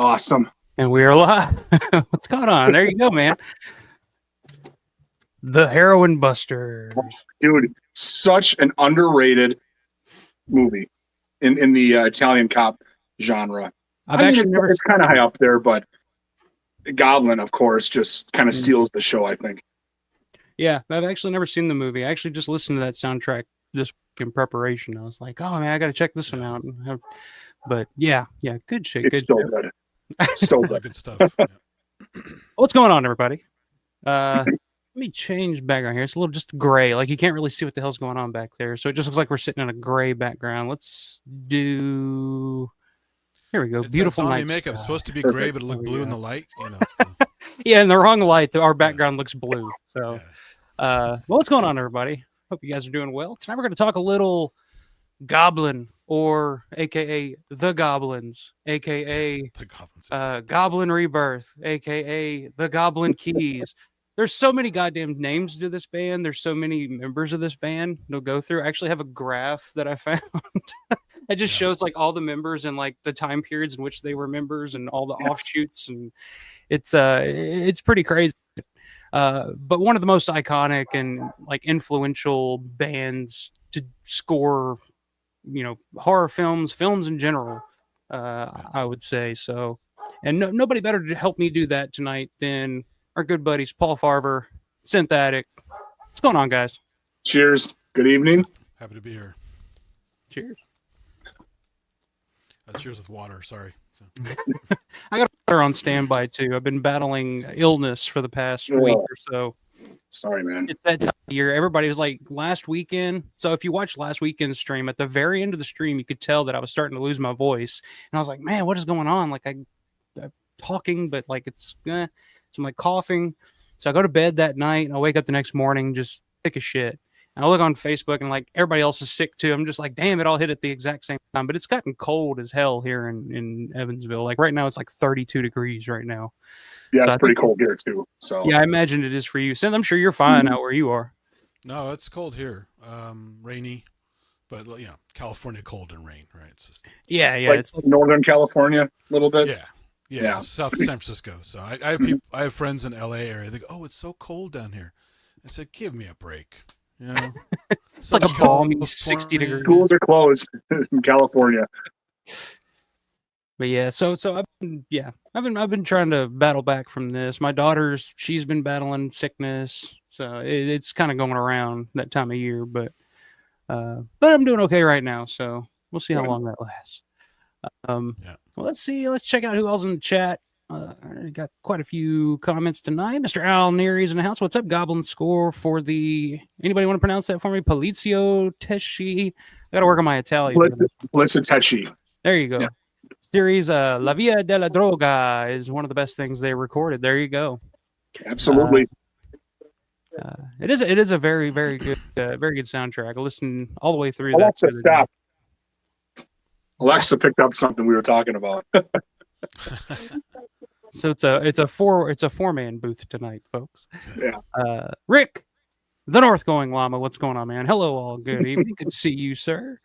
Awesome. And we are live. What's going on? There you go, man. The Heroin Busters. Dude, such an underrated movie in the Italian cop genre. It's kind of high up there, but Goblin, of course, just kind of steals the show, I think. Yeah, I've actually never seen the movie. I actually just listened to that soundtrack this week in preparation. I was like, oh, man, I got to check this one out. But yeah, good shit. It's still good. Still good. Good stuff. Yeah. What's going on, everybody? Let me change background here. It's a little just gray. Like you can't really see what the hell's going on back there. So it just looks like we're sitting in a gray background. Let's do... Here we go. It's beautiful night. Makeup. It's supposed to be gray, but it looked blue in the light. You know. Yeah, in the wrong light, our background looks blue. So, well, what's going on, everybody? Hope you guys are doing well. Tonight we're going to talk a little Goblin, or AKA The Goblins, AKA the Goblins. Goblin Rebirth, AKA The Goblin Keys. There's so many goddamn names to this band. There's so many members of this band to go through. I actually have a graph that I found. It just shows like all the members and like the time periods in which they were members and all the offshoots, and it's pretty crazy. But one of the most iconic and like influential bands to score, horror films in general, I would say so. And nobody better to help me do that tonight than our good buddies Paul Farvour, Synth Addict. What's going on, guys? Cheers. Good evening. Happy to be here. Cheers. Cheers with water. Sorry. I got water on standby too. I've been battling illness for the past week or so. Sorry, man. It's that time of year. Everybody was like last weekend. So if you watch last weekend's stream, at the very end of the stream, you could tell that I was starting to lose my voice. And I was like, man, what is going on? Like I'm talking, but like it's so I'm like coughing. So I go to bed that night and I wake up the next morning just sick as shit. And I look on Facebook and like everybody else is sick too. I'm just like, damn, it all hit at the exact same time. But it's gotten cold as hell here in Evansville. Like right now it's like 32 degrees right now. Yeah, so it's pretty cold here too. So yeah, I imagine it is for you. Since I'm sure you're fine out where you are. No, it's cold here. Rainy, but California cold and rain, right? It's just, it's like Northern California a little bit. Yeah. South San Francisco. So I have friends in LA area. They go, oh, it's so cold down here. I said, give me a break. It's like a balmy 60 degrees. Schools are closed in California. But yeah, so I've been trying to battle back from this. My she's been battling sickness, so it's kind of going around that time of year. But I'm doing okay right now, so we'll see how long that lasts. Well, let's see. Let's check out who else in the chat. I got quite a few comments tonight. Mr. Al Neary's in the house. What's up, Goblin score for the... Anybody want to pronounce that for me? Polizio Tesci. I got to work on my Italian. Polizio Tesci. There you go. Yeah. Series La Via della Droga is one of the best things they recorded. There you go. Absolutely. It is a very, very good soundtrack. I listened all the way through. Alexa, stop. Alexa picked up something we were talking about. So it's a four-man booth tonight, folks. Yeah. Rick, the North Going Llama, what's going on, man? Hello, all. Good evening. Good to see you, sir.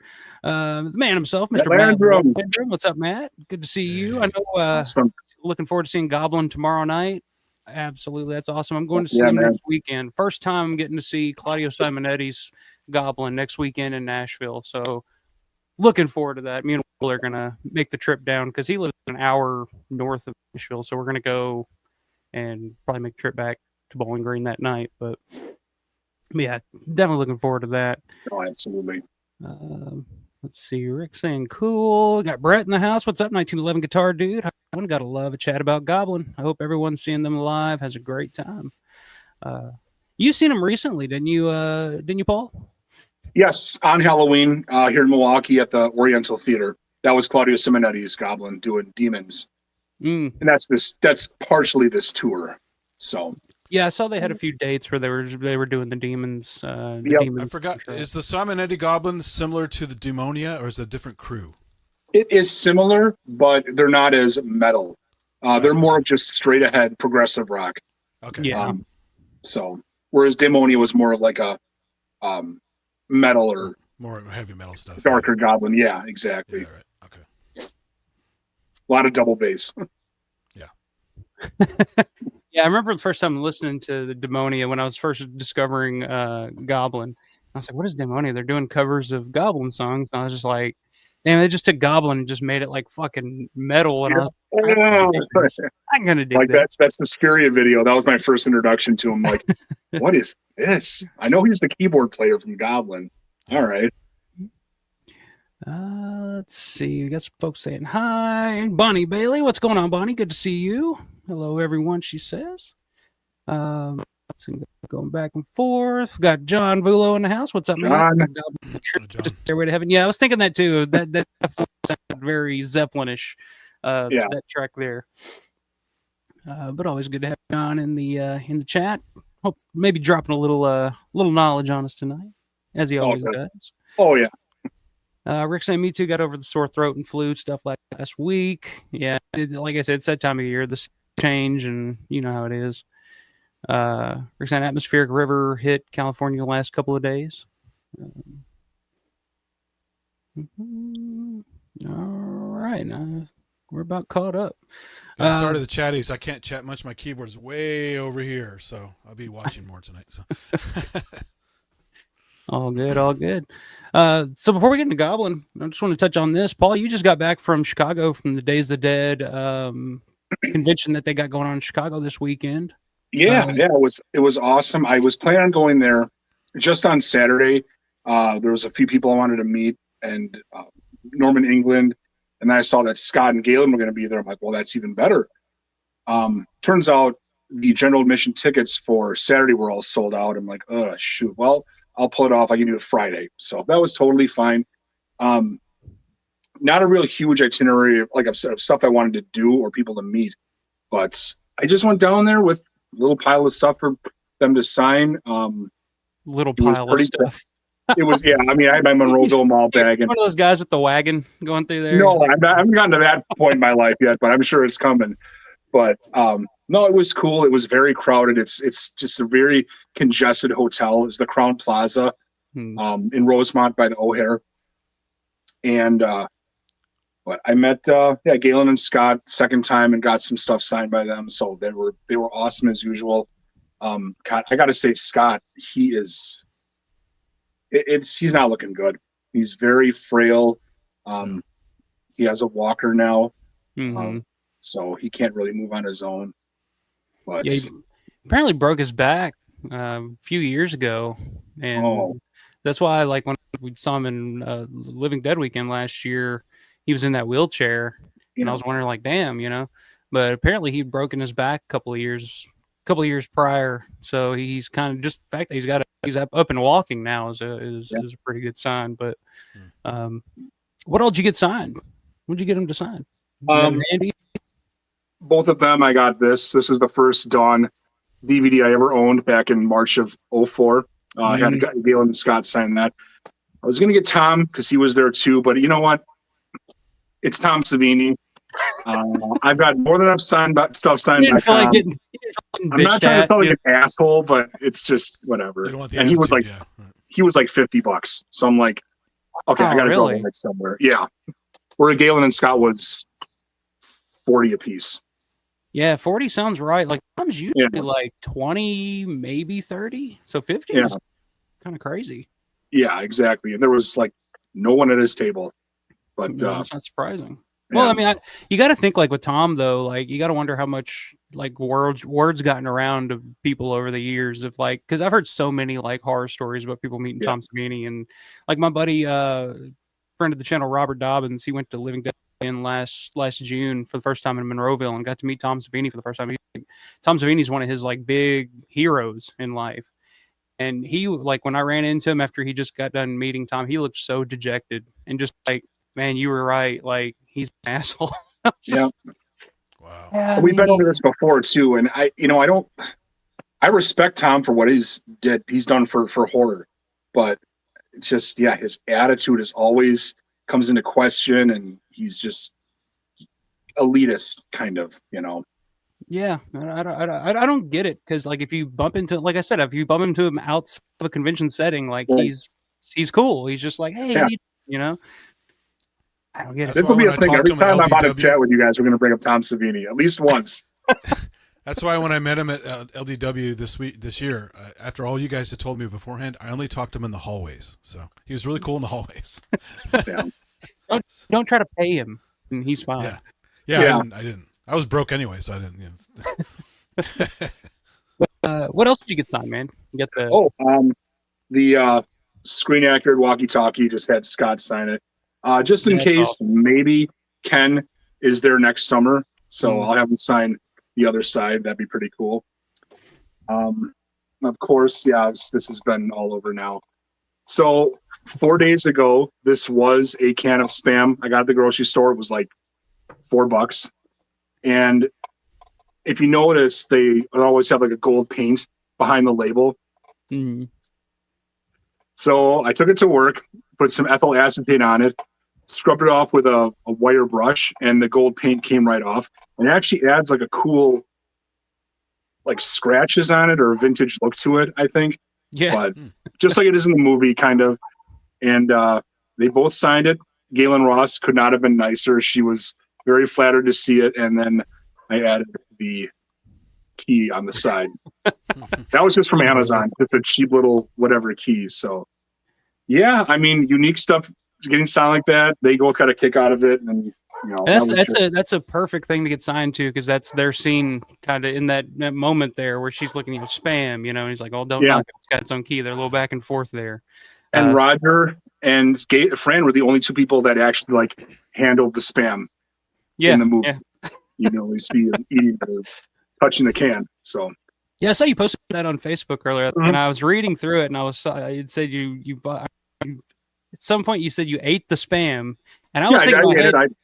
The man himself, Mr. Matt Landrum. What's up, Matt? Good to see you. I know. Awesome. Looking forward to seeing Goblin tomorrow night. Absolutely, that's awesome. I'm going to see him next weekend. First time I'm getting to see Claudio Simonetti's Goblin next weekend in Nashville. So looking forward to that. Me and Will are gonna make the trip down because he lives an hour north of Nashville, so we're gonna go and probably make the trip back to Bowling Green that night. But yeah, definitely looking forward to that. Oh, absolutely. Let's see, Rick saying cool. Got Brett in the house. What's up, 1911 guitar dude? I gotta love a chat about Goblin. I hope everyone's seeing them live, has a great time. You seen them recently, didn't you, Paul? Yes, on Halloween here in Milwaukee at the Oriental Theater. That was Claudio Simonetti's Goblin doing Demons, and that's partially this tour. So yeah, I saw they had a few dates where they were doing the Demons. Demons, I forgot. Is the Simonetti Goblin similar to the Demonia, or is it a different crew? It is similar, but they're not as metal. They're more of just straight ahead progressive rock. Okay. Yeah. So whereas Demonia was more of like a metal or more heavy metal stuff. Darker Goblin. Yeah, exactly. Yeah, right. Okay. A lot of double bass. Yeah, I remember the first time listening to the Demonia when I was first discovering Goblin. I was like, "What is Demonia?" They're doing covers of Goblin songs. And I was just like, "Damn!" They just took Goblin and just made it like fucking metal. And I was like, "I'm gonna dig like this." That's the Suspiria video. That was my first introduction to him. Like, what is this? I know he's the keyboard player from Goblin. All right. Let's see. We got some folks saying hi. Bonnie Bailey, what's going on, Bonnie? Good to see you. Hello, everyone. She says. Let's see, going back and forth. We got John Vulo in the house. What's up, John? man? Stairway to Heaven. Yeah, I was thinking that too. That sounded very Zeppelinish. That track there. But always good to have John in the chat. Hope maybe dropping a little knowledge on us tonight, as he always does. Oh yeah. Rick saying me too. Got over the sore throat and flu stuff like last week. Yeah, like I said, it's that time of year. The change, and you know how it is. Rick saying atmospheric river hit California the last couple of days. All right, we're about caught up. Sorry to the chatties. I can't chat much. My keyboard is way over here, so I'll be watching more tonight. So. All good, all good. So before we get into Goblin, I just want to touch on this. Paul, you just got back from Chicago from the Days of the Dead convention that they got going on in Chicago this weekend. Yeah, it was awesome. I was planning on going there just on Saturday. There was a few people I wanted to meet, and Norman England, and then I saw that Scott and Galen were going to be there. I'm like, well, that's even better. Turns out the general admission tickets for Saturday were all sold out. I'm like, oh, shoot. Well, I'll pull it off. I can do it Friday. So that was totally fine. Not a real huge itinerary of stuff I wanted to do or people to meet, but I just went down there with a little pile of stuff for them to sign. Little pile of stuff. It was, yeah. I mean, I had my Monroeville Mall bag. And one of those guys with the wagon going through there. No, I haven't gotten to that point in my life yet, but I'm sure it's coming. But no, it was cool. It was very crowded. It's just a very congested hotel. It's the Crown Plaza in Rosemont by the O'Hare. And but I met Galen and Scott second time and got some stuff signed by them. So they were awesome as usual. God, I got to say, Scott, he's not looking good. He's very frail. He has a walker now. So he can't really move on his own. But yeah, he apparently broke his back a few years ago, and that's why, like, when we saw him in Living Dead weekend last year, he was in that wheelchair, and I was wondering, like, damn, you know. But apparently, he'd broken his back a couple of years prior, so he's kind of just the fact that he's up and walking now is a pretty good sign. But what all did you get signed? What did you get him to sign? Andy? Both of them, I got this. This is the first Dawn DVD I ever owned back in March of 2004. I had Galen and Scott sign that. I was going to get Tom because he was there too, but you know what? It's Tom Savini. I've got more than enough stuff signed by Tom. I'm not trying to sound like an asshole, but it's just whatever. And he was like $50. So I'm like, okay, I got to go somewhere. Yeah. Where Galen and Scott was $40 a piece. Yeah, 40 sounds right. Like Tom's usually like 20, maybe 30. So 50 is kind of crazy. Yeah, exactly. And there was like no one at his table. But that's not surprising. Well, I mean, you got to think like with Tom though, like you got to wonder how much like words gotten around of people over the years of like, because I've heard so many like horror stories about people meeting Tom Savini, and like my buddy, friend of the channel, Robert Dobbins, he went to Living Dead in last June for the first time in Monroeville and got to meet Tom Savini for the first time. Tom Savini is one of his like big heroes in life, and he like when I ran into him after he just got done meeting Tom, he looked so dejected and just like, man, you were right. Like he's an asshole. Yeah. Wow. Yeah, we've been over this before too, and I respect Tom for what he's done for horror, but it's just his attitude is always comes into question, and he's just elitist kind of, you know. Yeah, I don't get it, because like if you bump into, like I said, if you bump into him outside of a convention setting, like he's cool. He's just like, hey, you know. I don't get it. This will be a thing. Every time I'm about to chat with you guys, we're going to bring up Tom Savini at least once. That's why when I met him at LDW this year, after all you guys had told me beforehand, I only talked to him in the hallways. So he was really cool in the hallways. Yeah. Don't try to pay him. He's fine. Yeah. I didn't. I was broke anyway, so I didn't. What else did you get signed, man? You get the the screen actor walkie-talkie just had Scott sign it, just in case awesome. Maybe Ken is there next summer, so I'll have him sign the other side. That'd be pretty cool. Of course, this has been all over now. So 4 days ago, this was a can of Spam I got at the grocery store. It was like $4, and if you notice, they always have like a gold paint behind the label. Mm. So I took it to work, put some ethyl acetate on it, scrubbed it off with a wire brush, and the gold paint came right off. And it actually adds like a cool, like scratches on it or a vintage look to it, I think. Yeah. But just like it is in the movie, kind of. And they both signed it. Galen Ross could not have been nicer. She was very flattered to see it. And then I added the key on the side. That was just from Amazon. It's a cheap little whatever key. So yeah, I mean, unique stuff getting signed like that. They both got a kick out of it, and that's a perfect thing to get signed to, because that's their scene kind of in that moment there where she's looking at Spam, and he's like, "Oh, don't knock it. It's got its own key." They're a little back and forth there. And Roger and Fran were the only two people that actually like handled the Spam in the movie. Yeah. We see him eating or touching the can. So yeah, I saw you posted that on Facebook earlier, and I was reading through it, and it said you bought, at some point you said you ate the Spam, and I was thinking,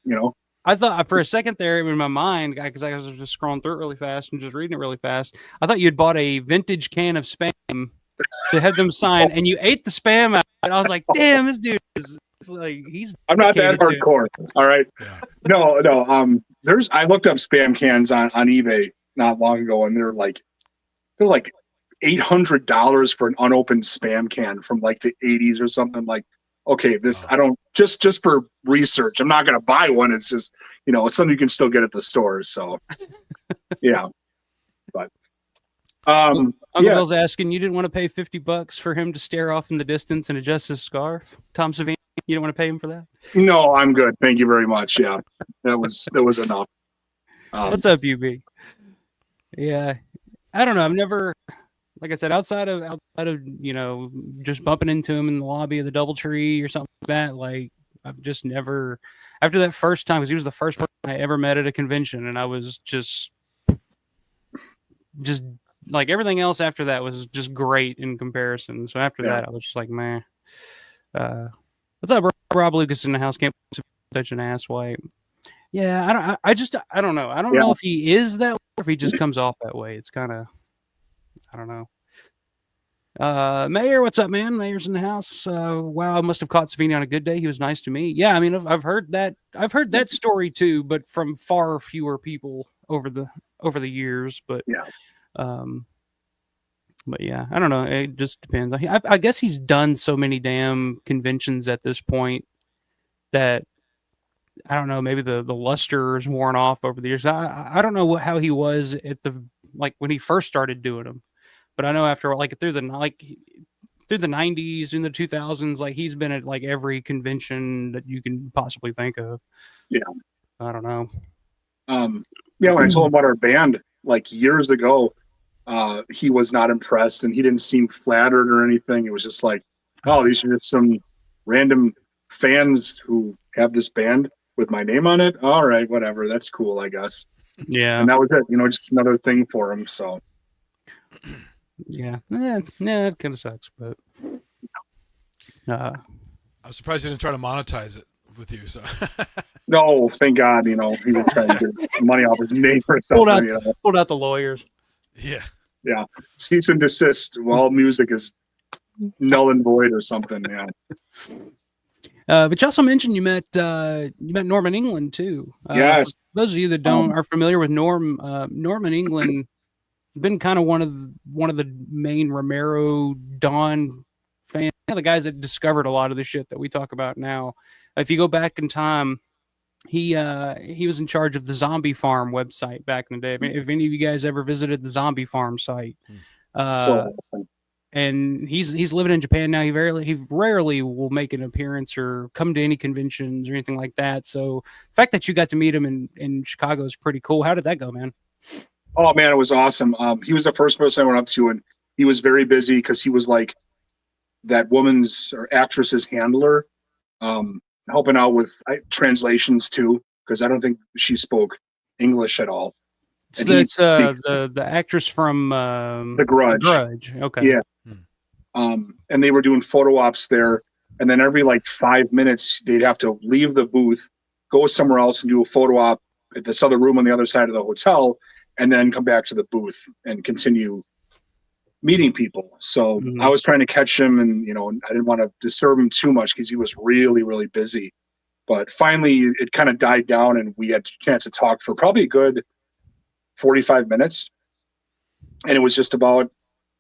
I thought for a second there in my mind, because I was just scrolling through it really fast and just reading it really fast, I thought you'd bought a vintage can of Spam to have them sign, and you ate the Spam out. And I was like, damn, this dude is like, he's. I'm not that hardcore. All right. Yeah. No. I looked up Spam cans on eBay not long ago, and they're like $800 for an unopened Spam can from like the 80s or something. Like, okay, I don't just for research. I'm not going to buy one. It's just, it's something you can still get at the stores. So yeah, but Uncle Bill's asking, you didn't want to pay $50 for him to stare off in the distance and adjust his scarf, Tom Savini? You don't want to pay him for that? No, I'm good. Thank you very much. Yeah, that was enough. What's up, UB? Yeah, I don't know. I've never, like I said, outside of just bumping into him in the lobby of the DoubleTree or something like that. Like, I've just never, after that first time, because he was the first person I ever met at a convention, and I was just like, everything else after that was just great in comparison. So after that, I was just like, man. What's up, Rob Lucas in the house? Can't touch an ass wipe. Yeah, I don't know. I don't know if he is that way or if he just comes off that way. It's kind of, I don't know. Mayor, what's up, man? Mayor's in the house. Wow, I must have caught Savini on a good day. He was nice to me. Yeah, I mean, I've heard that. I've heard that story too, but from far fewer people over the years. But but yeah, I don't know. It just depends. I guess he's done so many damn conventions at this point that I don't know. Maybe the luster is worn off over the years. I don't know how he was at when he first started doing them, but I know after through the 90s in the 2000s, like he's been at like every convention that you can possibly think of. Yeah, I don't know. When I told him about our band like years ago, he was not impressed and he didn't seem flattered or anything. It was just like, oh, these are just some random fans who have this band with my name on it. All right, whatever. That's cool, I guess. Yeah. And that was it. Just another thing for him. So yeah. It kind of sucks, but I'm surprised he didn't try to monetize it with you. So no, thank God, he was trying to get money off his name or something. Pulled out the lawyers. Yeah. Yeah. Cease and desist. All music is null and void or something. Yeah. But you also mentioned you met Norman England too. Yes. For those of you that are familiar with Norman England, been kind of one of the main Romero Dawn fans, the guys that discovered a lot of the shit that we talk about now. If you go back in time, He was in charge of the Zombie Farm website back in the day. I mean, if any of you guys ever visited the Zombie Farm site, So awesome. and he's living in Japan now. He rarely will make an appearance or come to any conventions or anything like that. So the fact that you got to meet him in Chicago is pretty cool. How did that go, man? Oh man, it was awesome. He was the first person I went up to, and he was very busy because he was like that woman's or actress's handler, helping out with translations too, because I don't think she spoke English at all. So that's the actress from The Grudge. Okay. Yeah. And they were doing photo ops there, and then every like 5 minutes they'd have to leave the booth, go somewhere else and do a photo op at this other room on the other side of the hotel, and then come back to the booth and continue meeting people. So I was trying to catch him, and I didn't want to disturb him too much because he was really, really busy. But finally it kind of died down, and we had a chance to talk for probably a good 45 minutes. And it was just about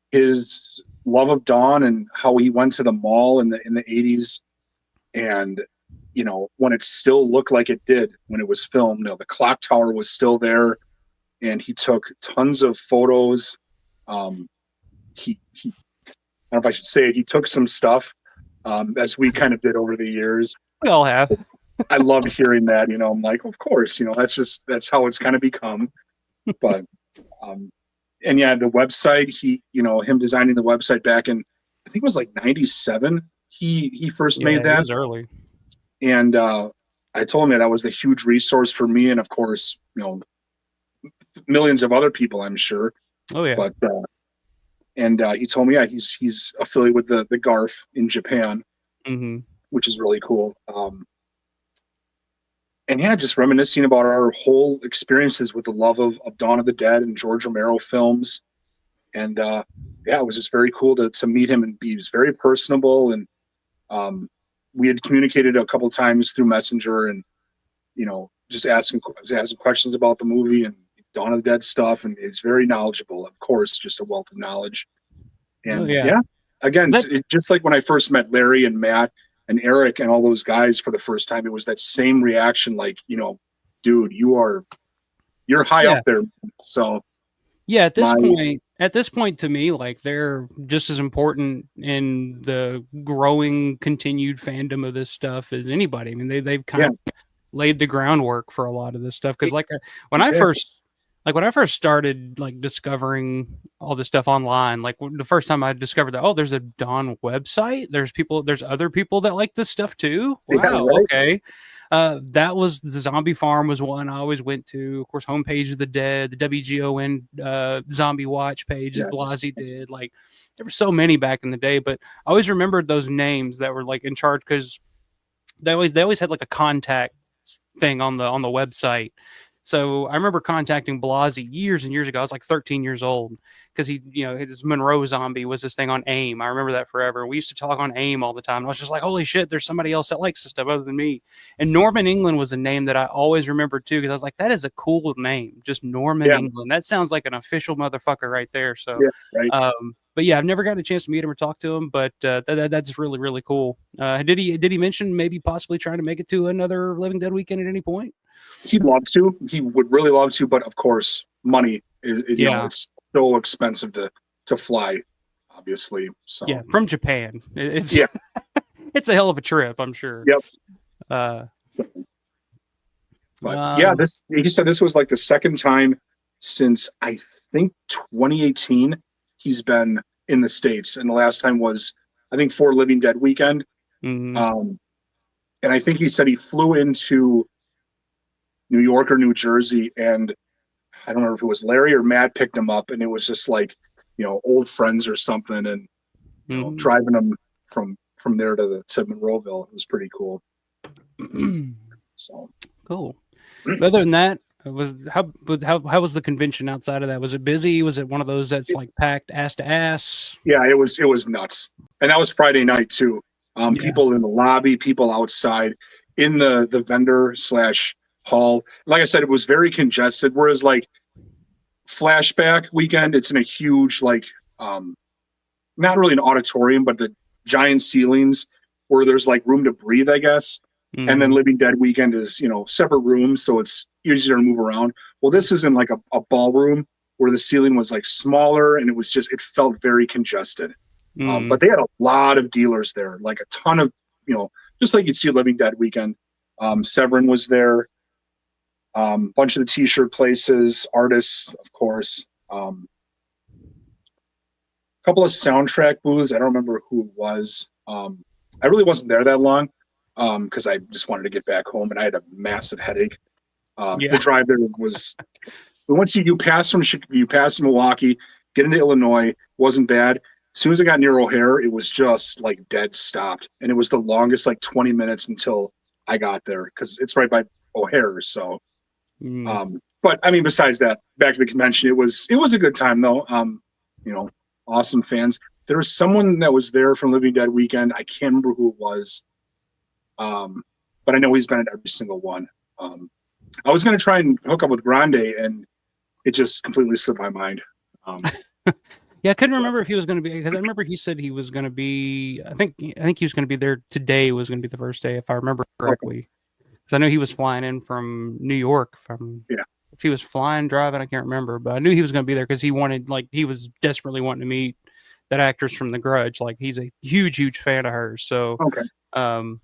his love of Dawn and how he went to the mall in the 80s. And, when it still looked like it did when it was filmed, the clock tower was still there, and he took tons of photos. He I don't know if I should say it, he took some stuff, as we kind of did over the years. We all have. I loved hearing that, I'm like, of course, that's how it's kind of become. But, and yeah, the website, him designing the website back in, I think it was like 97. He first made that. It was early. And, I told him that was a huge resource for me. And of course, millions of other people, I'm sure. Oh yeah. But, he told me, he's affiliated with the GARF in Japan, which is really cool. And yeah, just reminiscing about our whole experiences with the love of Dawn of the Dead and George Romero films. And it was just very cool to meet him, and he was very personable. And we had communicated a couple times through Messenger, and, just asking questions about the movie and Dawn of the Dead stuff. And he's very knowledgeable, of course, just a wealth of knowledge. And again, just like when I first met Larry and Matt and Eric and all those guys for the first time, it was that same reaction, like, dude, you're high up there. So at this point to me, like, they're just as important in the growing continued fandom of this stuff as anybody. I mean, they've kind of laid the groundwork for a lot of this stuff. Cause when I first started like discovering all this stuff online, like the first time I discovered that, there's a Dawn website. There's other people that like this stuff too. Wow. Yeah, okay. That was the Zombie Farm was one I always went to. Of course, Homepage of the Dead, the WGON Zombie Watch page that Blasey did. Like, there were so many back in the day, but I always remembered those names that were like in charge, because they always had like a contact thing on the website. So I remember contacting Blasey years and years ago. I was like 13 years old, because his Monroe Zombie was this thing on AIM. I remember that forever. We used to talk on AIM all the time. I was just like, holy shit, there's somebody else that likes this stuff other than me. And Norman England was a name that I always remembered too, because I was like, that is a cool name. Just Norman England. That sounds like an official motherfucker right there. So, but yeah, I've never gotten a chance to meet him or talk to him, but that's really, really cool. Did he mention maybe possibly trying to make it to another Living Dead weekend at any point? He'd love to. He would really love to, but of course, money is it's so expensive to fly, obviously. So from Japan, it's it's a hell of a trip, I'm sure. Yep. He said this was like the second time since I think 2018 he's been in the States, and the last time was I think for Living Dead weekend. And I think he said he flew into New York or New Jersey, and I don't remember if it was Larry or Matt picked him up, and it was just like, old friends or something, and driving them from there to Monroeville. It was pretty cool. So cool. Other than that, how was the convention outside of that? Was it busy? Was it one of those that's like packed ass to ass? Yeah, it was nuts. And that was Friday night too. People in the lobby, people outside, in the vendor / hall. Like I said, it was very congested. Whereas like Flashback weekend, it's in a huge, like, not really an auditorium, but the giant ceilings where there's like room to breathe, I guess. And then Living Dead Weekend is, separate rooms, so it's easier to move around. Well, this is in like a ballroom where the ceiling was like smaller, and it felt very congested. But they had a lot of dealers there, like a ton of, just like you'd see Living Dead Weekend. Severin was there. Bunch of the t-shirt places, artists, of course. Couple of soundtrack booths. I don't remember who it was. I really wasn't there that long because I just wanted to get back home, and I had a massive headache. The drive there was. Once you pass Milwaukee, get into Illinois, wasn't bad. As soon as I got near O'Hare, it was just like dead stopped, and it was the longest, like 20 minutes until I got there because it's right by O'Hare. So, but I mean, besides that, back to the convention, it was a good time though. Awesome fans. There was someone that was there from Living Dead Weekend. I can't remember who it was, but I know he's been at every single one. I was going to try and hook up with Grande, and it just completely slipped my mind. Yeah, I couldn't remember if he was going to be, because I remember he said he was going to be. I think he was going to be there today. Was going to be the first day, if I remember correctly. Because I know he was flying in from New York. If he was flying, driving, I can't remember, but I knew he was going to be there because he was desperately wanting to meet that actress from The Grudge. Like, he's a huge fan of hers. So, I knew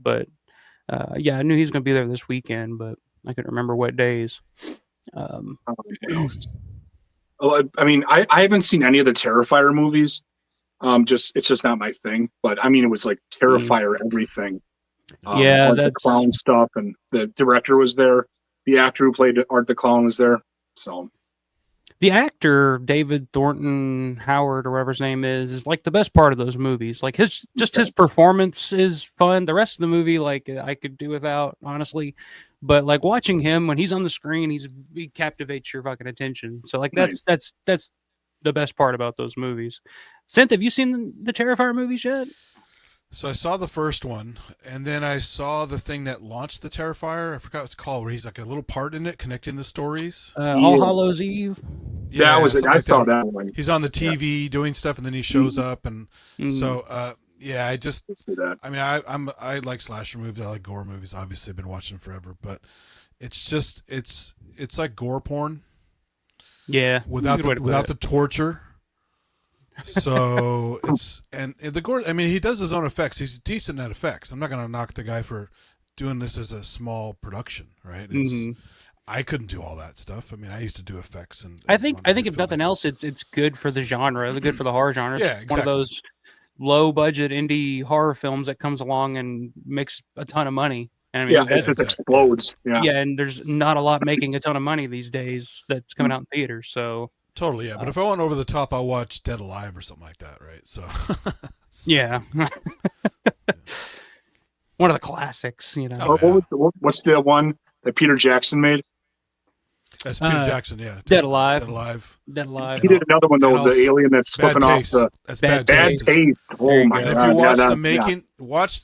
he was going to be there this weekend, but I couldn't remember what days. I mean, I haven't seen any of the Terrifier movies. It's just not my thing. But I mean, it was like Terrifier everything. That's the clown stuff, and the director was there. The actor who played Art the Clown was there. So the actor David Thornton Howard, or whatever his name is like the best part of those movies. Like his performance is fun. The rest of the movie, like, I could do without, honestly. But like watching him when he's on the screen, he captivates your fucking attention. So like that's the best part about those movies. Synth, have you seen the Terrifier movies yet? So I saw the first one, and then I saw the thing that launched the Terrifier. I forgot what it's called, where he's like a little part in it, connecting the stories. All Hallows Eve. Yeah, that was it. I saw that one. He's on the TV doing stuff, and then he shows up, and so I like slasher movies. I like gore movies. Obviously, I've been watching them forever, but it's like gore porn. Yeah, without the torture. So and the gore. I mean, he does his own effects. He's decent at effects. I'm not going to knock the guy for doing this as a small production, right? I couldn't do all that stuff. I mean, I used to do effects, and I think if nothing else, it's good for the genre, good for the horror genre. Yeah, exactly. One of those low budget indie horror films that comes along and makes a ton of money. And I mean, it just explodes. Yeah, and there's not a lot making a ton of money these days that's coming out in theaters. So. Totally, yeah. But if I went over the top, I'll watch Dead Alive or something like that, right? So, yeah. One of the classics, What's the one that Peter Jackson made? That's Peter Jackson, yeah. Dead Alive. He did another one though, the alien that's flipping off the. That's Bad Taste. Oh my god! And if you watch the making,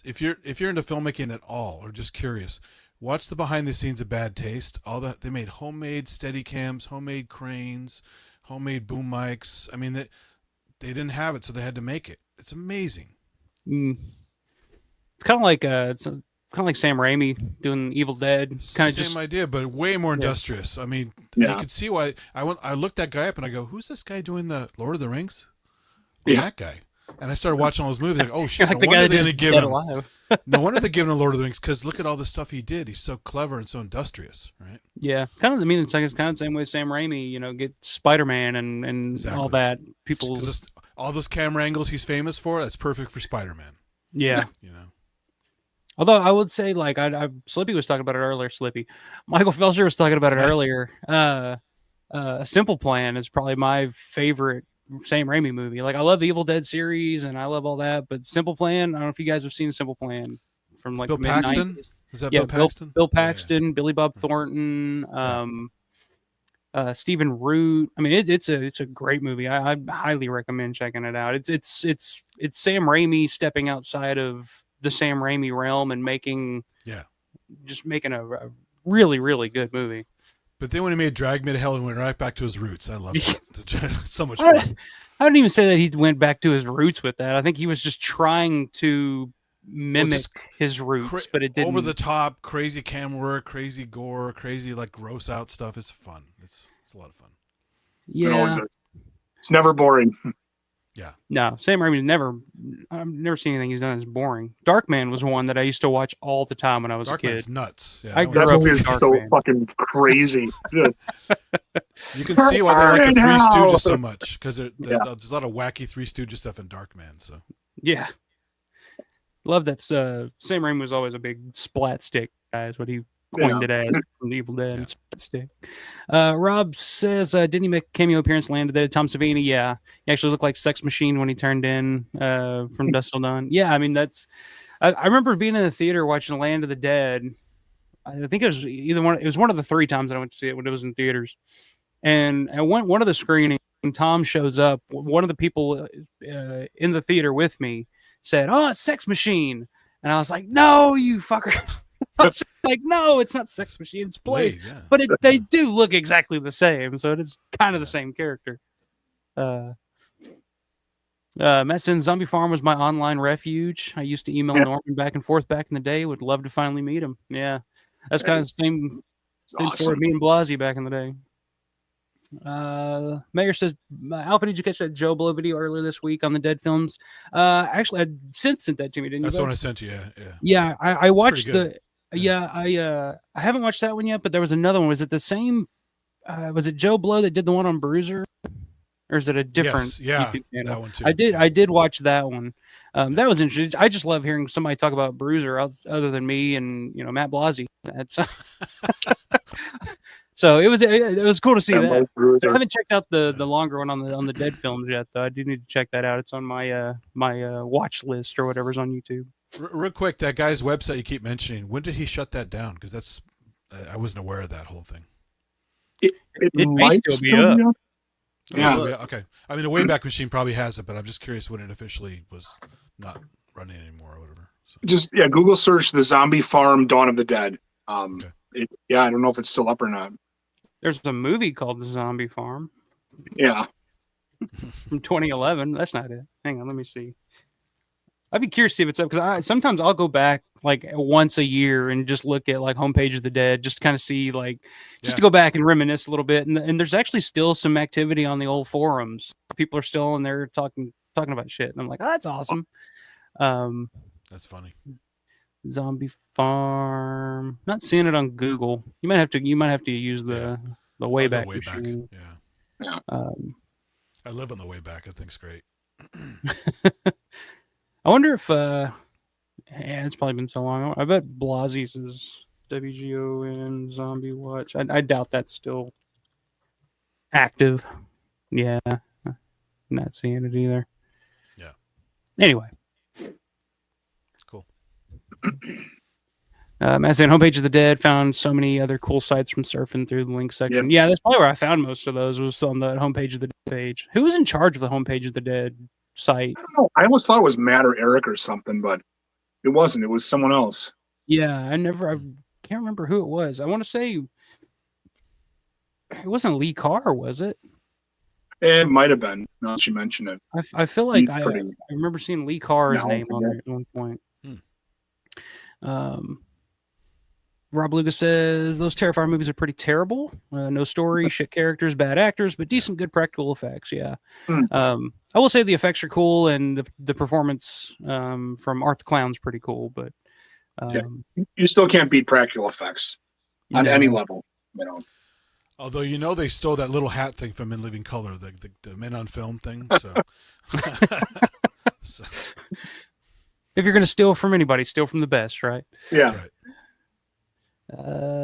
if you're into filmmaking at all or just curious, watch the behind the scenes of Bad Taste. All that they made homemade Steadicams, homemade cranes. Homemade boom mics. I mean, they didn't have it, so they had to make it. It's amazing. It's kind of like Sam Raimi doing Evil Dead. Kind of same idea, but way more industrious. I mean, you could see why. I looked that guy up and I go, "Who's this guy doing the Lord of the Rings?" That guy. And I started watching all those movies. Like, oh shit! Like No wonder they're giving him Lord of the Rings, because look at all the stuff he did. He's so clever and so industrious, right? Yeah, kind of. I mean, it's kind of the same way Sam Raimi, get Spider-Man and all that. People, all those camera angles he's famous for. That's perfect for Spider-Man. Yeah, Although I would say, like, Slippy was talking about it earlier. Michael Felcher was talking about it earlier. A Simple Plan is probably my favorite Sam Raimi movie. Like, I love the Evil Dead series and I love all that, but Simple Plan, I don't know if you guys have seen Simple Plan from like Bill Paxton. Is that Bill Paxton? Bill Paxton, Billy Bob Thornton, Stephen Root. I mean, it's a great movie. I highly recommend checking it out. It's Sam Raimi stepping outside of the Sam Raimi realm and making a really, really good movie. But then when he made Drag Me to Hell, he went right back to his roots. I love it. So much fun. I don't even say that he went back to his roots with that. I think he was just trying to mimic his roots, but it didn't. Over the top, crazy camera work, crazy gore, crazy like gross out stuff. It's fun. It's a lot of fun. Yeah, it's never boring. Yeah. No, Sam Raimi's I've never seen anything he's done that's boring. Darkman was one that I used to watch all the time when I was a kid. Darkman's nuts. Yeah, that movie is so fucking crazy. You can see why they like the Three Stooges so much, because there's a lot of wacky Three Stooges stuff in Darkman. So yeah, love that. Sam Raimi was always a big splat stick guy, is what he coined it as from the Evil Dead. Splat stick. Rob says, didn't he make a cameo appearance in Land of the Dead? Tom Savini, yeah, he actually looked like Sex Machine when he turned in from Dusk Till Dawn. Yeah, I mean that's. I remember being in the theater watching Land of the Dead. I think it was It was one of the 3 times that I went to see it when it was in theaters. And I went one of the screenings, and Tom shows up. One of the people in the theater with me said, "Oh, it's Sex Machine," and I was like, "No, you fucker!" I was like, "No, it's not Sex Machine. It's Blade." Yeah. But they do look exactly the same, so it is kind of the same character. Matt says, Zombie Farm was my online refuge. I used to email Norman back and forth back in the day. Would love to finally meet him. Yeah, that's kind of the same story with me and Blasey back in the day. Mayor says, Alpha, did you catch that Joe Blow video earlier this week on the Dead films? Actually, I sent that to me, didn't you? That's the one I sent you. Yeah. I watched I haven't watched that one yet, but there was another one. Was it the same? Was it Joe Blow that did the one on Bruiser, or is it a different YouTube channel? That one too. I did watch that one. That was interesting. I just love hearing somebody talk about Bruiser other than me and Matt Blasey. That's so it was cool to see that. I haven't checked out the longer one on the Dead films yet, though. I do need to check that out. It's on my watch list or whatever's on YouTube. Real quick, that guy's website you keep mentioning, when did he shut that down? Because I wasn't aware of that whole thing. It may still be up. Yeah. Okay. I mean, the Wayback Machine probably has it, but I'm just curious when it officially was not running anymore or whatever. So. Just Google search the Zombie Farm Dawn of the Dead. I don't know if it's still up or not. There's a movie called The Zombie Farm. Yeah. From 2011. That's not it. Hang on, let me see. I'd be curious to see if it's up, because sometimes I'll go back like once a year and just look at like Homepage of the Dead, just to kind of see to go back and reminisce a little bit. And there's actually still some activity on the old forums. People are still in there talking about shit, and I'm like, oh, that's awesome. That's funny. Zombie Farm. Not seeing it on Google. You might have to use the Wayback Machine. Yeah. I live on the Wayback. I think it's great. I wonder if it's probably been so long. I bet Blasie's is WGON Zombie Watch. I doubt that's still active. Yeah. Not seeing it either. Yeah. Anyway. Cool. Matt saying Homepage of the Dead, found so many other cool sites from surfing through the link section. Yeah, that's probably where I found most of those, was on the Homepage of the Dead page. Who was in charge of the Homepage of the Dead site? I don't know. I almost thought it was Matt or Eric or something, but it wasn't. It was someone else. Yeah, I can't remember who it was. I want to say it wasn't Lee Carr, was it? It might have been, now that you mention it. I feel like I remember seeing Lee Carr's name on there at one point. Rob Lucas says those Terrifier movies are pretty terrible. No story, shit characters, bad actors, but decent, good practical effects. Yeah. I will say the effects are cool, and the performance from Art the Clown's pretty cool, but you still can't beat practical effects on any level. Although they stole that little hat thing from In Living Color, the Men on Film thing. So, if you're going to steal from anybody, steal from the best, right? Yeah. That's right.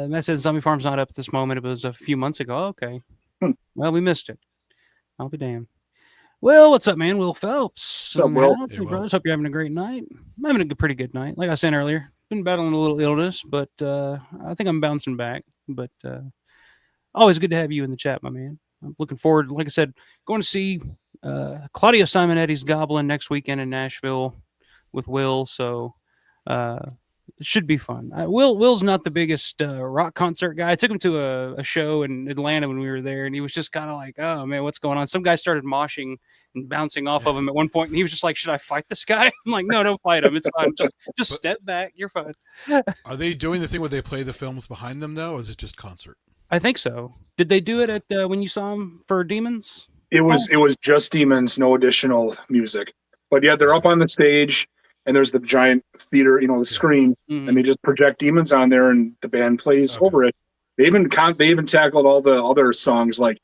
Matt says Zombie Farm's not up at this moment. It was a few months ago. Okay. Well, we missed it. I'll be damned. Well, what's up, man? Will Phelps. What's up, Will? Hey, brothers. Hope you're having a great night. I'm having a pretty good night. Like I said earlier, been battling a little illness, but I think I'm bouncing back. But always good to have you in the chat, my man. I'm looking forward, like I said, going to see Claudio Simonetti's Goblin next weekend in Nashville with Will. So It should be fun. Will's not the biggest rock concert guy. I took him to a show in Atlanta when we were there, and he was just kind of like, "Oh man, what's going on?" Some guy started moshing and bouncing off of him at one point, and he was just like, "Should I fight this guy?" I'm like, "No, don't fight him. It's fine. Just step back. You're fine." Are they doing the thing where they play the films behind them now, or is it just concert? I think so. Did they do it at when you saw him for Demons? It was just Demons, no additional music. But yeah, they're up on the stage, and there's the giant theater, the screen, and they just project Demons on there, and the band plays over it. They even tackled all the other songs like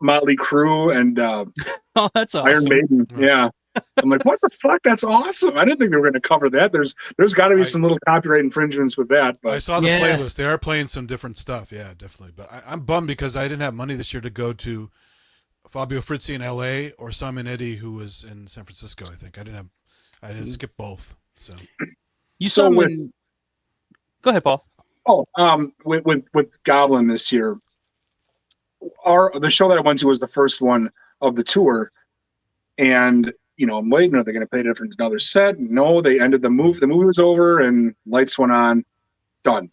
Motley Crue and oh, that's awesome. Iron Maiden. Yeah, I'm like, what the fuck? That's awesome. I didn't think they were going to cover that. There's got to be some little copyright infringements with that. But I saw the playlist. They are playing some different stuff. Yeah, definitely. But I'm bummed because I didn't have money this year to go to Fabio Frizzi in L.A. or Simon Eddy, who was in San Francisco. I think I didn't skip both. So you saw when. Go ahead, Paul. Oh, with Goblin this year, the show that I went to was the first one of the tour, and I'm waiting. Are they going to play another set? No, they ended the movie. The movie was over, and lights went on. Done.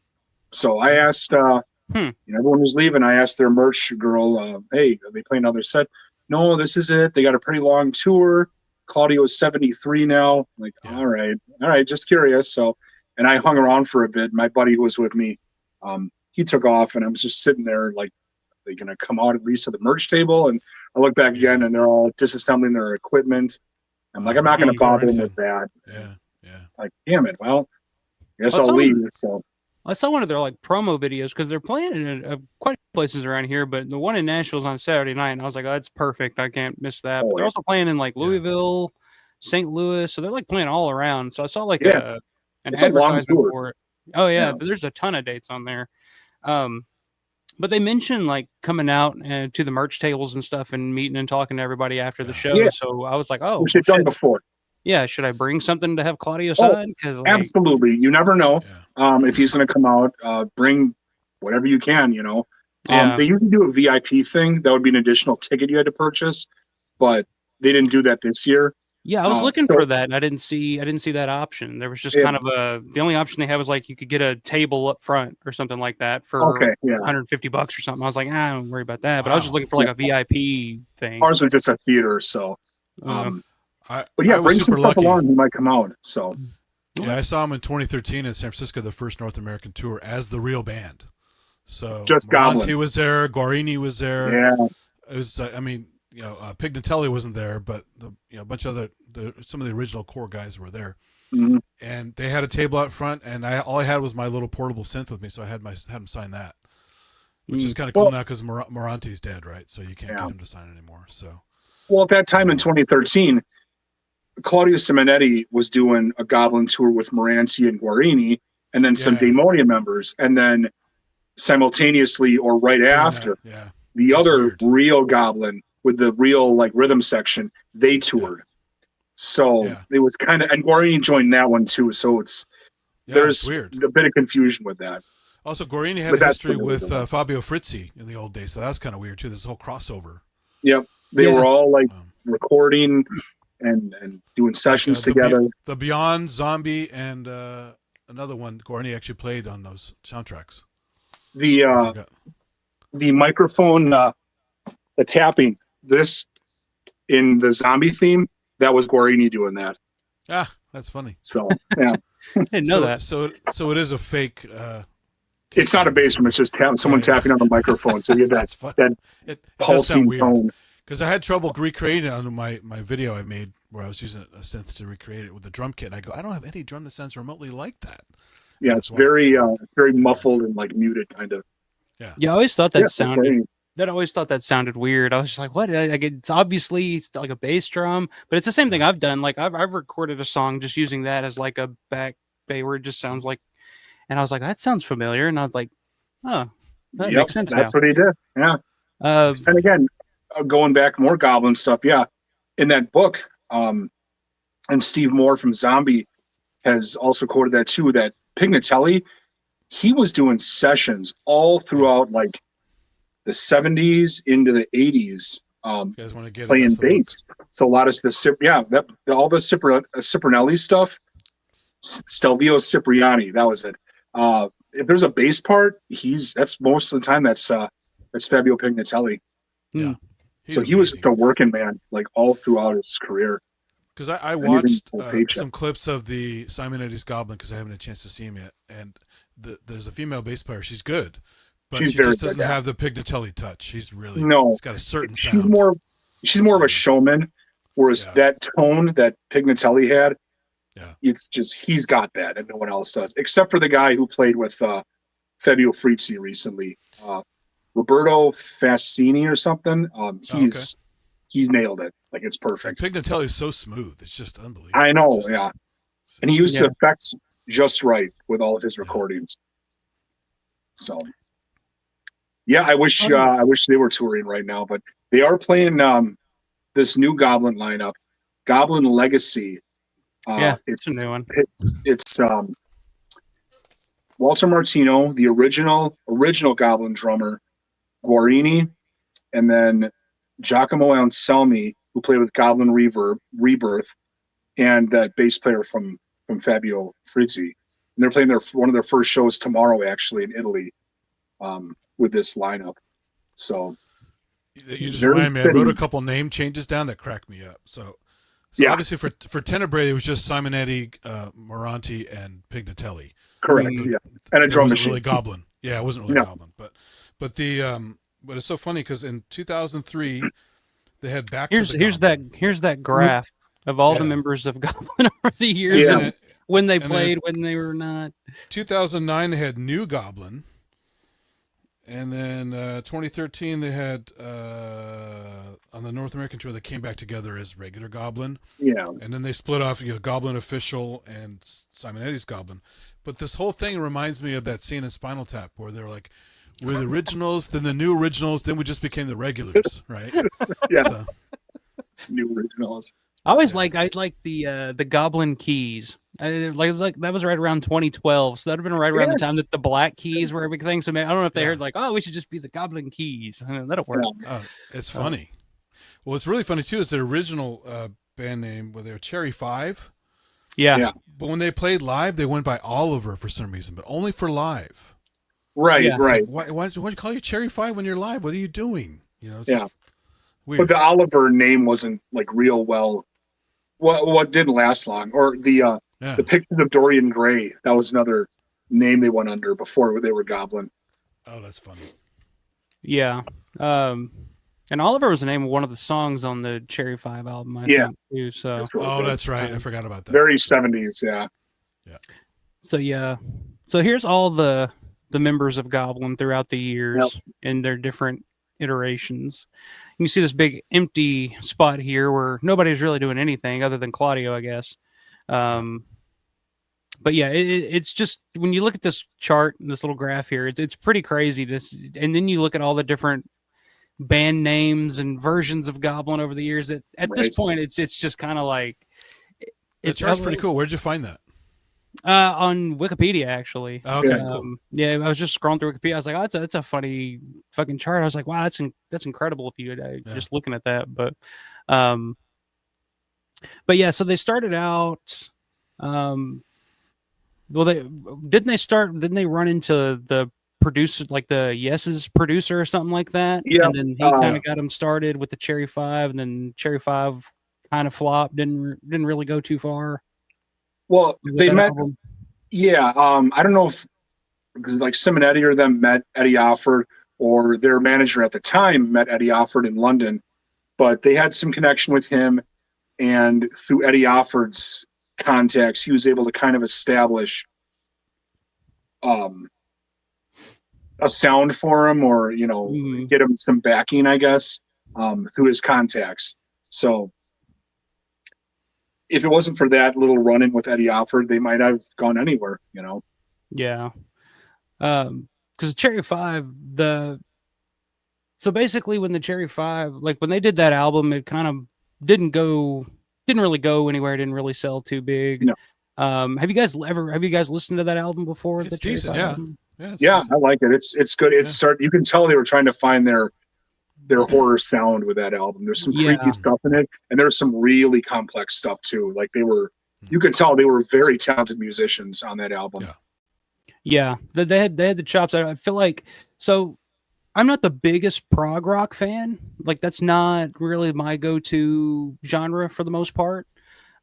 So I asked, everyone was leaving. I asked their merch girl, "Hey, are they playing another set?" No, this is it. They got a pretty long tour. Claudio's 73 now. I'm like, all right, just curious. So, and I hung around for a bit. My buddy who was with me, he took off, and I was just sitting there like, are they going to come out at least to the merch table? And I look back again, and they're all disassembling their equipment. I'm like, I'm not going to bother them with that. Yeah. Like, damn it. Well, I guess I'll leave. So I saw one of their promo videos because they're playing in quite a few places around here, but the one in Nashville is on Saturday night, and I was like, oh, that's perfect. I can't miss that. But they're also playing in Louisville, St. Louis, so they're playing all around. So I saw an advertisement for it. Oh yeah, there's a ton of dates on there. But they mentioned coming out to the merch tables and stuff and meeting and talking to everybody after the show. Yeah. So I was like, oh, which they've done before. Yeah, should I bring something to have Claudio sign? Absolutely. You never know if he's going to come out. Bring whatever you can, They usually do a VIP thing. That would be an additional ticket you had to purchase, but they didn't do that this year. Yeah, I was looking for that, and I didn't see that option. There was just kind of the only option they had was you could get a table up front or something like that for $150 or something. I was like, I don't worry about that. But I was just looking for a VIP thing. Ours was just a theater, so. Bring some stuff along. He might come out. So. Yeah, I saw him in 2013 in San Francisco, the first North American tour as the real band. So just Goblin was there, Guarini was there. Yeah, it was. Pignatelli wasn't there, but a bunch of some of the original core guys were there. Mm-hmm. And they had a table out front, and all I had was my little portable synth with me, so I had him sign that, which is kind of cool now because Moranti's dead, right? So you can't get him to sign it anymore. So, at that time in 2013, Claudio Simonetti was doing a Goblin tour with Moranti and Guarini, and then some Daemonia members, and then simultaneously or right after, the other real Goblin with the real rhythm section, they toured. So it was kind of, and Guarini joined that one too. So there's a bit of confusion with that. Also, Guarini had a history with Fabio Frizzi in the old days, so that's kind of weird too. This whole crossover. Yep, they were all recording and doing sessions together. The Beyond, Zombie, and another one Guarini actually played on those soundtracks. The microphone, the tapping, this in the zombie theme, that was Guarini doing that. Ah, that's funny. So yeah, I didn't know that. So it is a fake. It's not a bass drum. It's just someone tapping on the microphone. So you get that pulsing tone. Because I had trouble recreating it on my video I made where I was using a synth to recreate it with the drum kit. And I go, I don't have any drum that sounds remotely like that. Yeah, it's very muffled and muted kind of. Yeah, I always thought that sounded. I always thought that sounded weird. I was just like, what? It's obviously like a bass drum, but it's the same thing I've done. I've recorded a song just using that as a back bay where it just sounds like, and I was like, that sounds familiar. And I was like, oh, that makes sense. That's what he did. Yeah. And again, going back more Goblin stuff. Yeah. In that book, and Steve Moore from Zombie has also quoted that too, that Pignatelli, he was doing sessions all throughout the 70s into the 80s, playing bass. So a lot of all the Ciprinelli stuff, Stelvio Cipriani. That was it. If there's a bass part, that's most of the time that's Fabio Pignatelli. Yeah. So he was just a working man, like all throughout his career. Because I watched some clips of the Simon Eddie's Goblin because I haven't had a chance to see him yet, and there's a female bass player. She's good, but she just doesn't have the Pignatelli touch. She's got a certain sound. She's more of a showman, whereas that tone that Pignatelli had, it's just he's got that and no one else does, except for the guy who played with Fabio Frizzi recently, Roberto Fassini or something. He's nailed it. Like, it's perfect. Pignatelli is so smooth. It's just unbelievable. I know, yeah. And he used the effects just right with all of his recordings. So, yeah, I wish they were touring right now, but they are playing this new Goblin lineup, Goblin Legacy. It's a new one. It's Walter Martino, the original Goblin drummer, Guarini, and then Giacomo Anselmi, who played with Goblin Rebirth, and that bass player from Fabio Frizzi. And they're playing one of their first shows tomorrow, actually, in Italy, with this lineup. So you just remind me, I wrote a couple name changes down that cracked me up. So obviously for Tenebrae, it was just Simonetti, Moranti, and Pignatelli. Correct. And a drum machine. Really Goblin. Yeah, it wasn't really Goblin, but it's so funny because in 2003 they had here's that graph of all the members of Goblin over the years and when they played, when they were not. 2009 they had New Goblin, and then 2013 they had on the North American tour they came back together as regular Goblin. Yeah, and then they split off, Goblin Official and Simon Eddie's Goblin. But this whole thing reminds me of that scene in Spinal Tap where they're like, we're the originals, then the new originals, then we just became the regulars, right? Yeah. So. New originals. I like the Goblin Keys. That was right around 2012. So that would have been right around the time that the Black Keys were a big thing. So I don't know if they heard we should just be the Goblin Keys. That'll work. It's funny. Well, what's really funny too is their original band name, they were Cherry 5. Yeah. But when they played live, they went by Oliver for some reason, but only for live. Right. So why do you call you Cherry 5 when you're live? What are you doing? It's just weird. But the Oliver name wasn't like real well. What didn't last long, or the Pictures of Dorian Gray. That was another name they went under before they were Goblin. Oh, that's funny. Yeah. And Oliver was the name of one of the songs on the Cherry 5 album, I think, too. So. That's right. I forgot about that. Very 70s, yeah. So here's all the members of Goblin throughout the years in their different iterations. You can see this big empty spot here where nobody's really doing anything other than Claudio, I guess. But yeah, it's just when you look at this chart, this little graph here, it's pretty crazy. And then you look at all the different band names and versions of Goblin over the years. At this point, it's just kind of like the chart's pretty cool. Where'd you find that? On Wikipedia, actually. Okay, cool. Yeah, I was just scrolling through Wikipedia. I was like, that's a funny fucking chart. I was like, wow, that's incredible if you just looking at that. But yeah, so they started out. Didn't they run into the producer, like the Yes's producer or something like that? Yeah. And then he kind of got them started with the Cherry 5, and then Cherry 5 kind of flopped, didn't really go too far. Well, they met. Album. Yeah, I don't know if because like Simonetti or them met Eddie Alford, or their manager at the time met Eddie Alford in London, but they had some connection with him, and through Eddie Alford's contacts, he was able to kind of establish a sound for him, or get him some backing, I guess, through his contacts. So if it wasn't for that little run-in with Eddie Alford, they might have gone anywhere, Yeah. Because Cherry 5, so basically when the Cherry 5, like when they did that album, it kind of didn't really go anywhere, didn't really sell too big. No. Have you guys listened to that album before? It's decent, yeah. Yeah, I like it. It's good. You can tell they were trying to find their horror sound with that album. There's some creepy stuff in it, and there's some really complex stuff too. Like they were You could tell they were very talented musicians on that album. Yeah, they had the chops. I feel like, so I'm not the biggest prog rock fan. Like, that's not really my go-to genre for the most part.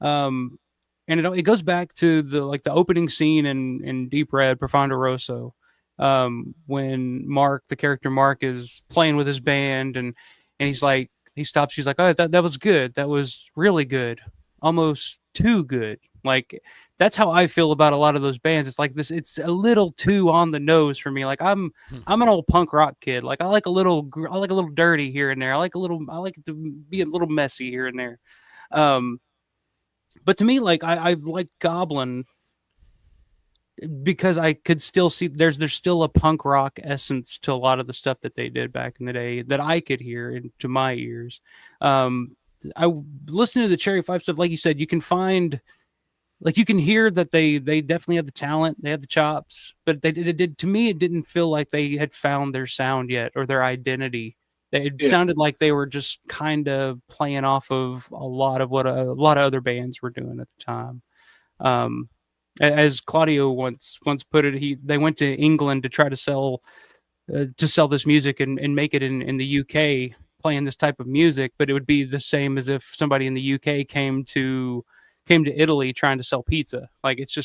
And it goes back to the opening scene in Deep Red, Profondo Rosso, when the character Mark, is playing with his band, and he's like, he stops. He's like, "Oh, that was good. That was really good. Almost too good." Like, that's how I feel about a lot of those bands. It's like this. It's a little too on the nose for me. Like, I'm an old punk rock kid. Like, I like a little dirty here and there. I like it to be a little messy here and there. But to me, like, I like Goblin because I could still see there's still a punk rock essence to a lot of the stuff that they did back in the day that I could hear into my ears. I listening to the Cherry 5 stuff, like you said, you can find, like, you can hear that they definitely have the talent, they have the chops, but it didn't feel like they had found their sound yet or their identity. It sounded like they were just kind of playing off of a lot of what a lot of other bands were doing at the time. As Claudio once put it, they went to England to try to sell this music and make it in the UK, playing this type of music, but it would be the same as if somebody in the UK came to Italy trying to sell pizza. Like, it's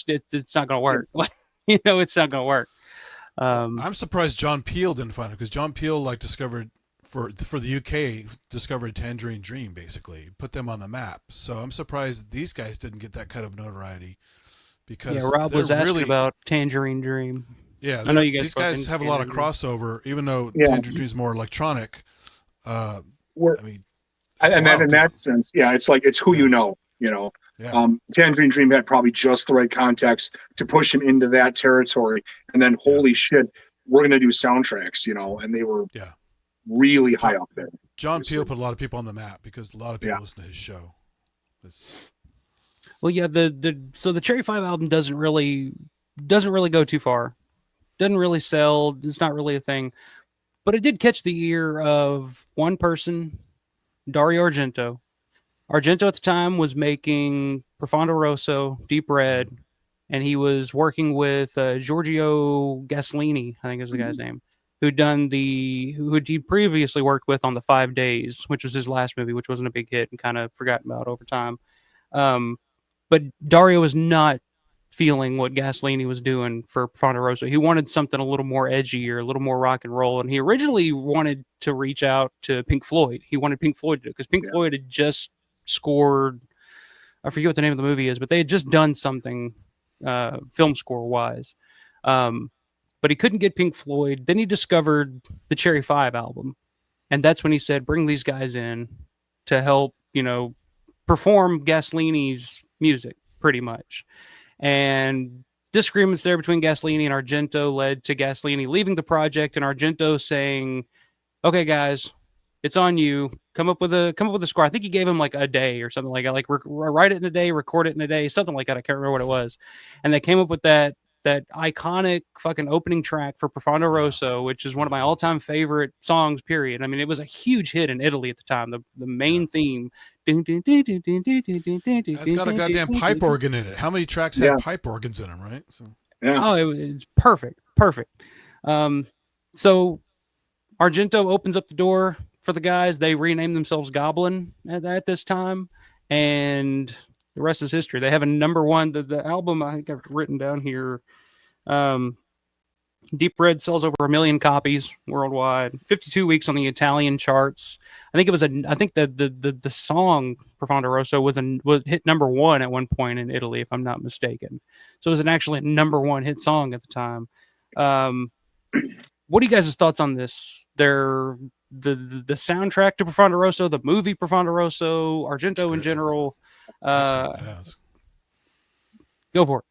not going to work. Like, it's not going to work. I'm surprised John Peel didn't find it, because John Peel discovered for the UK discovered Tangerine Dream, basically put them on the map. So I'm surprised these guys didn't get that kind of notoriety, because Rob was asking about Tangerine Dream. Yeah, I know you guys. These guys have a lot of crossover, even though Tangerine Dream is more electronic. I mean, and then in that sense, it's who you know. Yeah. Tangerine Dream had probably just the right context to push him into that territory, and then holy shit, we're gonna do soundtracks, and they were really high up there. John Peel put a lot of people on the map because a lot of people listen to his show. Well, yeah, so the Cherry 5 album doesn't really go too far. Doesn't really sell. It's not really a thing. But it did catch the ear of one person, Dario Argento. Argento at the time was making Profondo Rosso, Deep Red, and he was working with Giorgio Gasolini, I think is the guy's name, who he previously worked with on The 5 Days, which was his last movie, which wasn't a big hit and kind of forgotten about over time. But Dario was not feeling what Gasolini was doing for Profondo Rosso. He wanted something a little more edgy or a little more rock and roll, and he originally wanted to reach out to Pink Floyd. He wanted Pink Floyd to do it because Pink Floyd had just scored, I forget what the name of the movie is, but they had just done something film score wise. But he couldn't get Pink Floyd. Then he discovered the Cherry 5 album, and that's when he said, bring these guys in to help, perform Gasolini's music, pretty much. And disagreements there between Gasolini and Argento led to Gasolini leaving the project and Argento saying, okay, guys, it's on you. Come up with a score. I think he gave him like a day or something like that. Like, write it in a day, record it in a day, something like that. I can't remember what it was. And they came up with that iconic fucking opening track for Profondo Rosso, which is one of my all-time favorite songs, period. I mean, it was a huge hit in Italy at the time. The main theme. It's got a goddamn pipe organ in it. How many tracks have pipe organs in them, right? So. Yeah. Oh, it's perfect. So Argento opens up the door for the guys. They rename themselves Goblin at this time, and the rest is history. They have a number one. The album, I think I've written down here, Deep Red sells over 1 million copies worldwide. 52 weeks on the Italian charts. I think the song Profondo Rosso was hit number one at one point in Italy, if I'm not mistaken. So it was actually a number one hit song at the time. What are you guys' thoughts on this? The soundtrack to Profondo Rosso, the movie Profondo Rosso, Argento in general. Go for it.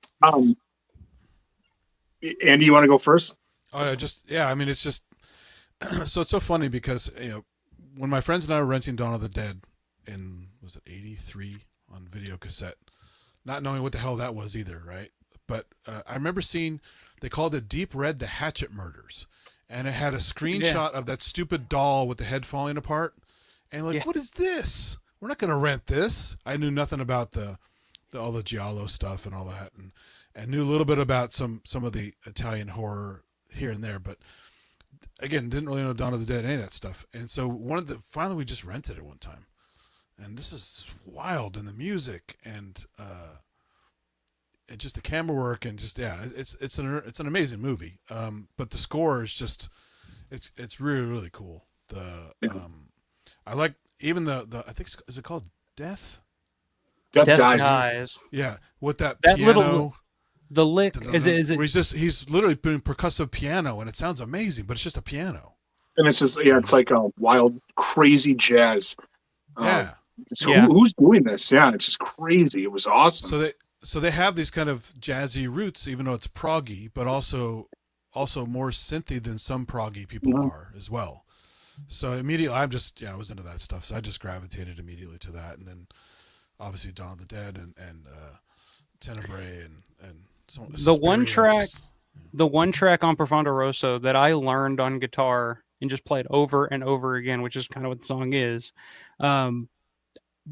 Andy, you want to go first? I mean, it's just so it's so funny because when my friends and I were renting Dawn of the Dead in, was it 83 on video cassette, not knowing what the hell that was either, right? But I remember seeing, they called it Deep Red: The Hatchet Murders, and it had a screenshot of that stupid doll with the head falling apart, and what is this? We're not going to rent this. I knew nothing about the all the giallo stuff and all that, and knew a little bit about some of the Italian horror here and there, but again, didn't really know Dawn of the Dead, any of that stuff. And so finally we just rented it one time, and this is wild, and the music and just the camera work and just it's an amazing movie. But the score is just it's really really cool. I like even the I think is it called Death? Death Dies. Yeah, with that piano. Little, the lick is it? He's literally doing percussive piano, and it sounds amazing, but it's just a piano. And it's just it's like a wild, crazy jazz. Who's doing this? Yeah, it's just crazy. It was awesome. So they have these kind of jazzy roots, even though it's proggy, but also more synthy than some proggy people are as well. So immediately, I was into that stuff. So I just gravitated immediately to that, and then obviously Dawn of the Dead and Tenebrae and so the one track on Profondo Rosso that I learned on guitar and just played over and over again, which is kind of what the song is.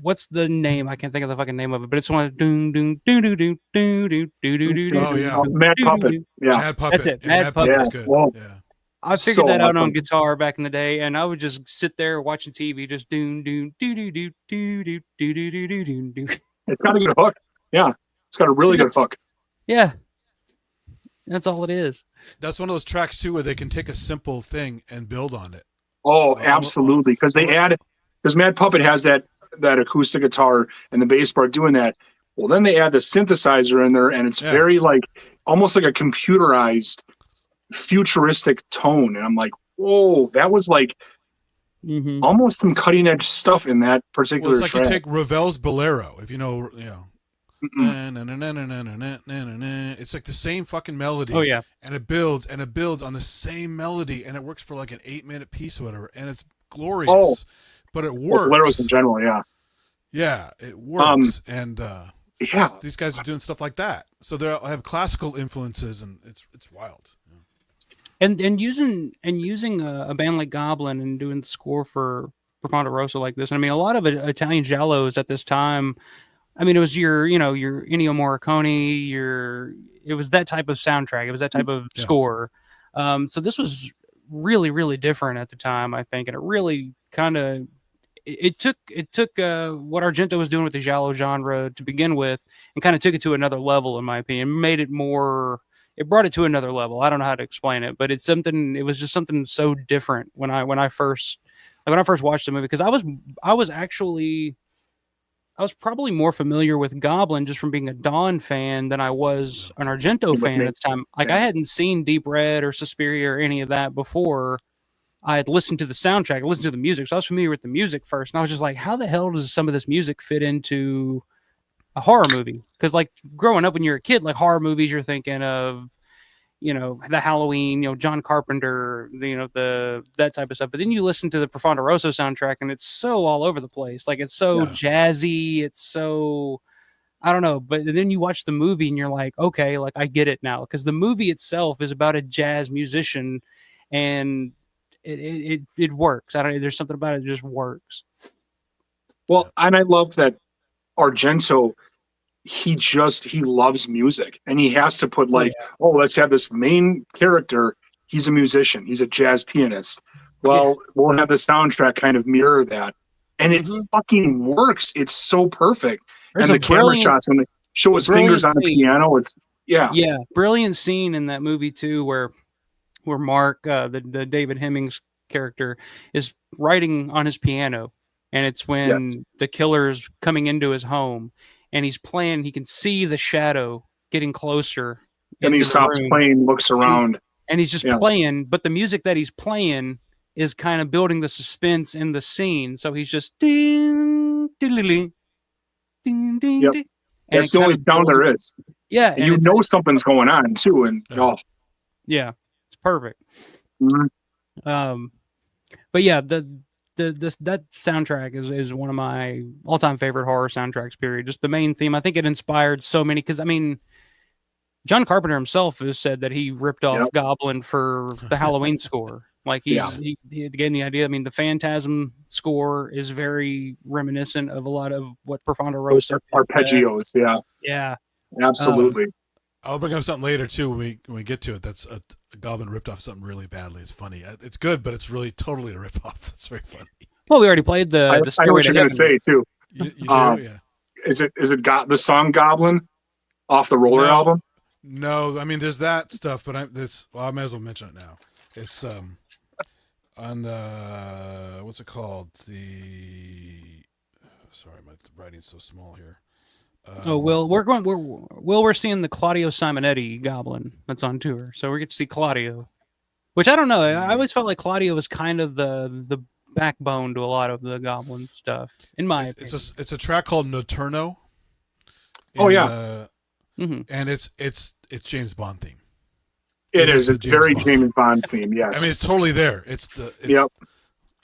What's the name? I can't think of the fucking name of it, but it's one of doom doom doom doom doom doom doom doom doom. Mad Puppet. Yeah, Mad Puppet. That's it. Mad Puppet's good. Yeah. I figured that out on guitar back in the day, and I would just sit there watching TV, just doom doom doo doo doo doo doo doo doo doo doo doo doo. It's got a good hook. Yeah, it's got a really good hook. Yeah, that's all it is. That's one of those tracks too where they can take a simple thing and build on it. Oh, absolutely, because Mad Puppet has that acoustic guitar and the bass part doing that. Well, then they add the synthesizer in there, and it's very like almost like a computerized futuristic tone, and I'm like, whoa, that was like almost some cutting edge stuff in that particular it's like track. You take Ravel's Bolero, if you know. It's like the same fucking melody. Oh yeah, and it builds on the same melody, and it works for like an 8-minute piece or whatever, and it's glorious. But it works. Boleros in general, yeah, it works, and yeah, these guys are doing stuff like that, so they have classical influences, and it's wild. And using a band like Goblin and doing the score for Profondo Rosso like this. I mean, a lot of Italian giallos at this time. I mean, it was your Ennio Morricone, it was that type of soundtrack. It was that type of score. So this was really, really different at the time, I think, and it really kind of it took what Argento was doing with the giallo genre to begin with, and kind of took it to another level, in my opinion. Made it more. It brought it to another level. I don't know how to explain it, but it was just something so different when I first watched the movie, because I was probably more familiar with Goblin just from being a Dawn fan than I was an Argento fan at the time. Like I hadn't seen Deep Red or Suspiria or any of that before. I had listened to the soundtrack, listened to the music, so I was familiar with the music first, and I was just like, how the hell does some of this music fit into a horror movie? Because like growing up when you're a kid, like horror movies, you're thinking of, the Halloween, John Carpenter, that type of stuff. But then you listen to the Profondo Rosso soundtrack, and it's so all over the place. Like it's so jazzy. It's so, I don't know. But then you watch the movie, and you're like, okay, like I get it now, because the movie itself is about a jazz musician, and it works. There's something about it that just works. Well, and I love that Argento, he loves music, and he has to put let's have this main character. He's a musician. He's a jazz pianist. Well, we'll have the soundtrack kind of mirror that, and it fucking works. It's so perfect. And the camera shots when they show his fingers on the piano, it's brilliant scene in that movie too, where Mark, the David Hemmings character, is writing on his piano, and it's when the killer's coming into his home. And he's playing, he can see the shadow getting closer. And he stops playing, looks around. And he's just playing, but the music that he's playing is kind of building the suspense in the scene. So he's just ding, ding, ding, ding. Yep. That's the only sound there is. Yeah. And something's going on too. And yeah, it's perfect. Mm-hmm. But yeah, that soundtrack is one of my all-time favorite horror soundtracks, period. Just the main theme. I think it inspired so many, because I mean, John Carpenter himself has said that he ripped off Goblin for the Halloween score. Like he gave me the idea. I mean, the Phantasm score is very reminiscent of a lot of what Profondo Rosso. Arpeggios, yeah, absolutely. I'll bring up something later too when we get to it. That's a Goblin ripped off something really badly. It's funny. It's good, but it's really totally a rip off. It's very funny. Well, we already played the. I know what you're going to say too. You do, yeah. Is it got the song Goblin off the Roller album? No, I mean there's that stuff, but I might as well mention it now. It's on the what's it called? Sorry, my writing's so small here. We're seeing the Claudio Simonetti Goblin that's on tour, so we get to see Claudio, which I don't know. I always felt like Claudio was kind of the backbone to a lot of the Goblin stuff, in my opinion. It's a track called Notturno. And it's James Bond theme. It is. It's very James Bond theme. Yes. I mean, it's totally there. It's yep.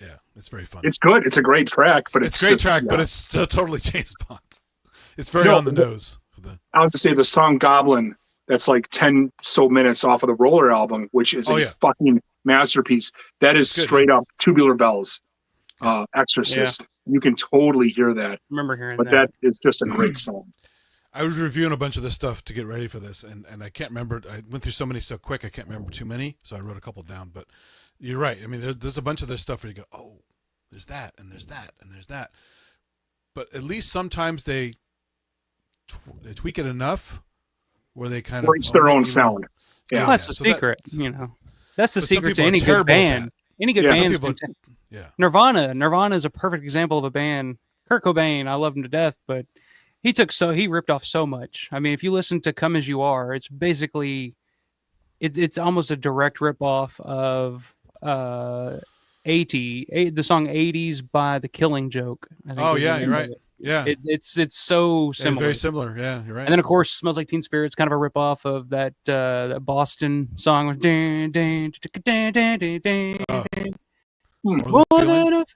Yeah, it's very funny. It's good. It's a great track, but it's a great track, but it's still totally James Bond. It's very on the nose. I was to say the song Goblin. That's like 10 so minutes off of the Roller album, which is a fucking masterpiece. That is straight up Tubular Bells, Exorcist. Yeah. You can totally hear that. I remember hearing that. But that is just a great song. I was reviewing a bunch of this stuff to get ready for this, and I can't remember. I went through so many so quick, I can't remember too many, so I wrote a couple down. But you're right. I mean, there's a bunch of this stuff where you go, oh, there's that, and there's that, and there's that. But at least sometimes they tweak it enough where they kind of it's their own sound. Yeah, well, that's the secret. That's the secret to any good band. Any good band. Nirvana is a perfect example of a band. Kurt Cobain, I love him to death, but he ripped off so much. I mean, if you listen to "Come as You Are," it's basically it's almost a direct ripoff of the song "80s" by The Killing Joke. Oh yeah, you're right. Yeah, it's so similar. It's very similar. Yeah, you're right. And then of course, "Smells Like Teen Spirit's" kind of a ripoff of that Boston song with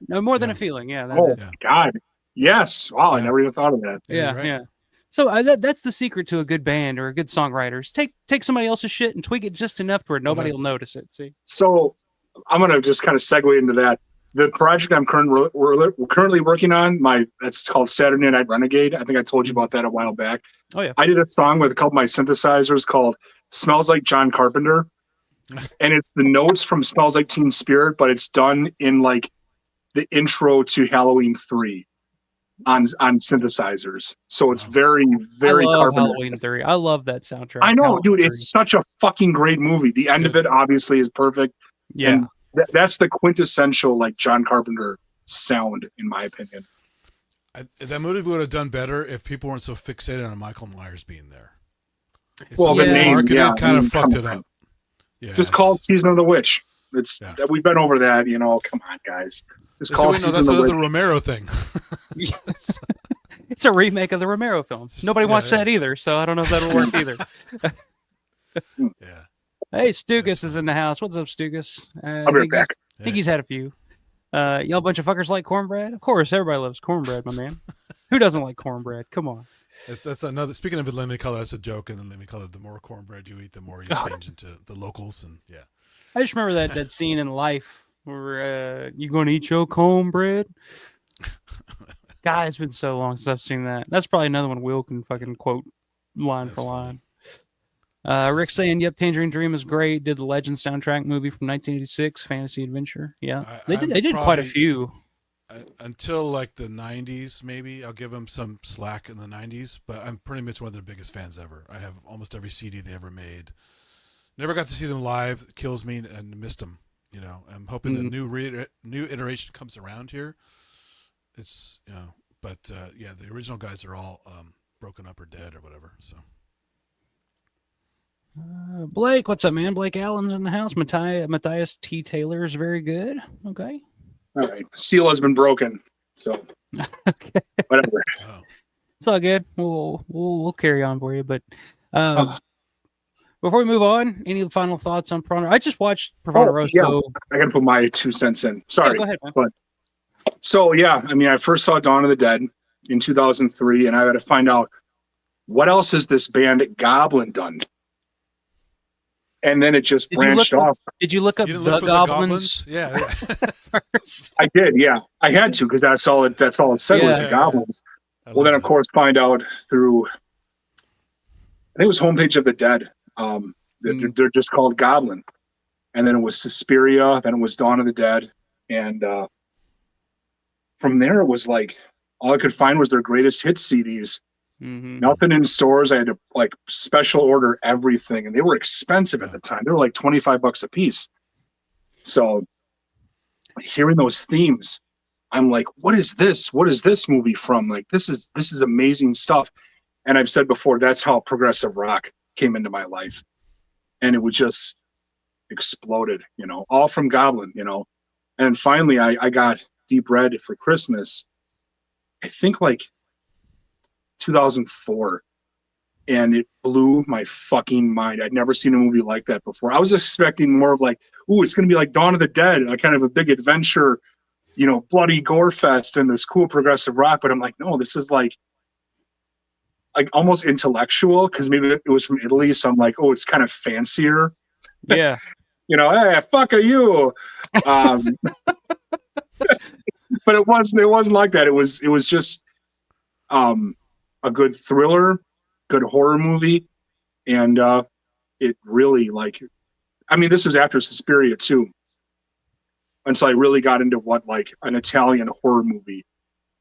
more than a feeling. Yeah. God. Yes. Wow. I never even thought of that. Yeah. So that's the secret to a good band or a good songwriter. Is take somebody else's shit and tweak it just enough to where nobody will notice it. See. So I'm gonna just kind of segue into that. The project I'm currently working on, that's called Saturday Night Renegade. I think I told you about that a while back. Oh yeah. I did a song with a couple of my synthesizers called "Smells Like John Carpenter," and it's the notes from "Smells Like Teen Spirit," but it's done in like the intro to Halloween 3 on synthesizers. So it's very, very Carpenter. Halloween 3. I love that soundtrack. I know, Halloween dude. 3. It's such a fucking great movie. The end of it obviously is perfect. Yeah. And that's the quintessential like John Carpenter sound, in my opinion. That movie would have done better if people weren't so fixated on Michael Myers being there. The name, kind of fucked it up. Yeah, just called Season of the Witch. We've been over that. Come on, guys. That's another Romero thing. Yes. It's a remake of the Romero film. Nobody watched that either, so I don't know if that'll work either. Yeah. Hey, Stugas is in the house. What's up, Stugas? I'll be right back. I think he's had a few. Y'all bunch of fuckers like cornbread? Of course, everybody loves cornbread, my man. Who doesn't like cornbread? Come on. That's another. Speaking of lemon color, that's a joke. And then lemon color, the more cornbread you eat, the more you change into the locals. And yeah, I just remember that scene in Life where you going to eat your cornbread. God, it's been so long since I've seen that. That's probably another one Will can fucking quote line for line. Rick saying, "Yep, Tangerine Dream is great. Did the Legend soundtrack movie from 1986, Fantasy Adventure. Yeah, they did quite a few. Until like the 90s, maybe. I'll give them some slack in the 90s, but I'm pretty much one of their biggest fans ever. I have almost every CD they ever made. Never got to see them live. It kills me and missed them. I'm hoping the new iteration comes around here. It's but the original guys are all broken up or dead or whatever. So. Blake, what's up, man? Blake Allen's in the house. Matthias T. Taylor is very good. Okay. All right. Seal has been broken, so okay. Whatever. Oh. It's all good. We'll carry on for you. But before we move on, any final thoughts on Profondo? I just watched Profondo Rosso. Yeah. I gotta put my 2 cents in. Sorry. Go ahead, man. But so I first saw Dawn of the Dead in 2003, and I got to find out what else has this band Goblin done. and then it just branched off. Did you look up the Goblins? Yeah. First? I did, yeah. I had to, because that's all it said was the Goblins. Well, then, of course, find out through, I think it was Homepage of the Dead. They're just called Goblin. And then it was Suspiria, then it was Dawn of the Dead. And from there, it was like, all I could find was their greatest hits CDs. Mm-hmm. Nothing in stores. I had to like special order everything, and they were expensive at the time. They were like $25 a piece. So hearing those themes, I'm like, what is this? What is this movie from? Like, this is amazing stuff. And I've said before, that's how progressive rock came into my life. And it was just exploded, all from Goblin, And finally I got Deep Red for Christmas, I think like 2004, and it blew my fucking mind. I'd never seen a movie like that before. I was expecting more of like, ooh, it's going to be like Dawn of the Dead, like kind of a big adventure, bloody gore fest and this cool progressive rock. But I'm like, no, this is like almost intellectual, because maybe it was from Italy. So I'm like, oh, it's kind of fancier. Yeah. Hey, fuck you. But it wasn't like that. It was just a good thriller, good horror movie, and it really this was after Suspiria too, and so I really got into what like an Italian horror movie,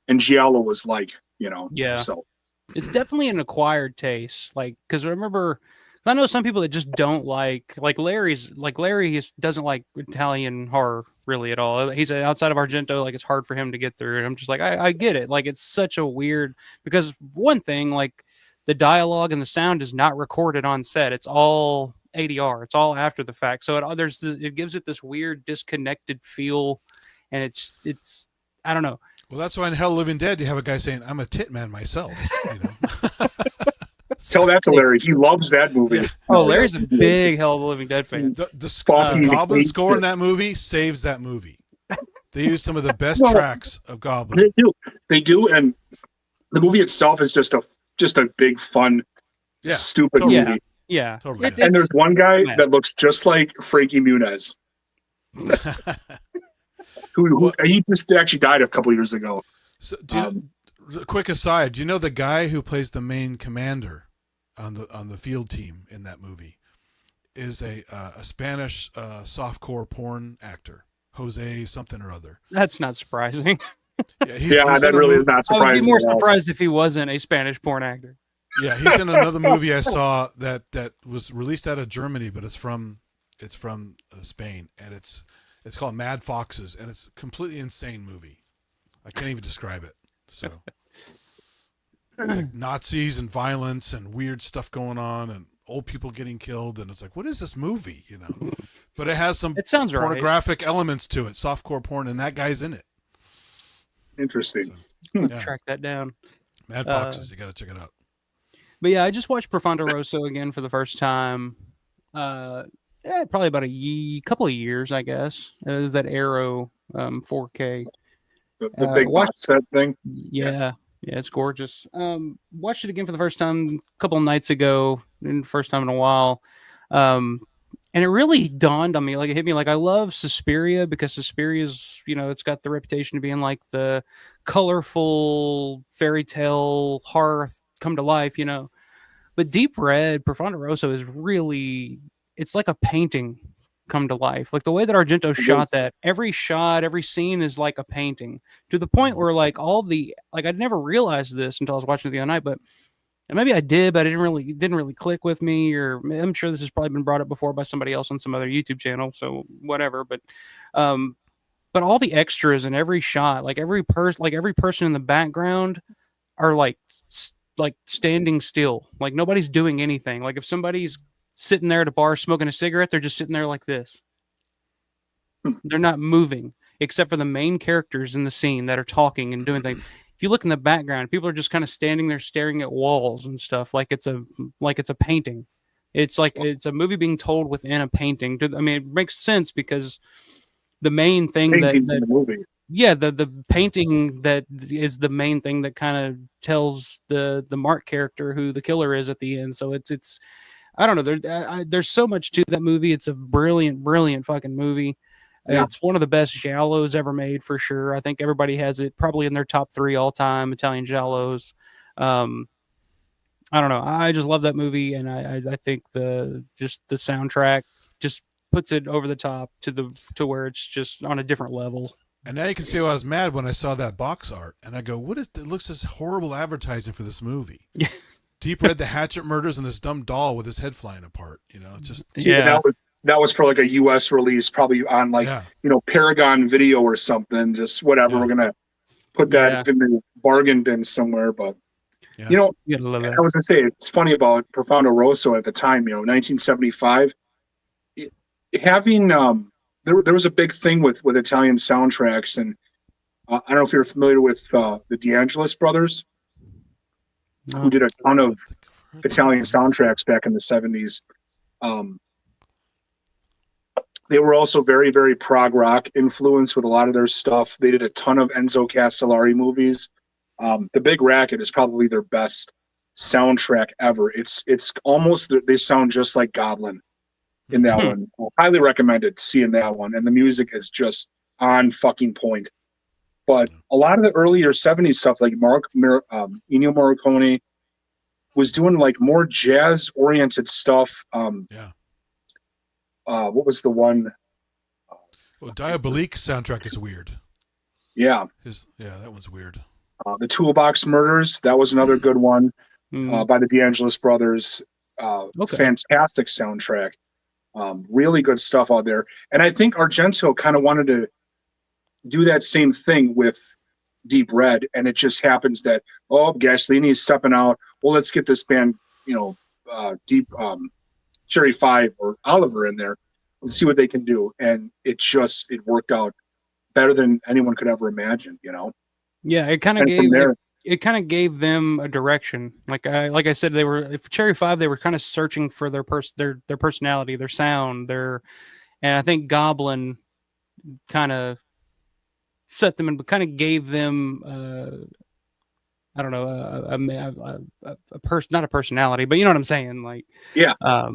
and Giallo was like, yeah. So it's definitely an acquired taste, because I know some people that just don't like Larry doesn't like Italian horror really at all. He's outside of Argento, it's hard for him to get through. And I'm just like, I get it. It's such a weird, because one thing, the dialogue and the sound is not recorded on set. It's all ADR. It's all after the fact. So it gives it this weird disconnected feel, and it's I don't know. Well, that's why in Hell Living Dead you have a guy saying, "I'm a tit man myself." Tell that to Larry. He loves that movie. Yeah. Oh, Larry's a big Hell of a Living Dead fan. The Goblin score in that movie saves that movie. They use some of the best tracks of Goblin. They do, and the movie itself is just a big, fun, stupid movie. Yeah, totally. And there's one guy that looks just like Frankie Muniz. who he just actually died a couple years ago. So, quick aside, do you know the guy who plays the main commander on the field team in that movie is a Spanish softcore porn actor, Jose something or other? That's not surprising. He's that really is not surprising. I would be more surprised if he wasn't a Spanish porn actor. Yeah, he's in another movie I saw that was released out of Germany, but it's from Spain, and it's called Mad Foxes, and it's a completely insane movie. I can't even describe it. So, Nazis and violence and weird stuff going on, and old people getting killed, and it's like, what is this movie? But it has some pornographic elements to it, softcore porn, and that guy's in it. Interesting. So, track that down. Mad Foxes, you got to check it out. But yeah, I just watched Profondo Rosso again for the first time. Probably about a couple of years, I guess. It was that Arrow 4K. The big box set thing. Yeah, it's gorgeous. Watched it again for the first time a couple of nights ago, and first time in a while. And it really dawned on me, it hit me, I love Suspiria, because Suspiria's, it's got the reputation of being the colorful fairy tale horror come to life, But Deep Red, Profondo Rosso is really, it's like a painting come to life. The way that Argento shot that, every shot, every scene is like a painting, to the point where I'd never realized this until I was watching it the other night, but and maybe I did, but it didn't really click with me, or I'm sure this has probably been brought up before by somebody else on some other YouTube channel, so whatever. But all the extras in every shot, every person in the background are standing still, nobody's doing anything. If somebody's sitting there at a bar smoking a cigarette, they're just sitting there like this. They're not moving, except for the main characters in the scene that are talking and doing things. If you look in the background, people are just kind of standing there staring at walls and stuff, like it's a painting. It's it's a movie being told within a painting. It makes sense, because the main thing in the movie. Yeah, the painting that is the main thing that kind of tells the Mark character who the killer is at the end. So it's I don't know. There's so much to that movie. It's a brilliant, brilliant fucking movie. Yeah. It's one of the best giallos ever made for sure. I think everybody has it probably in their top 3 all time Italian giallos. I don't know. I just love that movie, and I think the soundtrack just puts it over the top to where it's just on a different level. And now you can see why I was mad when I saw that box art, and I go, "What is? It looks as horrible advertising for this movie." Yeah. Deep Red, the Hatchet murders, and this dumb doll with his head flying apart. You know, just that was for like a U.S. release, probably on like Paragon Video or something. Just whatever. We're gonna put that in the bargain bin somewhere, but. Yeah. You know, I was gonna say it's funny about Profondo Rosso at the time. 1975. Having there was a big thing with Italian soundtracks, and I don't know if you're familiar with the DeAngelis brothers, who did a ton of Italian soundtracks back in the 70s. They were also very, very prog rock influenced with a lot of their stuff. They did a ton of Enzo Castellari movies. The Big Racket is probably their best soundtrack ever. It's almost, they sound just like Goblin in that one. I highly recommend it, seeing that one. And the music is just on fucking point. But a lot of the earlier 70s stuff, like Ennio Morricone was doing like more jazz oriented stuff. What was the one? Well, Diabolique soundtrack is weird. Yeah. That one's weird. The Toolbox Murders, that was another good one by the DeAngelis brothers. Fantastic soundtrack. Really good stuff out there. And I think Argento kind of wanted to do that same thing with Deep Red, and it just happens that, Gasolini is stepping out. Well, let's get this band, Deep Cherry 5 or Oliver in there. Let's see what they can do. And it worked out better than anyone could ever imagine, Yeah, it kind of gave them a direction. Like I said, for Cherry 5, they were kind of searching for their personality, their sound, and I think Goblin kind of set them and kind of gave them I don't know, a person, not a personality, but you know what I'm saying? Like, a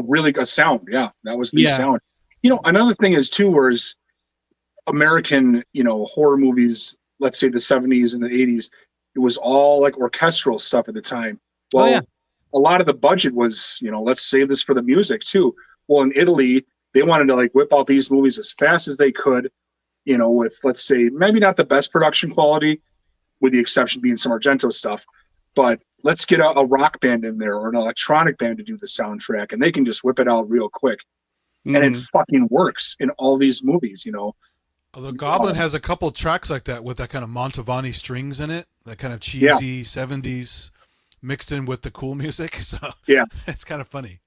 really good sound. Yeah, that was the sound. Another thing is too, whereas American, horror movies, let's say the 70s and the 80s, it was all like orchestral stuff at the time. Well, a lot of the budget was, let's save this for the music too. Well, in Italy, they wanted to like whip out these movies as fast as they could, with, let's say, maybe not the best production quality, with the exception being some Argento stuff, but let's get a rock band in there or an electronic band to do the soundtrack, and they can just whip it out real quick. And it fucking works in all these movies, Although Goblin has a couple tracks like that with that kind of Mantovani strings in it, that kind of cheesy 70s mixed in with the cool music. So it's kind of funny.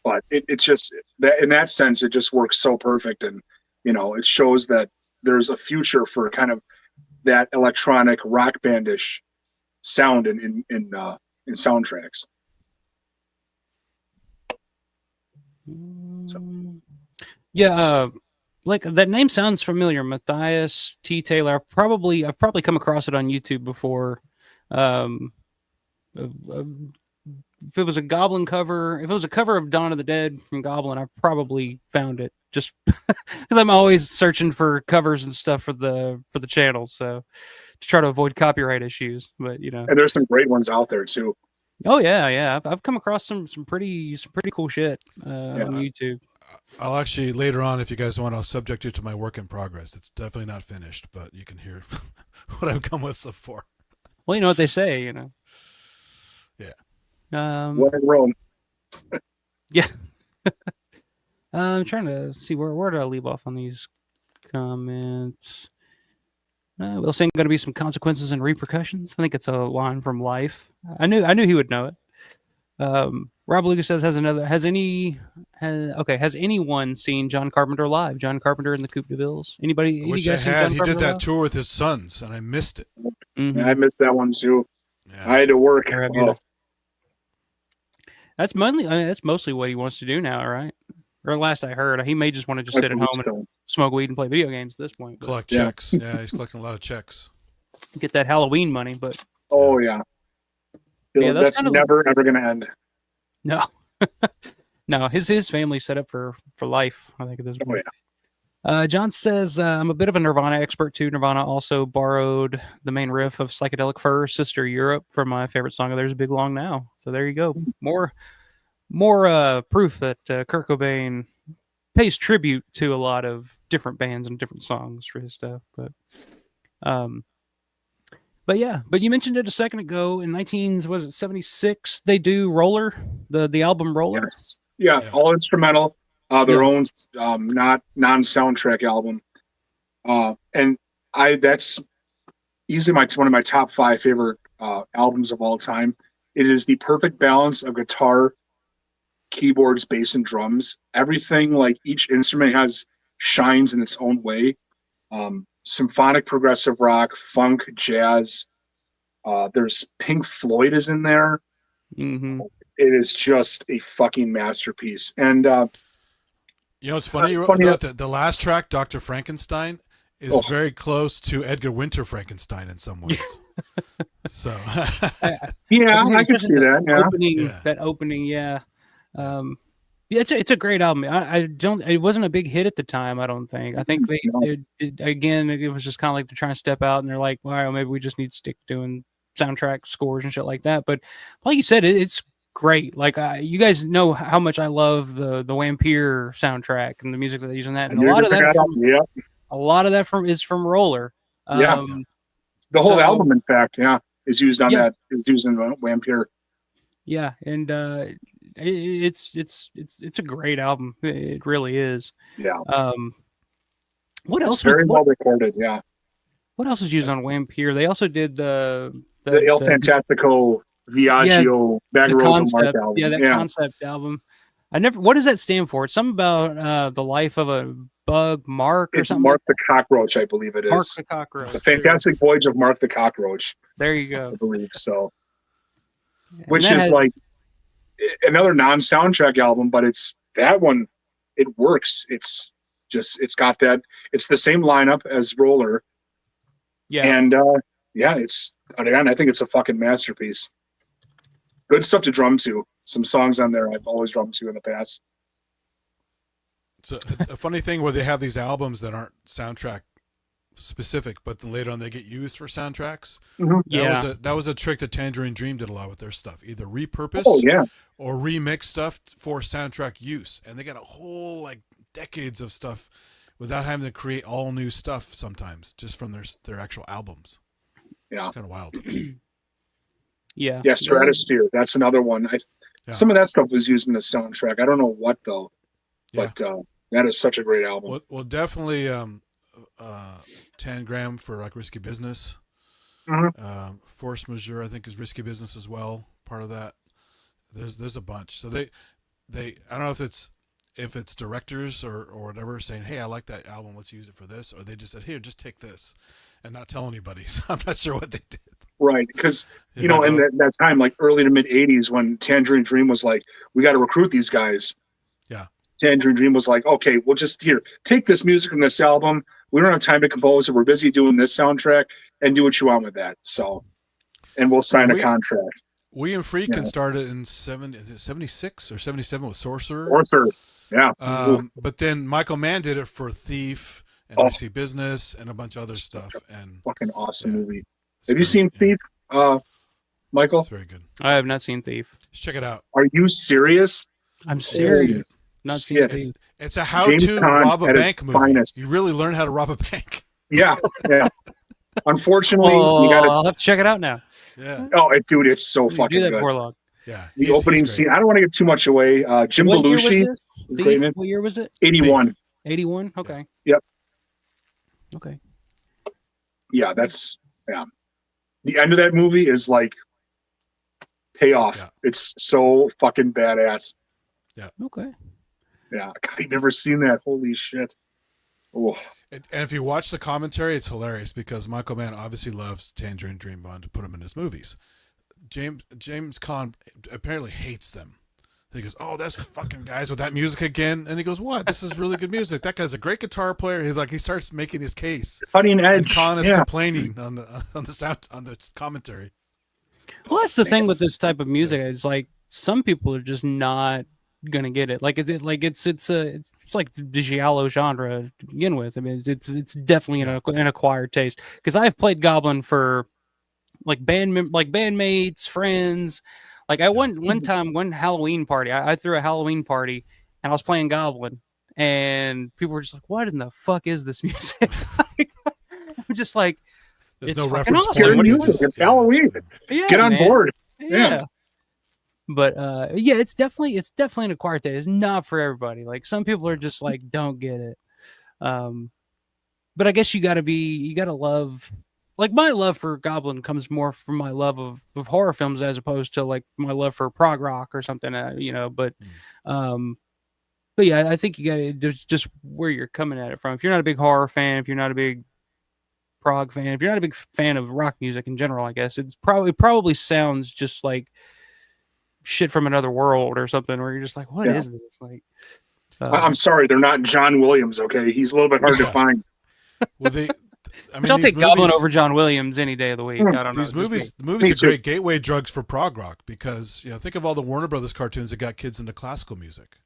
But it's just that in that sense, it just works so perfect. And, it shows that there's a future for kind of that electronic rock bandish sound in soundtracks. So. Yeah. Like that name sounds familiar, Matthias T. Taylor. I've probably come across it on YouTube before. If it was a Goblin cover, if it was a cover of Dawn of the Dead from Goblin, I probably found it just because I'm always searching for covers and stuff for the channel, so to try to avoid copyright issues. But and there's some great ones out there too. Oh yeah. I've come across some pretty cool shit on YouTube. I'll actually later on, if you guys want, I'll subject you to my work in progress. It's definitely not finished, but you can hear what I've come with so far. Well, you know what they say, Yeah. When in Rome. Yeah. I'm trying to see where did I leave off on these comments. We'll say going to be some consequences and repercussions. I think it's a line from Life. I knew he would know it. Rob Lucas says, has anyone seen John Carpenter live? John Carpenter and the Coupe de Villes. Anybody? I wish I had. He did that tour with his sons, and I missed it. Mm-hmm. Yeah, I missed that one too. Yeah. I had to work. That's mostly what he wants to do now, right? Or last I heard, he may just want to just sit at home and smoke weed and play video games at this point. But. Collect checks. Yeah, he's collecting a lot of checks. Get that Halloween money, but that's never ever going to end. No. No, his family's set up for life, I think, at this point. John says, I'm a bit of a Nirvana expert too. Nirvana also borrowed the main riff of Psychedelic Fur, Sister Europe, from my favorite song of theirs, Big Long Now. So there you go. More proof that Kurt Cobain pays tribute to a lot of different bands and different songs for his stuff. But yeah, but you mentioned it a second ago. In 1976, they do Roller, the album Roller. Yes. Yeah, all instrumental. Their own not non-soundtrack album. And that's easily one of my top 5 favorite albums of all time. It is the perfect balance of guitar, keyboards, bass, and drums. Everything, like each instrument shines in its own way. Symphonic progressive rock, funk, jazz. There's Pink Floyd is in there. Mm-hmm. It is just a fucking masterpiece. And it's funny that the last track, Dr. Frankenstein, is very close to Edgar Winter Frankenstein in some ways. So I can see that. That opening, yeah. It's a great album. It wasn't a big hit at the time, I don't think. I think it was just kind of like they're trying to step out and they're like, well, maybe we just need to stick doing soundtrack scores and shit like that. But like you said, it's great. Like you guys know how much I love the Vampire soundtrack and the music that they use in that. And a lot of that is from Roller. The whole album, in fact, is used on that. It's used in Vampire. Yeah, and it's a great album. It really is. Yeah. What else? It's very well recorded. Yeah. What else is used on Vampire? They also did the Il Fantastico Viaggio concept. album. Yeah, that concept album. What does that stand for? It's something about the life of a bug, Mark, or something. Mark the Cockroach, I believe it is. Mark the Cockroach. The Fantastic Voyage of Mark the Cockroach. There you go. I believe so. Which is like another non-soundtrack album, but it's that one. It works. It's got that. It's the same lineup as Roller. Yeah. And I think it's a fucking masterpiece. Good stuff to drum to. Some songs on there I've always drummed to in the past. So a funny thing where they have these albums that aren't soundtrack specific, but then later on they get used for soundtracks. Mm-hmm. That was a trick that Tangerine Dream did a lot with their stuff, either repurposed or remixed stuff for soundtrack use, and they got a whole like decades of stuff without having to create all new stuff sometimes, just from their actual albums. Yeah, it's kind of wild. Yeah, Stratosphere. That's another one. Some of that stuff was used in the soundtrack. I don't know what though, but that is such a great album. Well, definitely 10 gram for like Risky Business. Mm-hmm. Force Majeure, I think, is Risky Business as well. Part of that. There's a bunch. So they I don't know if it's directors or whatever saying, hey, I like that album, let's use it for this, or they just said, here, just take this and not tell anybody. So I'm not sure what they did. Right, because in that time, like early to mid '80s, when Tangerine Dream was like, we got to recruit these guys. Yeah, Tangerine Dream was like, okay, we'll just take this music from this album. We don't have time to compose it. We're busy doing this soundtrack, and do what you want with that. So, and we'll sign a contract. We and Freakin' started in 76 or 77 with Sorcerer. Yeah. But then Michael Mann did it for Thief and Risky Business and a bunch of other stuff. And fucking awesome movie. Have you seen Thief, Michael? It's very good. I have not seen Thief. Check it out. Are you serious? I'm serious. Not seen Thief. It's a how-to rob a bank movie. Finest. You really learn how to rob a bank. Yeah. Unfortunately, I'll have to check it out now. Yeah. Oh, dude, it's so fucking good. Long. Yeah. The opening scene. I don't want to give too much away. Jim Belushi. What year was it? 81. 81. Okay. Yep. Okay. Yeah, that's the end of that movie is like payoff. Yeah. It's so fucking badass. Yeah. Okay. Yeah. I've never seen that. Holy shit. Oh. And if you watch the commentary, it's hilarious because Michael Mann obviously loves Tangerine Dream Bond to put him in his movies. James Caan apparently hates them. He goes, "Oh, that's fucking guys with that music again." And he goes, "What? This is really good music. That guy's a great guitar player." He starts making his case. Cutting edge. And Caan is complaining on the commentary. Well, that's the thing with this type of music. It's like some people are just not gonna get it. Like it's like the giallo genre to begin with. I mean, it's definitely an acquired taste, because I've played Goblin for like bandmates, friends. Like one time, one Halloween party, I threw a Halloween party and I was playing Goblin, and people were just like, "What in the fuck is this music?" I'm just like, there's it's no fucking reference awesome. point. It's Halloween. Yeah, get on man. board. Yeah. But it's definitely an acquired taste. It's not for everybody. Like some people are just like, don't get it. But I guess you gotta love, like my love for Goblin comes more from my love of horror films as opposed to like my love for prog rock or something, but yeah, I think you gotta, there's just where you're coming at it from. If you're not a big horror fan, if you're not a big prog fan, if you're not a big fan of rock music in general, I guess it probably sounds just like shit from another world or something, where you're just like, what is this? Like, I'm sorry, they're not John Williams. Okay, he's a little bit hard to find. Well, I'll take Goblin over John Williams any day of the week. I don't know. These movies are great gateway drugs for prog rock, because think of all the Warner Brothers cartoons that got kids into classical music.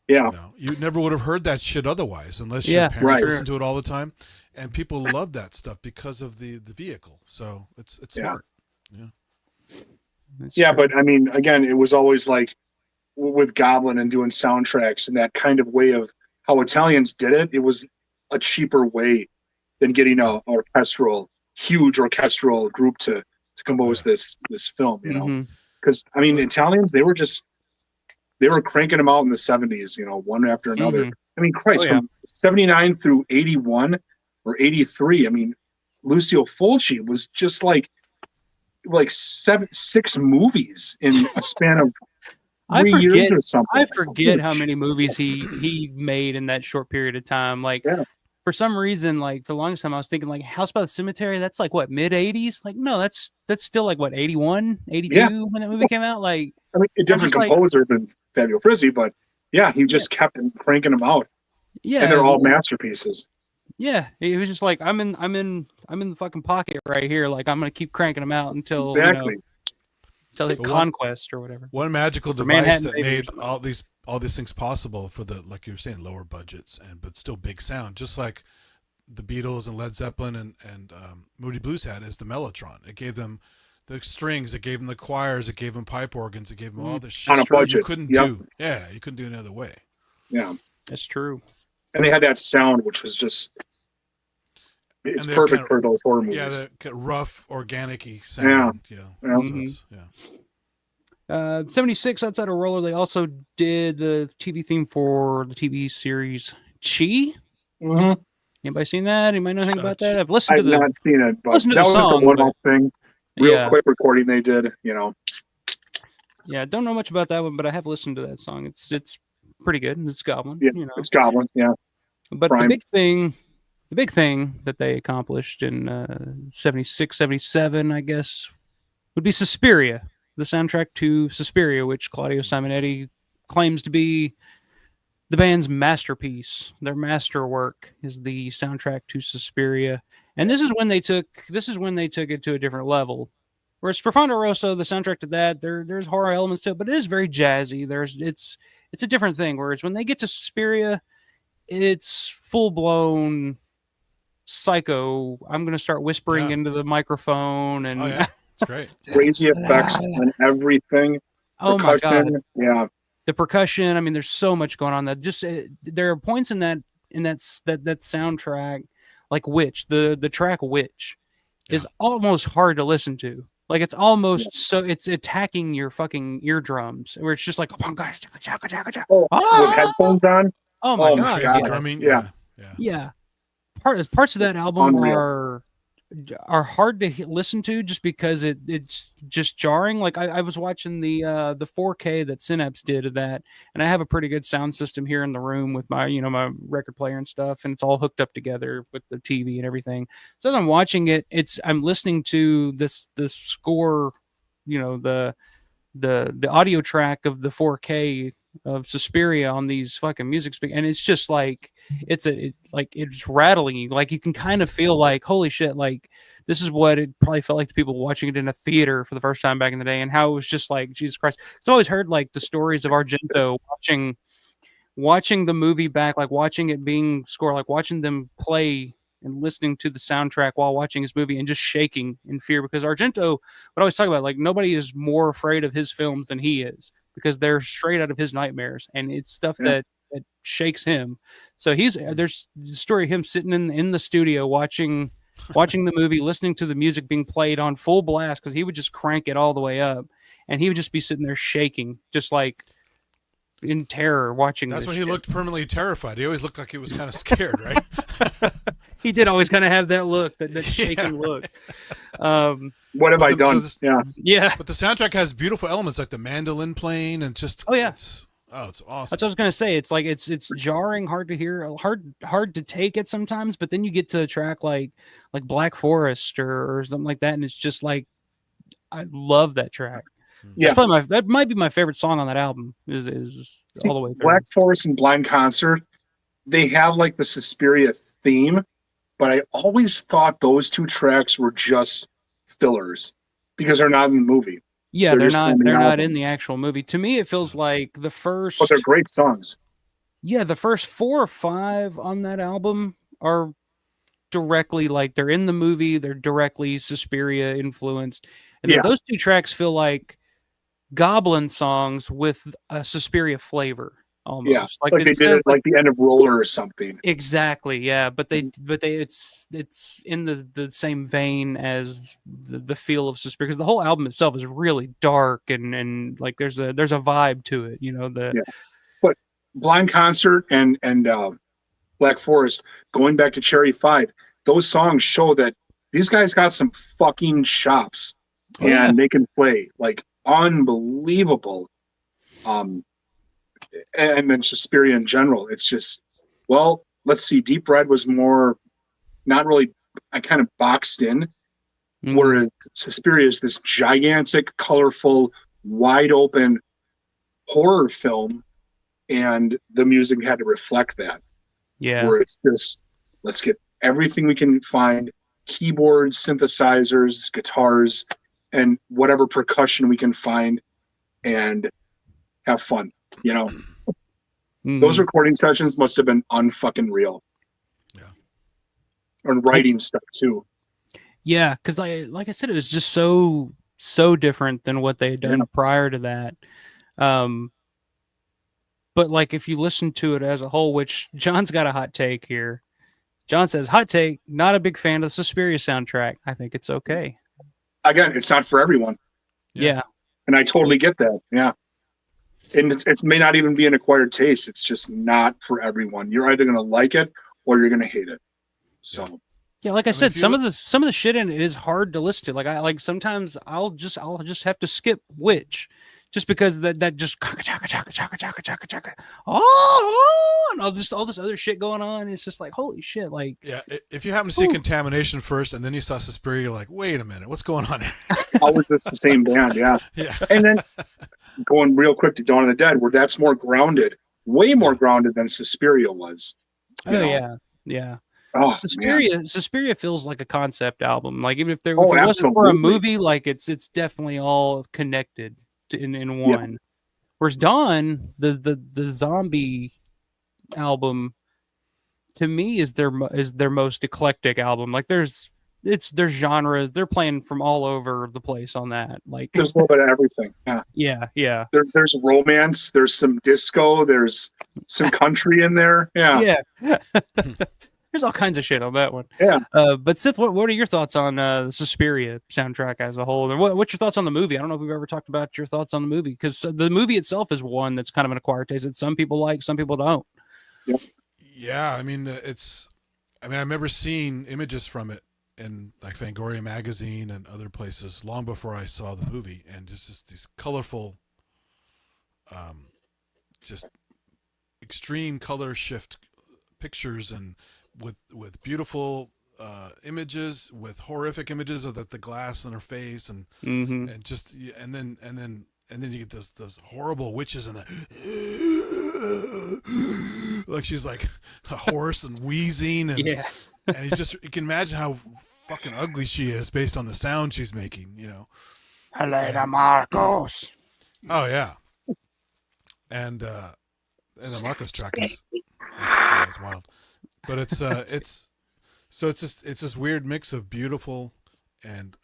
Yeah, you never would have heard that shit otherwise, unless your parents listened to it all the time, and people love that stuff because of the vehicle. So it's smart. Yeah, but I mean, again, it was always like with Goblin and doing soundtracks and that kind of way of how Italians did it. It was a cheaper way than getting a huge orchestral group to compose this film. Because I mean, Italians, they were cranking them out in the 70s, one after another. I mean, Christ, from 79 through 81 or 83. I mean, Lucio Fulci was just like 6 movies in a span of 3 years or something. I forget how many movies he made in that short period of time. Like, for some reason, like for the longest time, I was thinking like House by the Cemetery. That's like what, mid 80s? Like, no, that's still like what, 81, 82 when that movie came out. Like, I mean, a different composer than Fabio Frizzi, but he just kept cranking them out. Yeah, and they're all masterpieces. Yeah, he was just like, I'm in the fucking pocket right here. Like, I'm gonna keep cranking them out until until the Conquest or whatever. One magical device that made all these things possible for the, like you were saying, lower budgets but still big sound, just like the Beatles and Led Zeppelin and Moody Blues had, is the Mellotron. It gave them the strings, it gave them the choirs, it gave them pipe organs, it gave them all this shit on a budget you couldn't do. Yeah, you couldn't do it any other way. Yeah, that's true. And they had that sound, which was just, it's perfect for those horror movies. Yeah, the rough, organic-y sound. Yeah. 76, outside of Roller, they also did the TV theme for the TV series Chi. Mm-hmm. Anybody seen that? Anybody know anything about that? I've not seen it, but that was the one-off thing. Real quick recording they did, Yeah, don't know much about that one, but I have listened to that song. It's pretty good. It's Goblin. Yeah, it's Goblin. Yeah. But the big thing that they accomplished in 76, 77, I guess, would be Suspiria, the soundtrack to Suspiria, which Claudio Simonetti claims to be the band's masterpiece. Their masterwork is the soundtrack to Suspiria. And this is when they took it to a different level. Whereas Profondo Rosso, the soundtrack to that, there's horror elements to it, but it is very jazzy. It's a different thing. Whereas when they get to Suspiria, it's full blown psycho. I'm gonna start whispering into the microphone, and it's great. Crazy effects and everything. Oh my god! Yeah, the percussion. I mean, there's so much going on. That just there are points in that soundtrack, like Witch. The track Witch is almost hard to listen to. Like it's almost so it's attacking your fucking eardrums, where it's just like with headphones on. Oh my god! Drumming. Yeah. Parts of that album are hard to listen to just because it's just jarring. Like I was watching the 4K that Synapse did of that, and I have a pretty good sound system here in the room with my my record player and stuff, and it's all hooked up together with the TV and everything. So as I'm watching it, I'm listening to this score, the audio track of the 4K of Suspiria on these fucking music speakers, and it's just like it's rattling you. Like you can kind of feel like, holy shit, like this is what it probably felt like to people watching it in a theater for the first time back in the day, and how it was just like, Jesus Christ. I've always heard like the stories of Argento watching the movie back, like watching it being scored, like watching them play and listening to the soundtrack while watching his movie and just shaking in fear, because Argento would always talk about, like, nobody is more afraid of his films than he is, because they're straight out of his nightmares, and it's stuff that shakes him. So there's the story of him sitting in the studio watching the movie, listening to the music being played on full blast, because he would just crank it all the way up, and he would just be sitting there shaking, just like in terror watching. That's when he shit. looked permanently terrified. He always looked like he was kind of scared, right? He did always kind of have that look, that shaking look. What have I done? Yeah. But the soundtrack has beautiful elements like the mandolin playing and just it's awesome. That's what I was gonna say. It's like it's jarring, hard to hear, hard to take it sometimes. But then you get to a track like Black Forest or something like that, and it's just like, I love that track. Yeah, that might be my favorite song on that album. Is all the way through. Black Forest and Blind Concert, they have like the Suspiria theme, but I always thought those two tracks were just fillers because they're not in the movie. Yeah, they're not in the actual movie. To me, it feels like the first. But they're great songs. Yeah, the first 4 or 5 on that album are directly, like, they're in the movie. They're directly Suspiria influenced, and then those two tracks feel like Goblin songs with a Suspiria flavor. Almost. Yeah, like they did it like the end of Roller or something. Exactly, yeah. But it's in the same vein as the feel of Suspiria, because the whole album itself is really dark and like there's a vibe to it, you know. But Blind Concert and Black Forest, going back to Cherry 5, those songs show that these guys got some fucking chops, and they can play like unbelievable. And then Suspiria in general, it's just, well, let's see. Deep Red was more, not really, I kind of boxed in, whereas Suspiria is this gigantic, colorful, wide open horror film, and the music had to reflect that. Yeah. Where it's just, let's get everything we can find, keyboards, synthesizers, guitars, and whatever percussion we can find, and have fun. You know, those recording sessions must have been unfucking real. Yeah. And writing stuff too. Yeah, because like I said, it was just so different than what they had done prior to that. But like, if you listen to it as a whole, which John's got a hot take here. John says, hot take, not a big fan of the Suspiria soundtrack. I think it's okay. Again, it's not for everyone. Yeah. And I totally get that. Yeah. And it may not even be an acquired taste. It's just not for everyone. You're either going to like it or you're going to hate it. So, yeah, like I said, some of the shit in it is hard to listen to. Like sometimes I'll just have to skip Witch, just because that just and all this other shit going on. It's just like, holy shit. Like, yeah, if you happen to see Contamination first and then you saw Suspiria, you're like, wait a minute, what's going on here? Always it's the same band, yeah. And then going real quick to Dawn of the Dead, where that's more grounded, way more grounded than Suspiria was. Yeah. Oh, Suspiria feels like a concept album. Like, even if it wasn't for a movie, like it's definitely all connected in one. Yeah. Whereas Dawn, the zombie album, to me is their most eclectic album. Like there's genres. They're playing from all over the place on that. Like there's a little bit of everything. Yeah. There's romance. There's some disco. There's some country in there. Yeah. There's all kinds of shit on that one. Yeah. But Sith, what are your thoughts on the Suspiria soundtrack as a whole? And what's your thoughts on the movie? I don't know if we've ever talked about your thoughts on the movie, because the movie itself is one that's kind of an acquired taste that some people like, some people don't. Yep. Yeah, I mean, I remember seeing images from it in like Fangoria magazine and other places long before I saw the movie, and just these colorful, just extreme color shift pictures, and with beautiful images, with horrific images of the glass in her face, and and then then you get those horrible witches and like she's like a horse and wheezing and and you can imagine how fucking ugly she is based on the sound she's making, you know. Helena Marcos. Oh yeah, and the Marcos track is wild, but it's this weird mix of beautiful and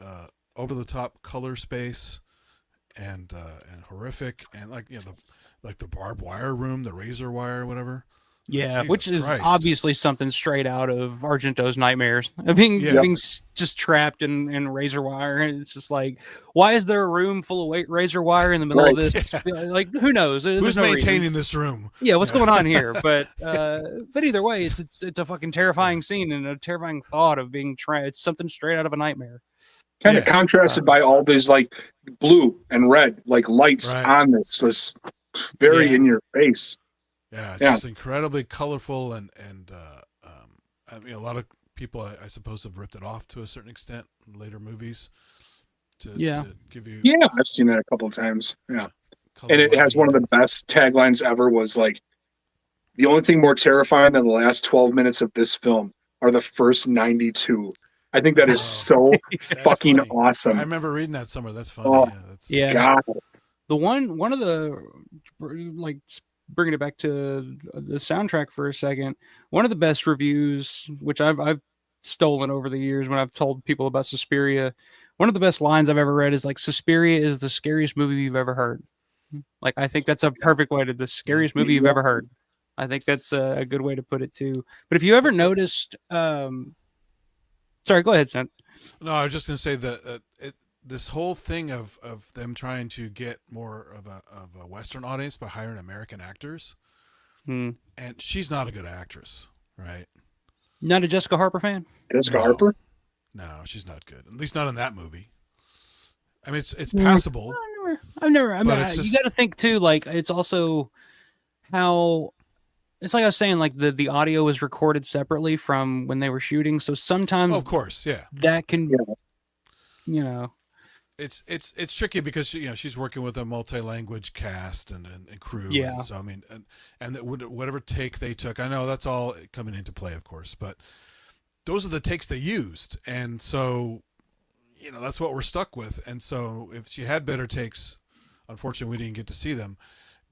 over the top color space and horrific and like the barbed wire room, the razor wire, whatever. Yeah, Jesus which is Christ. obviously something straight out of Argento's nightmares of being just trapped in razor wire. And it's just like, why is there a room full of razor wire in the middle of this? Yeah. Like, who knows? Who's maintaining this room? Yeah, what's going on here? But either way, it's a fucking terrifying scene and a terrifying thought of being it's something straight out of a nightmare. Kind of contrasted by all these like blue and red like lights on this. So it's very in your face. Yeah, it's just incredibly colorful and I mean, a lot of people, I suppose, have ripped it off to a certain extent in later movies to give you. Yeah, I've seen that a couple of times. Yeah, and it has one of the best taglines ever. Was like, the only thing more terrifying than the last 12 minutes of this film are the first 92. I think that is so fucking funny. Awesome. I remember reading that somewhere. That's funny. Oh, God. The one of the like. Bringing it back to the soundtrack for a second, one of the best reviews, which I've stolen over the years when I've told people about Suspiria, one of the best lines I've ever read is like, Suspiria is the scariest movie you've ever heard. Like, I think that's a perfect way to the scariest movie you've ever heard. I think that's a good way to put it too. But if you ever noticed, sorry, go ahead, Synth. No, I was just going to say that this whole thing of them trying to get more of a Western audience by hiring American actors, and she's not a good actress, right? Not a Jessica Harper fan? Jessica Harper? No, she's not good. At least not in that movie. I mean, it's passable. I've never. I mean, you got to think too. Like, it's also how. It's like I was saying, like the audio was recorded separately from when they were shooting, so sometimes, of course, that can, you know. It's tricky because she's working with a multi-language cast and crew. Yeah. And so I mean, and whatever take they took, I know that's all coming into play, of course, but those are the takes they used, and so that's what we're stuck with. And so if she had better takes, unfortunately, we didn't get to see them.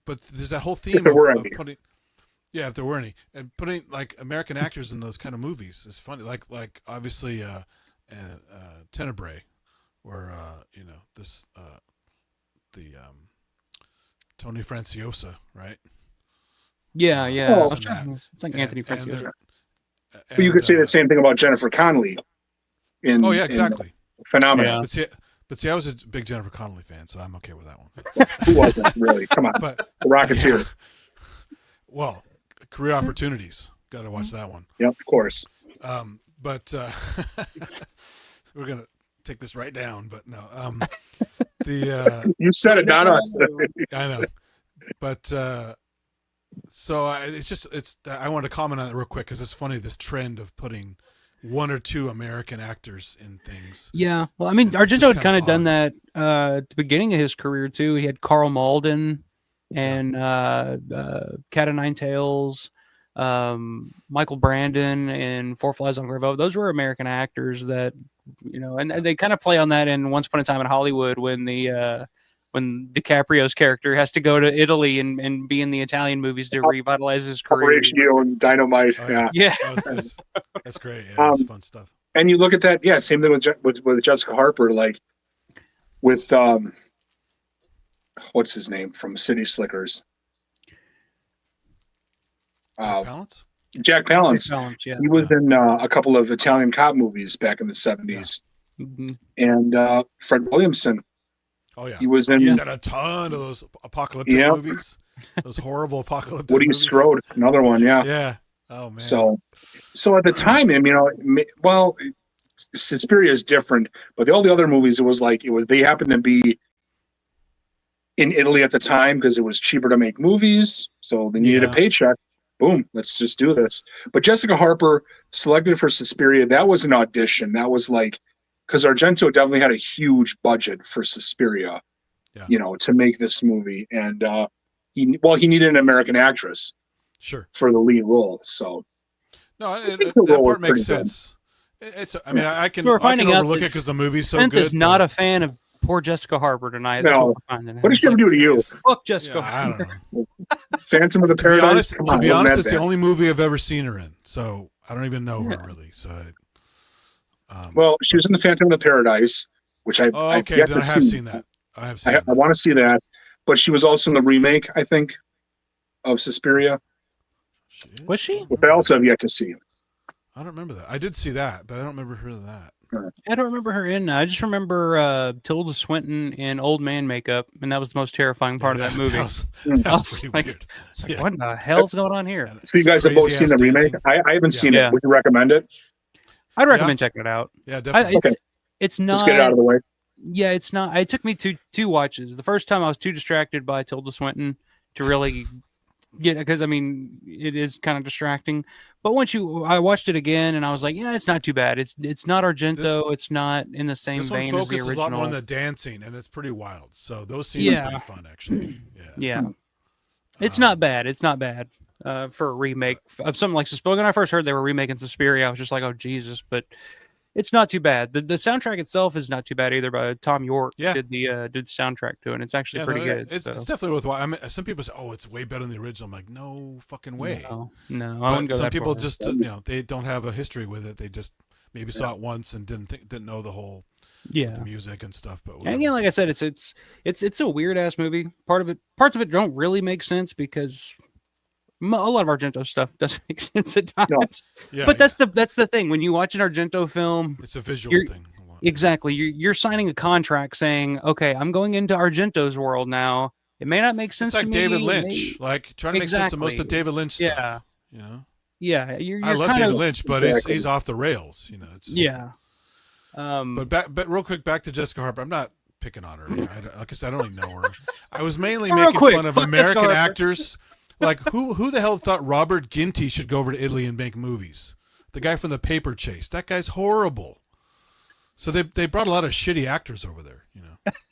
But there's that whole theme of putting, if there were any, and putting like American actors in those kind of movies is funny. Like obviously, Tenebrae. Where Tony Franciosa, right? Yeah. It's like Anthony Franciosa. But you could say the same thing about Jennifer Connelly. Exactly. Phenomenal. Yeah. But see, I was a big Jennifer Connelly fan, so I'm okay with that one. Who wasn't really? Come on, but the Rocketeer. Well, Career Opportunities. Got to watch that one. Yep, of course. But we're gonna take this right down, but no. You said it, not us. I know, but so I wanted to comment on it real quick because it's funny, this trend of putting one or two American actors in things. Yeah, well, I mean, Argento had kind of done that at the beginning of his career too. He had Carl Malden and Cat o' Nine Tails, Michael Brandon and Four Flies on Gravel. Those were American actors that, and they kind of play on that in Once Upon a Time in Hollywood when when DiCaprio's character has to go to Italy and be in the Italian movies to revitalize his career. Horatio and Dynamite. Yeah. That's great. Yeah, that's fun stuff. And you look at that. Yeah, same thing with Jessica Harper. Like with what's his name from City Slickers? Jack Palance. Yeah. He was in a couple of Italian cop movies back in the 70s. Yeah. Mm-hmm. And Fred Williamson. Oh, yeah. He was in a ton of those apocalyptic movies. Those horrible apocalyptic Woody movies. Strode, another one, yeah. Yeah. Oh, man. So at the time, Suspiria is different, but all the other movies, they happened to be in Italy at the time because it was cheaper to make movies, so they needed a paycheck. Boom, let's just do this. But Jessica Harper selected for Suspiria, that was an audition. That was because Argento definitely had a huge budget for Suspiria. to make this movie. And he needed an American actress for the lead role. So no, that part makes sense. It's. I mean, I can overlook it because the movie's so good. Is not a fan of poor Jessica Harper tonight. No. What did she ever do to you? Fuck Jessica Harper. I don't know. Phantom of the Paradise. To be honest, it's the only movie I've ever seen her in. So I don't even know her really. So. Well, she was in the Phantom of the Paradise, which I have seen that. I have seen. I want to see that, but she was also in the remake, I think, of Suspiria. Was she? Which I also have yet to see. I don't remember that. I did see that, but I don't remember her in that. I don't remember her in. I just remember Tilda Swinton in old man makeup, and that was the most terrifying part of that movie. That was pretty weird. What in the hell's going on here? So you guys have both seen the remake? I haven't seen it. Would you recommend it? I'd recommend checking it out. Yeah, definitely. It's not. Let's get it out of the way. Yeah, it's not. It took me two watches. The first time I was too distracted by Tilda Swinton to really get it, because I mean it is kind of distracting. But I watched it again and I was like, yeah, it's not too bad. It's not Argento. It's not in the same vein as the original. This one focuses a lot more on the dancing, and it's pretty wild. So those scenes are pretty fun, actually. Yeah. It's not bad. It's not bad for a remake of something like Suspiria. When I first heard they were remaking Suspiria, I was just like, oh Jesus! But it's not too bad. The soundtrack itself is not too bad either. But Tom York did the soundtrack to it, and it's actually pretty good. It's definitely worthwhile. I mean, some people say, "Oh, it's way better than the original." I'm like, no fucking way. No. I wouldn't go some that people far. just they don't have a history with it. They just maybe saw it once and didn't know the whole the music and stuff. But and again, like I said, it's a weird ass movie. Parts of it don't really make sense because a lot of Argento stuff doesn't make sense at times. No. But that's the thing. When you watch an Argento film, it's a visual thing. Exactly. You're signing a contract saying, okay, I'm going into Argento's world now. It may not make sense to me. It's like David Lynch, like trying to make sense of most of David Lynch stuff. Yeah. Yeah. I love David Lynch, but he's off the rails. It's just, but real quick, back to Jessica Harper. I'm not picking on her. Like I said, I don't even know her. I was mainly making fun of American actors. Like who the hell thought Robert Ginty should go over to Italy and make movies? The guy from The Paper Chase. That guy's horrible. So they brought a lot of shitty actors over there.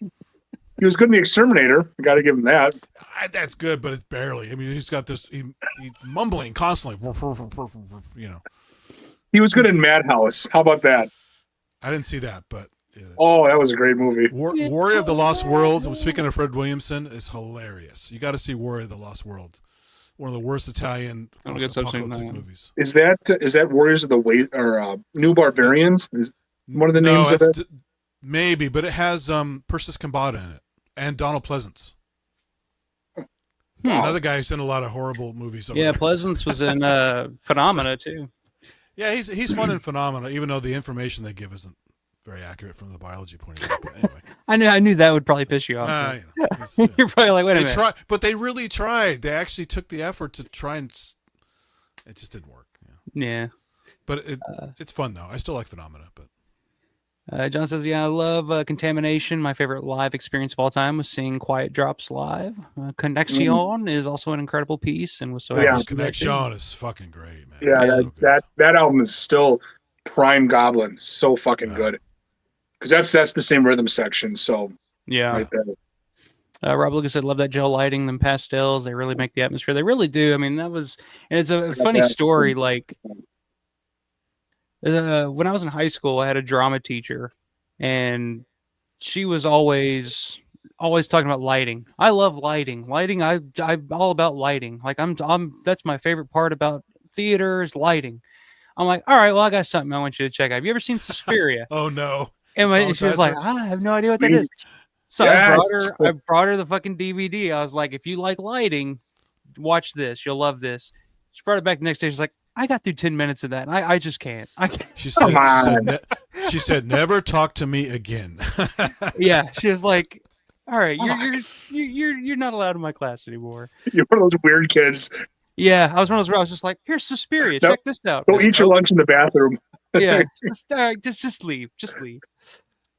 He was good in The Exterminator. I got to give him that. That's good, but it's barely. I mean, he's got this. He's mumbling constantly. He was good in Madhouse. How about that? I didn't see that, but. Oh, that was a great movie. Warrior of the Lost World. Speaking of Fred Williamson, is hilarious. You got to see Warrior of the Lost World. One of the worst Italian apocalyptic movies. Is that Warriors of the New Barbarians? Is one of the names of it? Maybe, but it has Persis Kambata in it and Donald Pleasance. Another guy who's in a lot of horrible movies. Yeah, Pleasance was in Phenomena too. Yeah, he's fun in Phenomena, even though the information they give isn't very accurate from the biology point of view. But anyway, I knew that would probably piss you off. You're probably like, wait a minute. But they really tried. They actually took the effort to try, and it just didn't work. Yeah. But it's fun though. I still like Phenomena. But John says, "Yeah, I love Contamination. My favorite live experience of all time was seeing Quiet Drops live. Connection is also an incredible piece, and was so happy. Connection is fucking great, man. Yeah, that album is still prime Goblin. So fucking good. Because that's the same rhythm section. So right there. Rob Lucas said, "Love that gel lighting, them pastels. They really make the atmosphere. They really do. I mean, and it's a funny story. Like when I was in high school, I had a drama teacher, and she was always talking about lighting. I love lighting. I'm all about lighting. Like that's my favorite part about theater is lighting. I'm like, all right, well, I got something I want you to check out. Have you ever seen Suspiria? Oh no. And she was like, I have no idea what that is. So I brought her the fucking DVD. I was like, if you like lighting, watch this. You'll love this. She brought it back the next day. She's like, I got through 10 minutes of that. And I just can't. I can't. She said, never talk to me again. Yeah. She was like, all right, you're not allowed in my class anymore. You're one of those weird kids. Yeah. I was one of those where I was just like, here's Suspiria. Check this out. Don't eat your lunch in the bathroom. Yeah, just leave.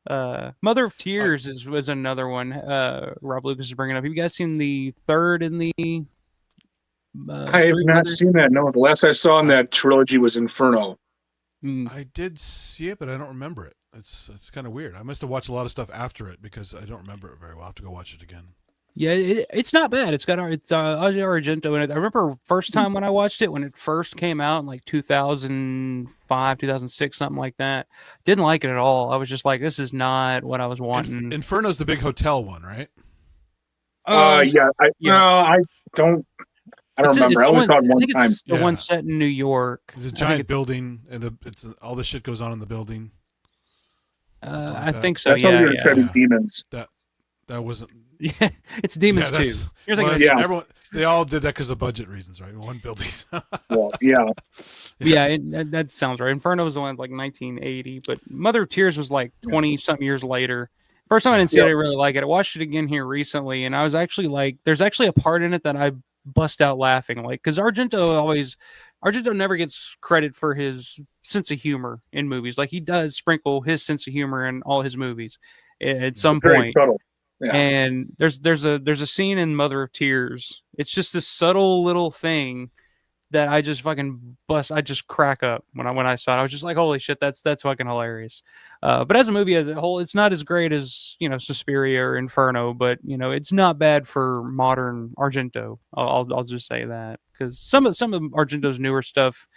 Mother of Tears was another one. Rob Lucas is bringing up. Have you guys seen the third in the? I have not seen that. No, the last I saw in that trilogy was Inferno. I did see it, but I don't remember it. It's kind of weird. I must have watched a lot of stuff after it because I don't remember it very well. I have to go watch it again. Yeah, it's not bad. It's got Asia Argento in it. I remember first time when I watched it, when it first came out in like 2005, 2006, something like that. Didn't like it at all. I was just like, this is not what I was wanting. Inferno's the big hotel one, right? Yeah. I don't remember. I only saw it one time. It's the one set in New York. It's a giant building, and all the shit goes on in the building. I think so. That's how you're describing demons. That wasn't. Yeah, it's demons too. Everyone, they all did that because of budget reasons, right? One building. Well, yeah. That sounds right. Inferno was the one like 1980, but Mother of Tears was like 20 something years later. First time I didn't see it, I really like it. I watched it again here recently, and I was actually like, there's actually a part in it that I bust out laughing, like, because Argento never gets credit for his sense of humor in movies. Like, he does sprinkle his sense of humor in all his movies at some point. Subtle. Yeah. And there's a scene in Mother of Tears. It's just this subtle little thing that I just fucking I just crack up when I saw it. I was just like, holy shit, that's fucking hilarious. But as a movie as a whole, it's not as great as, Suspiria or Inferno, but it's not bad for modern Argento. I'll just say that, because some of Argento's newer stuff,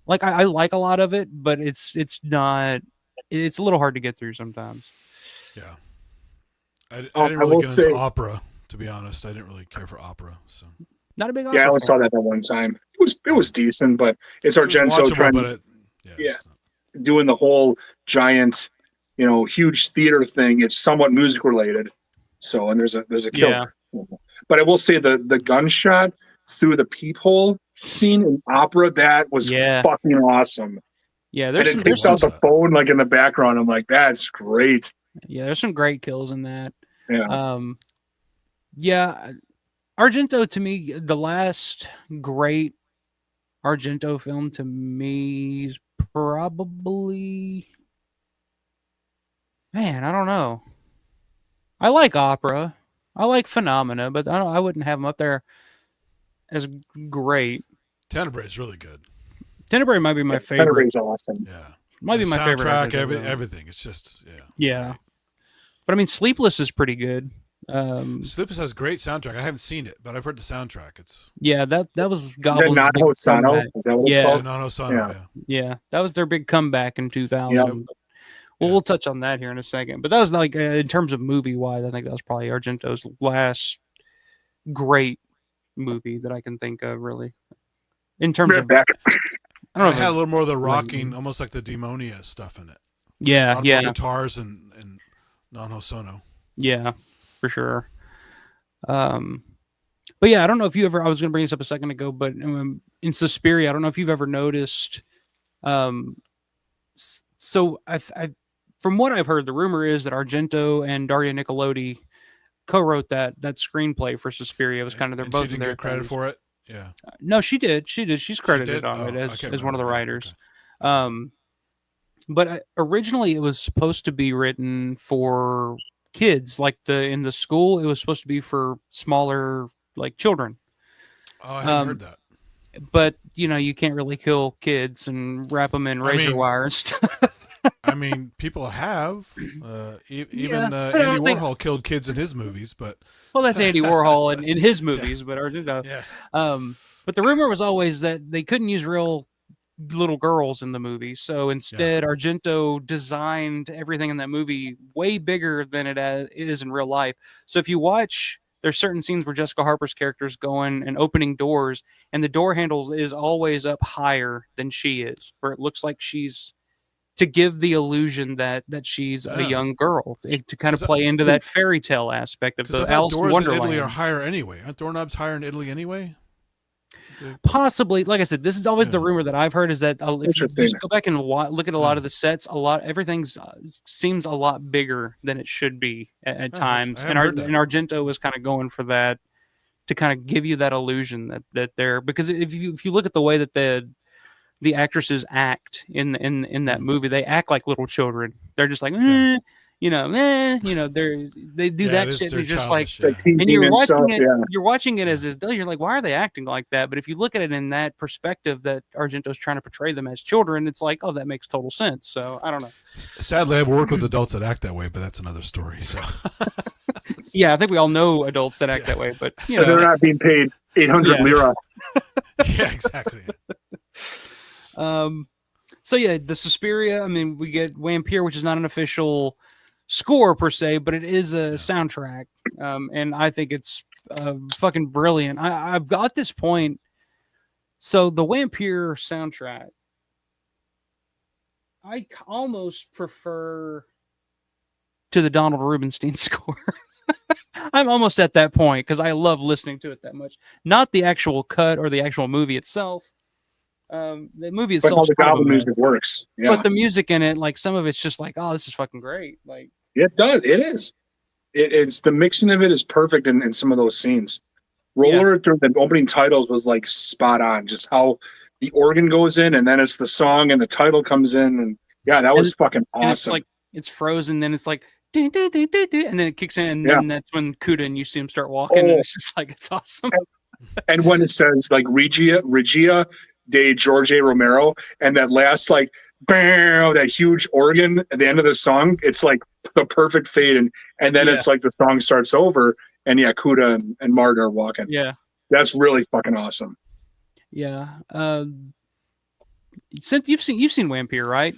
like I like a lot of it, but it's a little hard to get through sometimes. Yeah. I didn't really get into opera, to be honest. I didn't really care for opera, so. Not a big opera. Yeah, I only saw that one time. It was decent, but it's Argento trying doing the whole giant, huge theater thing. It's somewhat music related. So, and there's a killer. Yeah. But I will say the gunshot through the peephole scene in opera, that was fucking awesome. Yeah, and it takes out the phone like in the background. I'm like, that's great. Yeah, there's some great kills in that. Yeah. Argento, to me, the last great Argento film to me is probably, man, I don't know. I like Opera. I like Phenomena, but I wouldn't have them up there as great. Tenebrae is really good. Tenebrae might be my favorite. Tenebrae is awesome. Yeah. Might be my favorite. Soundtrack, everything. It's just, Yeah. Great. But I mean, Sleepless is pretty good. Sleepless has great soundtrack. I haven't seen it, but I've heard the soundtrack. That was Goblin's big comeback. Is that what it's called? Nono Sano, yeah. That was their big comeback in 2000. Yeah. We'll touch on that here in a second. But that was like, in terms of movie wise, I think that was probably Argento's last great movie that I can think of, really. In terms of, back. I don't know. It had a little more of the rocking, almost like the Demonia stuff in it. Yeah, guitars and Nono Sono. Yeah, for sure. But yeah, I don't know if you ever. I was going to bring this up a second ago, but in Suspiria, I don't know if you've ever noticed. So from what I've heard, the rumor is that Argento and Daria Nicolodi co-wrote that screenplay for Suspiria. It was kind of they're both she didn't get credit for it. Yeah. No, she did. She's credited on it as one of the writers. Okay. But originally it was supposed to be written for kids, like in the school. It was supposed to be for smaller, like, children. Oh, I haven't heard that. But you can't really kill kids and wrap them in razor wire and stuff. I mean, people have. Even Andy Warhol killed kids in his movies, but that's Andy Warhol in his movies. But Argento. Yeah. But the rumor was always that they couldn't use real little girls in the movie, so instead Argento designed everything in that movie way bigger than it is in real life. So if you watch, there's certain scenes where Jessica Harper's character is going and opening doors, and the door handle is always up higher than she is, where it looks like she's, to give the illusion that she's a young girl, to kind of play into that fairy tale aspect of the Alice in Wonderland. In Italy are higher anyway. Aren't doorknobs higher in Italy anyway? Possibly. Like I said, this is always the rumor that I've heard, is that if you just go back and look at a lot of the sets, everything seems a lot bigger than it should be at times. And Argento was kind of going for that, to kind of give you that illusion that they're, because if you look at the way that the actresses act in that movie, they act like little children. They're just like, you know, they do that shit. And you're just like, and you're watching it as a adult. You're like, why are they acting like that? But if you look at it in that perspective that Argento's trying to portray them as children, it's like, oh, that makes total sense. So I don't know. Sadly, I've worked with adults that act that way, but that's another story. So yeah, I think we all know adults that act that way, but they're not being paid 800 lira. Yeah, exactly. So yeah, the Suspiria. I mean, we get Vampire, which is not an official score per se, but it is a soundtrack, and I think it's fucking brilliant. I've got this point. So the Vampire soundtrack, I almost prefer to the Donald Rubinstein score. I'm almost at that point because I love listening to it that much. Not the actual cut or the actual movie itself. The movie itself, but how the Goblin music works. Yeah. But the music in it, like some of it's just like, oh, this is fucking great. Like it does. It is. It's the mixing of it is perfect in some of those scenes. Roller through the opening titles was like spot on. Just how the organ goes in, and then it's the song, and the title comes in, and that was fucking awesome. It's like it's frozen, then it's like. And then it kicks in, and then that's when Cuda and you see him start walking, and it's just like it's awesome. And when it says like Regia de Jorge Romero, and that last like bam, that huge organ at the end of the song, it's like the perfect fade, and then it's like the song starts over, and Cuda and Marta are walking. Yeah, that's really fucking awesome. Yeah, Synth, you've seen Vampire, right?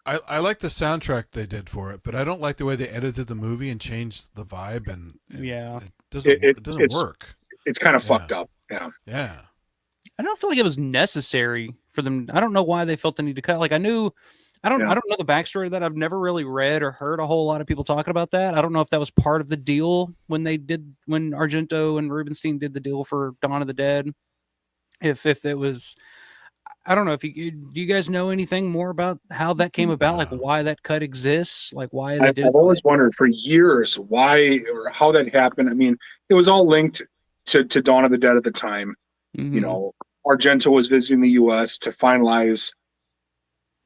I like the soundtrack they did for it, but I don't like the way they edited the movie and changed the vibe. And it doesn't work. It's kind of fucked up. Yeah. I don't feel like it was necessary for them. I don't know why they felt the need to cut. Like I don't know the backstory of that. I've never really read or heard a whole lot of people talking about that. I don't know if that was part of the deal when Argento and Rubinstein did the deal for Dawn of the Dead. If it was. I don't know do you guys know anything more about how that came about? Like why that cut exists? Like why they did. I've always wondered for years why or how that happened. I mean, it was all linked to Dawn of the Dead at the time. Mm-hmm. You know, Argento was visiting the U.S. to finalize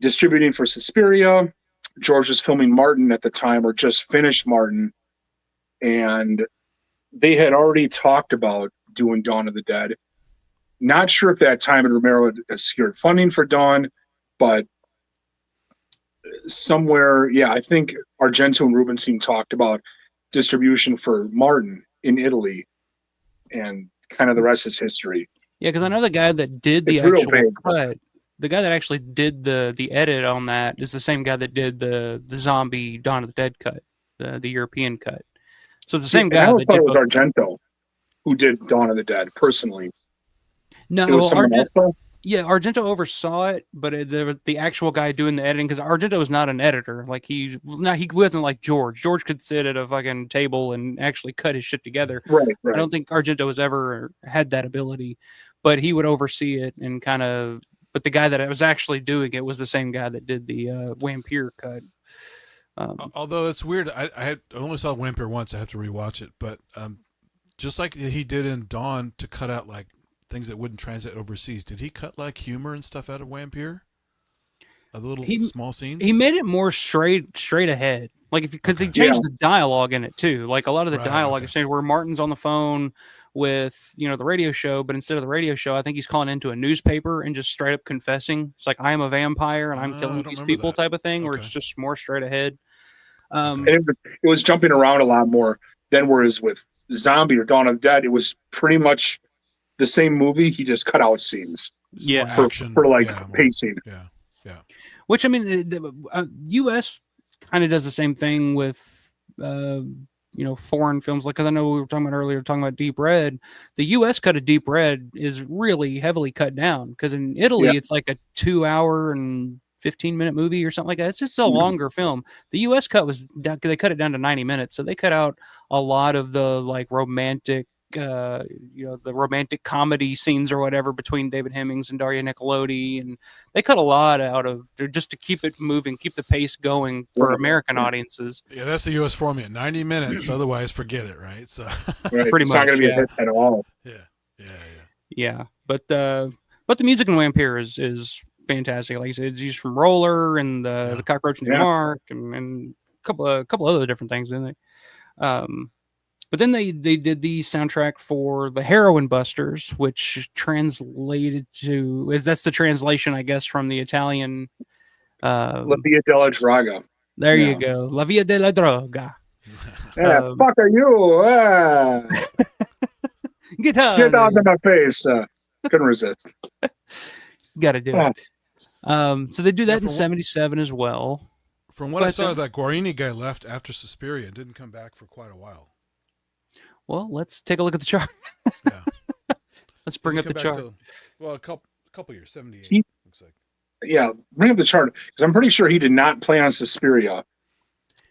distributing for Suspiria. George was filming Martin at the time, or just finished Martin, and they had already talked about doing Dawn of the Dead. Not sure if that time Romero had secured funding for Dawn, but somewhere, I think Argento and Rubinstein talked about distribution for Martin in Italy, and kind of the rest is history. Yeah, because I know the guy that did the actual cut, the guy that actually did the edit on that is the same guy that did the zombie Dawn of the Dead cut, the European cut. So it's the same guy. I always thought it was Argento who did Dawn of the Dead personally. No, Argento oversaw it, but the actual guy doing the editing, because Argento is not an editor. Like he wasn't like George. George could sit at a fucking table and actually cut his shit together. Right. I don't think Argento has ever had that ability, but he would oversee it and kind of. But the guy that was actually doing it was the same guy that did the Vampire cut. Although it's weird, I only saw Vampire once. I have to rewatch it, but just like he did in Dawn to cut out like things that wouldn't translate overseas, did he cut like humor and stuff out of Vampire? The little small scenes. He made it more straight ahead, like because they changed the dialogue in it too. Like a lot of the dialogue is changed, where Martin's on the phone with the radio show, but instead of the radio show, I think he's calling into a newspaper and just straight up confessing. It's like, I am a vampire and I'm killing these people type of thing, where it's just more straight ahead. And it was jumping around a lot more than whereas with Zombie or Dawn of the Dead, it was pretty much the same movie. He just cut out scenes. For like pacing. Yeah. Which, I mean, the U.S. kind of does the same thing with, foreign films. Like, because I know we were talking about Deep Red. The U.S. cut of Deep Red is really heavily cut down, because in Italy, it's like a 2-hour and 15-minute movie or something like that. It's just a longer film. The U.S. cut they cut it down to 90 minutes. So they cut out a lot of the like romantic, the romantic comedy scenes or whatever between David Hemmings and Daria Nicolodi, and they cut a lot out of just to keep it moving, keep the pace going for American audiences. Yeah, that's the U.S. format, 90 minutes. Otherwise, forget it, right? So pretty much, it's not going to be a hit at all. Yeah. But the music in Vampire is fantastic. Like I said, it's used from Roller and the Cockroach Named Mark and couple other different things in it. But then they did the soundtrack for the Heroin Busters, which translated to that's the translation, I guess, from the Italian. La Via della Draga. There you go, La Via della Droga. Yeah, fuck are you? Get out of my face. Couldn't resist. Got to do it. So they do that in 77 as well. From what I saw, that Guarini guy left after Suspiria and didn't come back for quite a while. Well, let's take a look at the chart. Yeah. Let's bring up the chart. A couple years, 78. Looks like. Yeah, bring up the chart because I'm pretty sure he did not play on Suspiria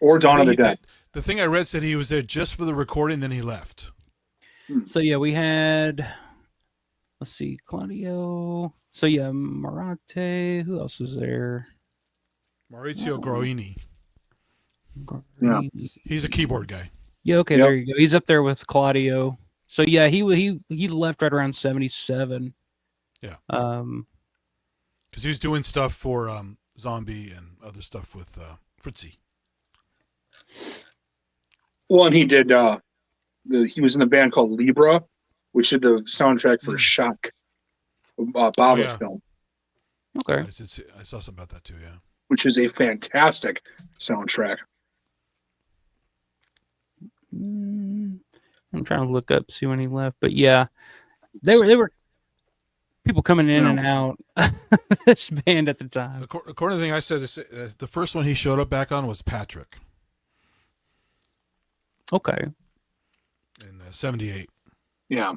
or Dawn of the Dead. The thing I read said he was there just for the recording, then he left. So yeah, we had. Let's see, Claudio. So yeah, Marate. Who else is there? Maurizio Guarini. Yeah. He's a keyboard guy. Yeah, okay, There you go. He's up there with Claudio. So yeah, he left right around 77. Yeah. Because he was doing stuff for Zombie and other stuff with Fritzy. Well, and he did. He was in a band called Libra, which did the soundtrack for Shock, Baba film. Okay. I saw something about that too. Yeah. Which is a fantastic soundtrack. I'm trying to look up, see when he left, but yeah, they were people coming in and out this band at the time. According to the thing I said, the first one he showed up back on was Patrick. Okay. In 78. Yeah.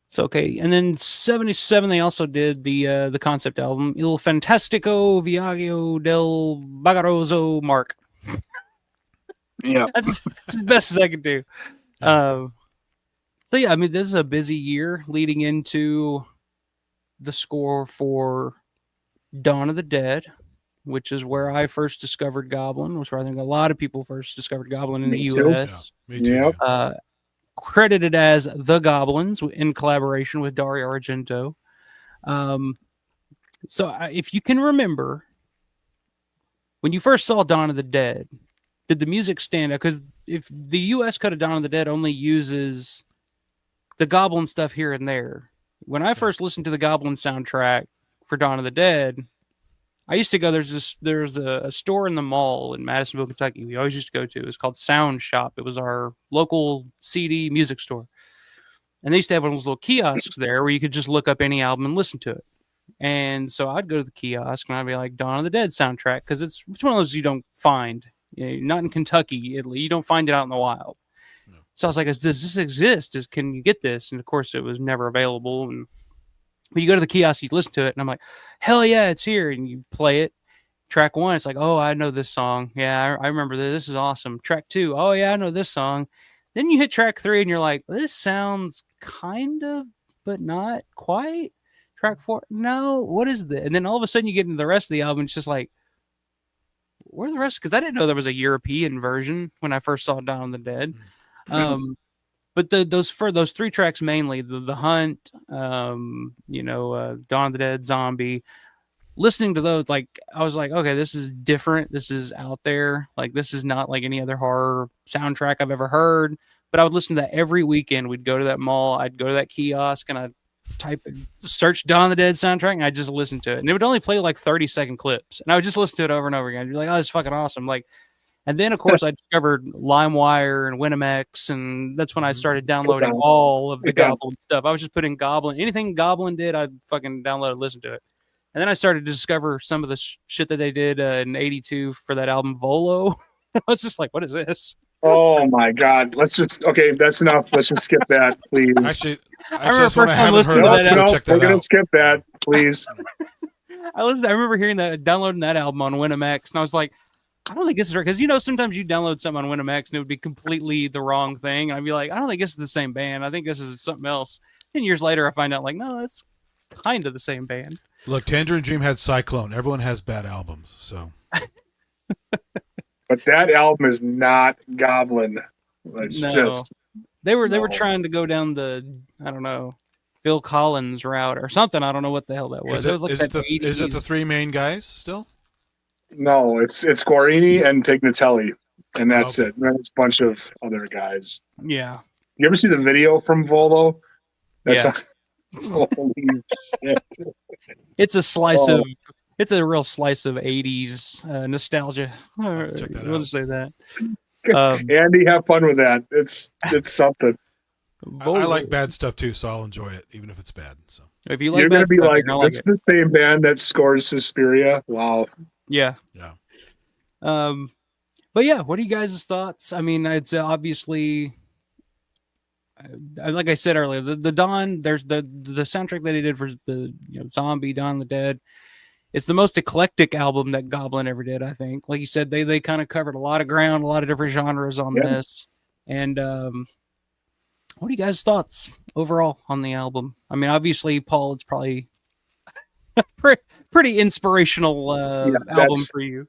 So okay, and then 77 they also did the concept album Il Fantastico Viaggio del Bagaroso Mark. Yeah, that's as best as I could do. So yeah, I mean this is a busy year leading into the score for Dawn of the Dead, which is where I first discovered Goblin, which is where I think a lot of people first discovered Goblin in the U.S. Yeah, me too. Yep. Credited as The Goblins in collaboration with Dario Argento. So if you can remember, when you first saw Dawn of the Dead, did the music stand out? Because if the U.S. cut of Dawn of the Dead only uses the Goblin stuff here and there, when I first listened to the Goblin soundtrack for Dawn of the Dead, I used to go. There's a store in the mall in Madisonville, Kentucky. We always used to go to. It was called Sound Shop. It was our local CD music store, and they used to have one of those little kiosks there where you could just look up any album and listen to it. And so I'd go to the kiosk and I'd be like, Dawn of the Dead soundtrack, because it's one of those you don't find, not in Kentucky, Italy. You don't find it out in the wild. No. So I was like, does this exist? Can you get this? And of course, it was never available. And but you go to the kiosk, you listen to it, and I'm like, hell yeah, it's here. And you play it. Track 1, it's like, oh, I know this song. Yeah, I remember this. This is awesome. Track 2, oh yeah, I know this song. Then you hit track 3, and you're like, this sounds kind of, but not quite. Track 4, no, what is this? And then all of a sudden you get into the rest of the album, it's just like, where's the rest? Because I didn't know there was a European version when I first saw Dawn of the Dead. But those 3 tracks mainly, the Hunt, Dawn of the Dead, Zombie. Listening to those, like I was like, okay, this is different. This is out there. Like this is not like any other horror soundtrack I've ever heard. But I would listen to that every weekend. We'd go to that mall. I'd go to that kiosk and I'd search Dawn of the Dead soundtrack and I'd just listen to it. And it would only play like 30-second clips, and I would just listen to it over and over again. I'd be like, oh, it's fucking awesome. Like. And then, of course, I discovered LimeWire and Winamax, and that's when I started downloading all of the Goblin stuff. I was just putting Goblin. Anything Goblin did, I'd fucking download and listen to it. And then I started to discover some of the shit that they did in 82 for that album, Volo. I was just like, what is this? Oh, my God. Okay, that's enough. Let's just skip that, please. Actually I remember first time listening to that. We're going to skip that, please. I remember hearing that, downloading that album on Winamax, and I was like, I don't think this is right, because sometimes you download something on Winamax and it would be completely the wrong thing, and I'd be like, I don't think this is the same band. I think this is something else. 10 years later, I find out like, no, it's kind of the same band. Look, Tangerine Dream had Cyclone. Everyone has bad albums, so. But that album is not Goblin. It's no. They were trying to go down the, I don't know, Phil Collins route or something. I don't know what the hell that was. It was like is it the three main guys still? No, it's Guarini and Pignatelli, and that's it. And then it's a bunch of other guys. Yeah. You ever see the video from Volo? Holy shit. It's a slice of. It's a real slice of '80s nostalgia. Check that out. We'll say that. Andy, have fun with that. It's something. I like bad stuff too, so I'll enjoy it, even if it's bad. So if you like, you're gonna be stuff, like, this is the same band that scores Suspiria. Wow. Yeah. Yeah. But yeah, what are you guys' thoughts? I mean, it's obviously, like I said earlier, the Dawn. There's the soundtrack that they did for the Zombie, Dawn of the Dead. It's the most eclectic album that Goblin ever did, I think. Like you said, they kind of covered a lot of ground, a lot of different genres on this. And what are you guys' thoughts overall on the album? I mean, obviously, Paul, it's probably a pretty inspirational album for you.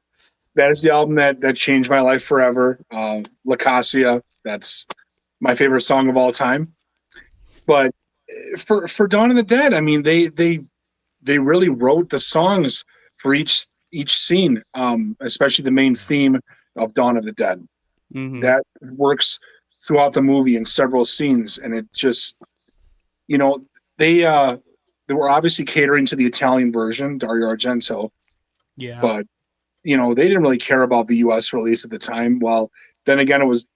That is the album that changed my life forever. La Cassia, that's my favorite song of all time. But for Dawn of the Dead, I mean, they really wrote the songs for each scene, especially the main theme of Dawn of the Dead. Mm-hmm. That works throughout the movie in several scenes, and it just, they were obviously catering to the Italian version, Dario Argento. Yeah. But they didn't really care about the U.S. release at the time. Well, then again, it was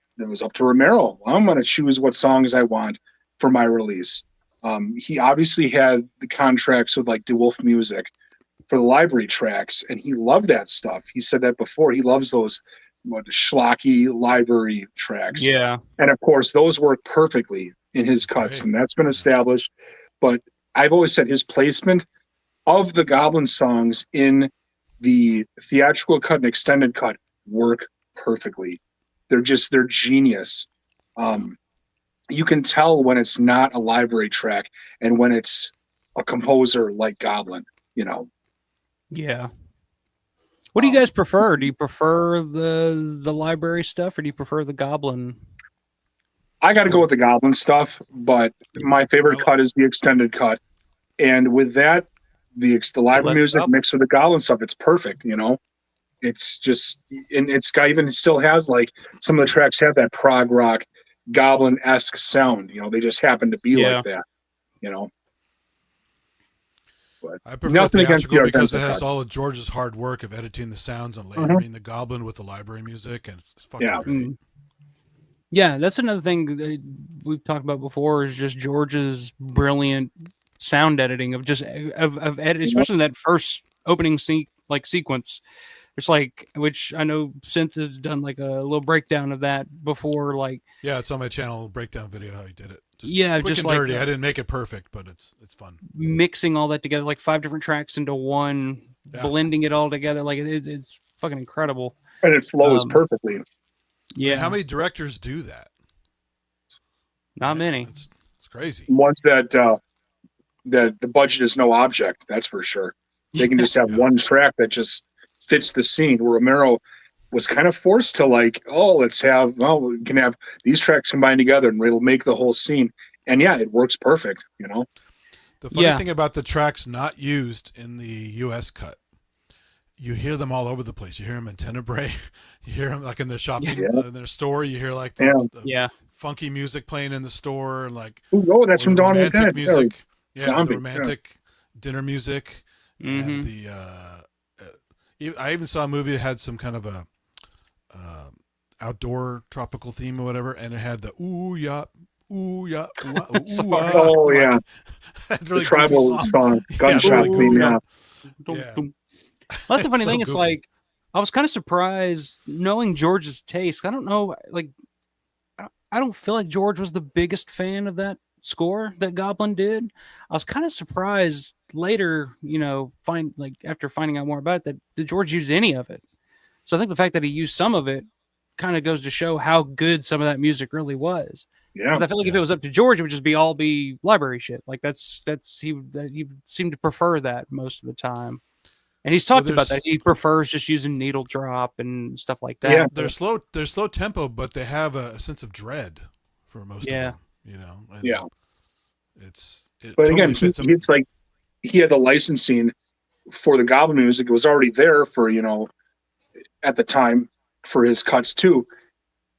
up to Romero. I'm going to choose what songs I want for my release. He obviously had the contracts with like DeWolf Music for the library tracks, and he loved that stuff. He said that before. He loves those schlocky library tracks. Yeah. And of course, those work perfectly in his cuts, and that's been established. But I've always said his placement of the Goblin songs in the theatrical cut and extended cut work perfectly. They're genius. You can tell when it's not a library track and when it's a composer like Goblin, Yeah. What do you guys prefer? Do you prefer the library stuff, or do you prefer the Goblin? I got to go with the Goblin stuff, but my favorite cut is the extended cut. And with that, the library music mixed with the Goblin stuff, it's perfect, It's just, and it's got, even still has like some of the tracks have that prog rock Goblin-esque sound. They just happen to be like that, But I prefer theatrical because it has all of George's hard work of editing the sounds and layering the Goblin with the library music, and it's fucking great. Yeah, that's another thing we've talked about before, is just George's brilliant sound editing of edit, especially that first opening sequence. It's like, which I know Synth has done like a little breakdown of that before. Like, yeah, it's on my channel, breakdown video how he did it. Quick just and like dirty. I didn't make it perfect, but it's fun. Mixing all that together, like 5 different tracks into one, blending it all together, like it's fucking incredible. And it flows perfectly. Yeah. How many directors do that? Not many. It's crazy. Ones that the budget is no object, that's for sure. They can just have one track that just fits the scene, where Romero was kind of forced to we can have these tracks combined together and it'll make the whole scene. And it works perfect, The funny thing about the tracks not used in the US cut, you hear them all over the place. You hear them in Tenebrae, you hear them like in the shopping, in their store, you hear like the funky music playing in the store, and like, that's from Dawn of the Dead music. Zombie, the romantic dinner music. And I even saw a movie that had some kind of a outdoor tropical theme or whatever, and it had the ooh yeah, ooh yeah, ooh, oh yeah, really the tribal song, gunshot theme. Well, that's the funny thing. It's like, I was kind of surprised knowing George's taste. I don't know, like, I don't feel like George was the biggest fan of that score that Goblin did. I was kind of surprised later, after finding out more about it, that George used any of it. So I think the fact that he used some of it kind of goes to show how good some of that music really was. Yeah, because I feel like if it was up to George, it would just be library shit. Like he seemed to prefer that most of the time. And he's talked about that. He prefers just using needle drop and stuff like that. Yeah, they're slow tempo, but they have a sense of dread for most of them. But totally again, fits him. it's like he had the licensing for the Goblin music. It was already there for, at the time for his cuts too.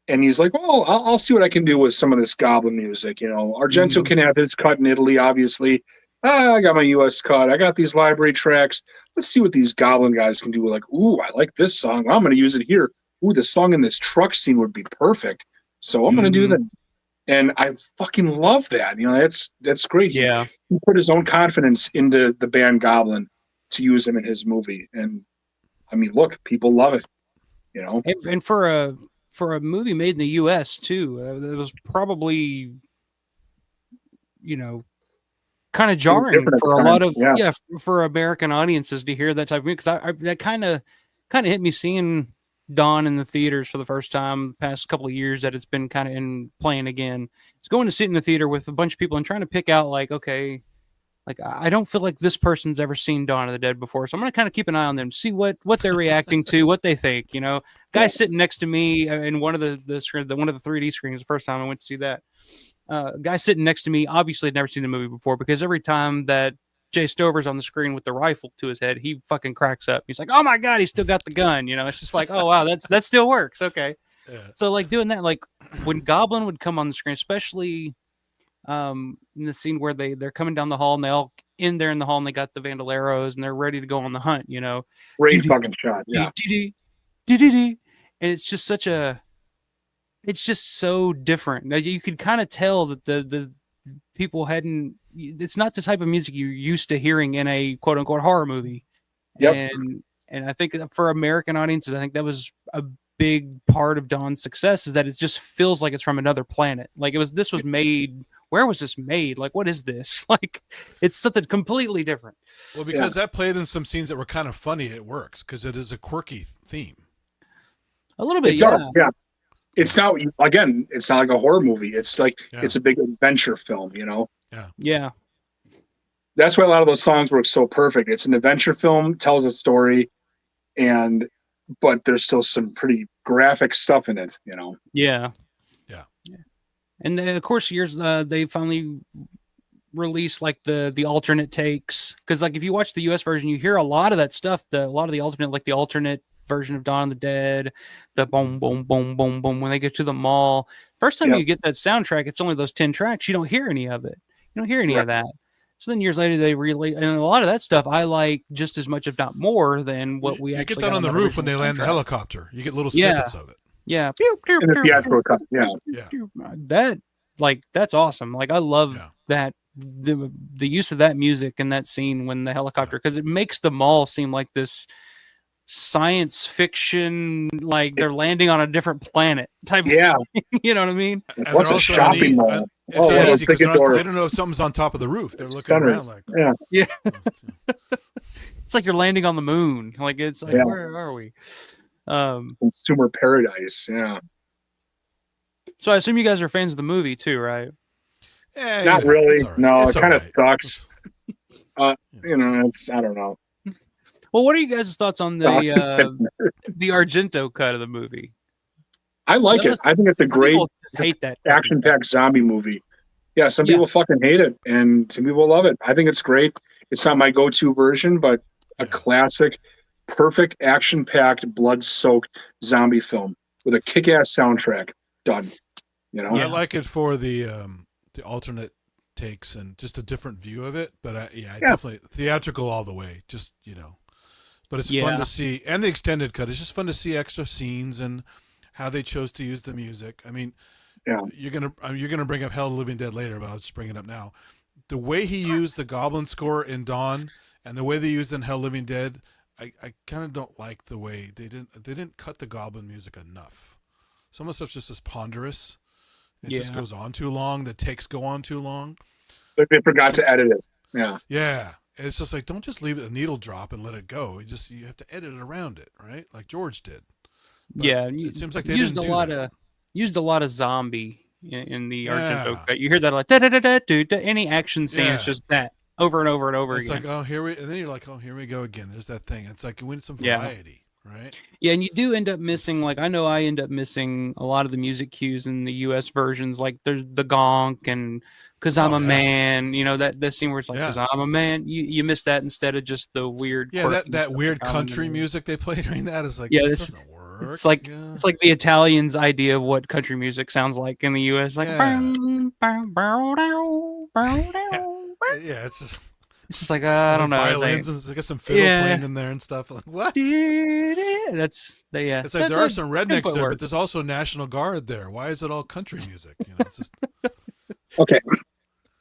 And he's like, well, I'll see what I can do with some of this Goblin music. Argento can have his cut in Italy, obviously. I got my U.S. cut. I got these library tracks. Let's see what these Goblin guys can do. Like, ooh, I like this song. Well, I'm going to use it here. Ooh, the song in this truck scene would be perfect. So I'm going to do that. And I fucking love that. That's great. Yeah. He put his own confidence into the band Goblin to use him in his movie. And I mean, look, people love it. And for a movie made in the U.S. too, it was probably, kind of jarring for a lot of for American audiences to hear that type of music, because that kind of hit me seeing Dawn in the theaters for the first time the past couple of years that it's been kind of in playing again. It's going to sit in the theater with a bunch of people and trying to pick out like, okay, like I don't feel like this person's ever seen Dawn of the Dead before, so I'm gonna kind of keep an eye on them, see what they're reacting to, what they think. Guy sitting next to me in one of the screen, one of the 3D screens, the first time I went to see that. Guy sitting next to me obviously had never seen the movie before, because every time that Jay Stover's on the screen with the rifle to his head, he fucking cracks up. He's like, "Oh my god, he's still got the gun!" It's just like, "Oh wow, that still works." Okay, so like doing that, like when Goblin would come on the screen, especially in the scene where they're coming down the hall and they all in there in the hall and they got the Vandelleros and they're ready to go on the hunt. Great fucking shot, yeah. And it's just it's just so different. Now, you could kind of tell that the people hadn't. It's not the type of music you're used to hearing in a quote unquote horror movie. Yep. And I think for American audiences, I think that was a big part of Dawn's success, is that it just feels like it's from another planet. Like this was made. Where was this made? Like, what is this? Like, it's something completely different. Well, because that played in some scenes that were kind of funny, it works because it is a quirky theme. A little bit, it does, yeah. It's not like a horror movie. It's like it's a big adventure film, Yeah. That's why a lot of those songs work so perfect. It's an adventure film, tells a story, but there's still some pretty graphic stuff in it, Yeah. And then, of course, they finally released like the alternate takes, because like if you watch the US version, you hear a lot of that stuff. A lot of the alternate version of Dawn of the Dead, the boom boom boom boom boom when they get to the mall. First time you get that soundtrack, it's only those 10 tracks. You don't hear any of it. You don't hear any of that. So then years later, they relate, and a lot of that stuff I like just as much, if not more, than what we actually get that on the roof when they land the helicopter. You get little snippets of it. Yeah. In the theatrical cut. Yeah. That's awesome. Like, I love that the use of that music in that scene when the helicopter, because it makes the mall seem like this science fiction, like they're landing on a different planet type of thing. You know what I mean? What's a shopping mall? It's uneasy because they don't know if something's on top of the roof. They're looking around like, it's like you're landing on the moon. Like, it's like, where are we? Consumer paradise. Yeah. So I assume you guys are fans of the movie too, right? Not really. Right. No, it kind of sucks. I don't know. Well, what are you guys' thoughts on the Argento cut of the movie? I like it. I think it's a great hate that action-packed zombie movie. Yeah, some people fucking hate it, and some people love it. I think it's great. It's not my go-to version, but a classic, perfect action-packed, blood-soaked zombie film with a kick-ass soundtrack. Done. I like it for the alternate takes and just a different view of it. But I definitely theatrical all the way. Just but it's fun to see, and the extended cut. It's just fun to see extra scenes and how they chose to use the music. I mean, you're gonna bring up Hell of the Living Dead later, but I'll just bring it up now. The way he used the Goblin score in Dawn and the way they used it in Hell of the Living Dead, I kind of don't like the way they didn't cut the Goblin music enough. Some of the stuff's just as ponderous. It just goes on too long. The takes go on too long. But they forgot to edit it. Yeah. Yeah. And it's just like, don't just leave it a needle drop and let it go. You have to edit it around it, right? Like George did. But it seems like they used used a lot of zombie in the Argento cut. You hear that like da da da da do. Any action scene, it's just that over and over and over again. It's like, and then you're like, here we go again. There's that thing. It's like you win some variety. Right. Yeah, and you do end up missing, like, I know I end up missing a lot of the music cues in the US versions. Like there's the gonk and 'Cause I'm a man, you know, that scene where it's like, 'cause I'm a man. You miss that instead of just the weird. Yeah, that weird country music they play during that is like, this doesn't work. It's like the Italians' idea of what country music sounds like in the U.S. Like, it's just like I don't know. Violins, and got some fiddle playing in there and stuff. Like what? It's like there are some rednecks there, but there's also National Guard there. Why is it all country music? You know, it's just okay.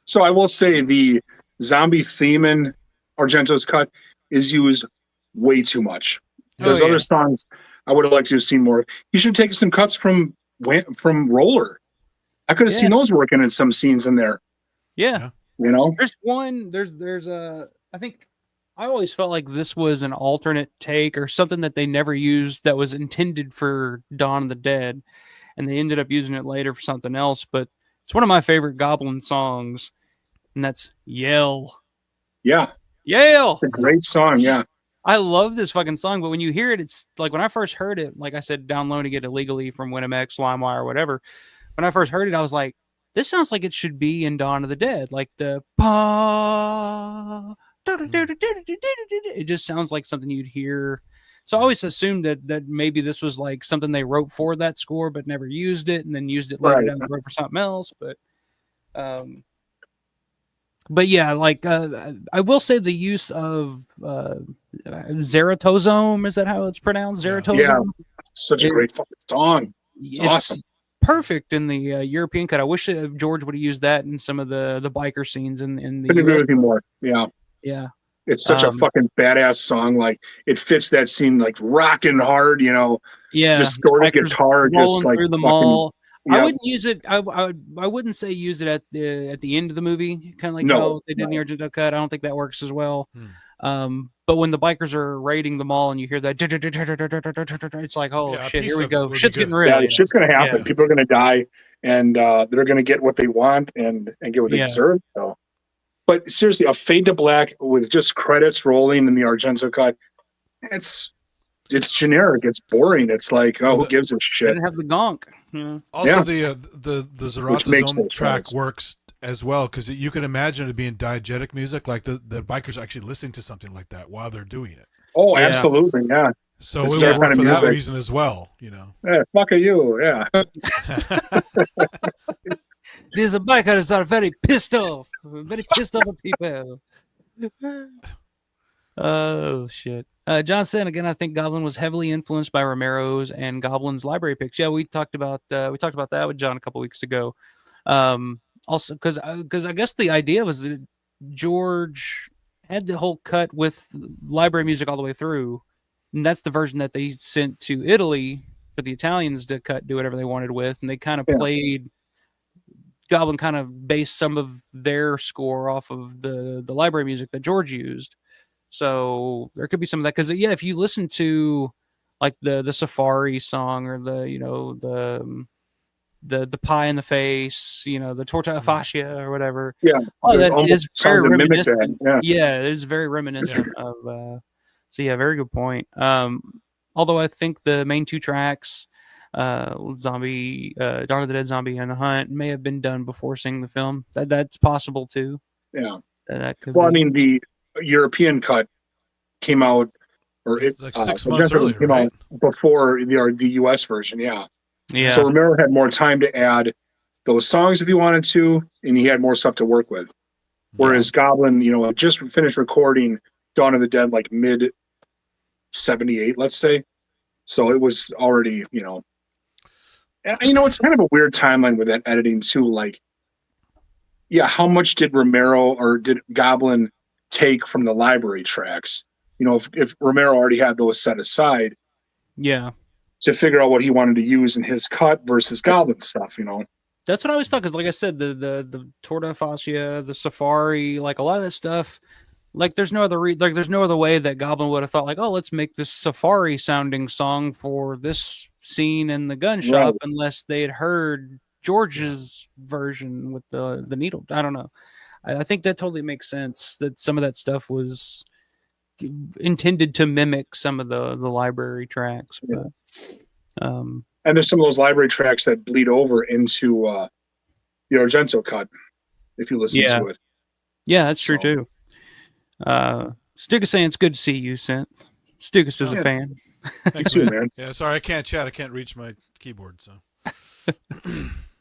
So I will say the zombie theme in Argento's cut is used way too much. There's other songs I would have liked to have seen more. You should take some cuts from Roller. I could have seen those working in some scenes in there. Yeah. You know, there's I think I always felt like this was an alternate take or something that they never used that was intended for Dawn of the Dead, and they ended up using it later for something else. But it's one of my favorite Goblin songs, and that's Yell. Yeah. Yell. It's a great song. Yeah. I love this fucking song, but when you hear it, it's like when I first heard it, like I said, downloading it illegally from WinMX, LimeWire, or whatever. When I first heard it, I was like, this sounds like it should be in Dawn of the Dead. Like the pa. It just sounds like something you'd hear. So I always assumed that maybe this was like something they wrote for that score, but never used it, and then used it later down the road for something else. But yeah, like I will say the use of Zeratosome, is that how it's pronounced? Zeratosome? Yeah, such a great fucking song. It's awesome. Perfect in the European cut. I wish George would have used that in some of the biker scenes in the Couldn't agree with you more. Yeah. Yeah. It's such a fucking badass song. Like it fits that scene like rocking hard, you know. Yeah. Distorted guitar just like through the mall. I wouldn't use it. I wouldn't say use it at the end of the movie, kind of like how they did in the Argento cut. I don't think that works as well. But when the bikers are raiding the mall and you hear that, it's like, oh shit, here we go. Shit's getting real. Yeah, shit's gonna happen. Yeah. People are gonna die, and they're gonna get what they want and get what they deserve. So, but seriously, a fade to black with just credits rolling in the Argento cut, it's generic. It's boring. It's like, who gives a shit? Didn't have the gonk. Also, the Zeratosome track works as well, because you can imagine it being diegetic music, like the bikers are actually listening to something like that while they're doing it. Oh, absolutely, yeah. So it would work for that reason as well, you know. Yeah, fuck you, yeah. These bikers are very pissed off at people. Oh shit. John said again, I think Goblin was heavily influenced by Romero's and Goblin's library picks. Yeah, we talked about that with John a couple weeks ago. Also, because I guess the idea was that George had the whole cut with library music all the way through, and that's the version that they sent to Italy for the Italians to do whatever they wanted with, and they kind of played. Goblin kind of based some of their score off of the library music that George used. So there could be some of that, because if you listen to like the Safari song or the pie in the face, the torta fascia or whatever. Yeah. That is very reminiscent. Yeah, it is very reminiscent of. So yeah, very good point. Although I think the main two tracks, Zombie, Dawn of the Dead, Zombie, and The Hunt, may have been done before seeing the film. That's possible too. Yeah. That could. Well, I mean, the European cut came out, or it like 6 months earlier, came out before the US version. Yeah. Yeah. So Romero had more time to add those songs if he wanted to, and he had more stuff to work with. Whereas Goblin, just finished recording Dawn of the Dead like mid '78, let's say. So it was already, and it's kind of a weird timeline with that editing too. Like, how much did Romero or did Goblin take from the library tracks? If Romero already had those set aside. Yeah. To figure out what he wanted to use in his cut versus Goblin stuff, That's what I always thought, because like I said, the torta fascia, the Safari, like a lot of this stuff, like there's no other way that Goblin would have thought like, oh, let's make this Safari sounding song for this scene in the gun shop, unless they had heard George's version with the needle. I don't know. I think that totally makes sense, that some of that stuff was intended to mimic some of the library tracks. But, and there's some of those library tracks that bleed over into the Argento cut. if you listen to it. Yeah, that's true too. Stukas saying it's good to see you, Synth. Stukas is a fan. Thanks, man. Yeah, sorry, I can't chat. I can't reach my keyboard. So,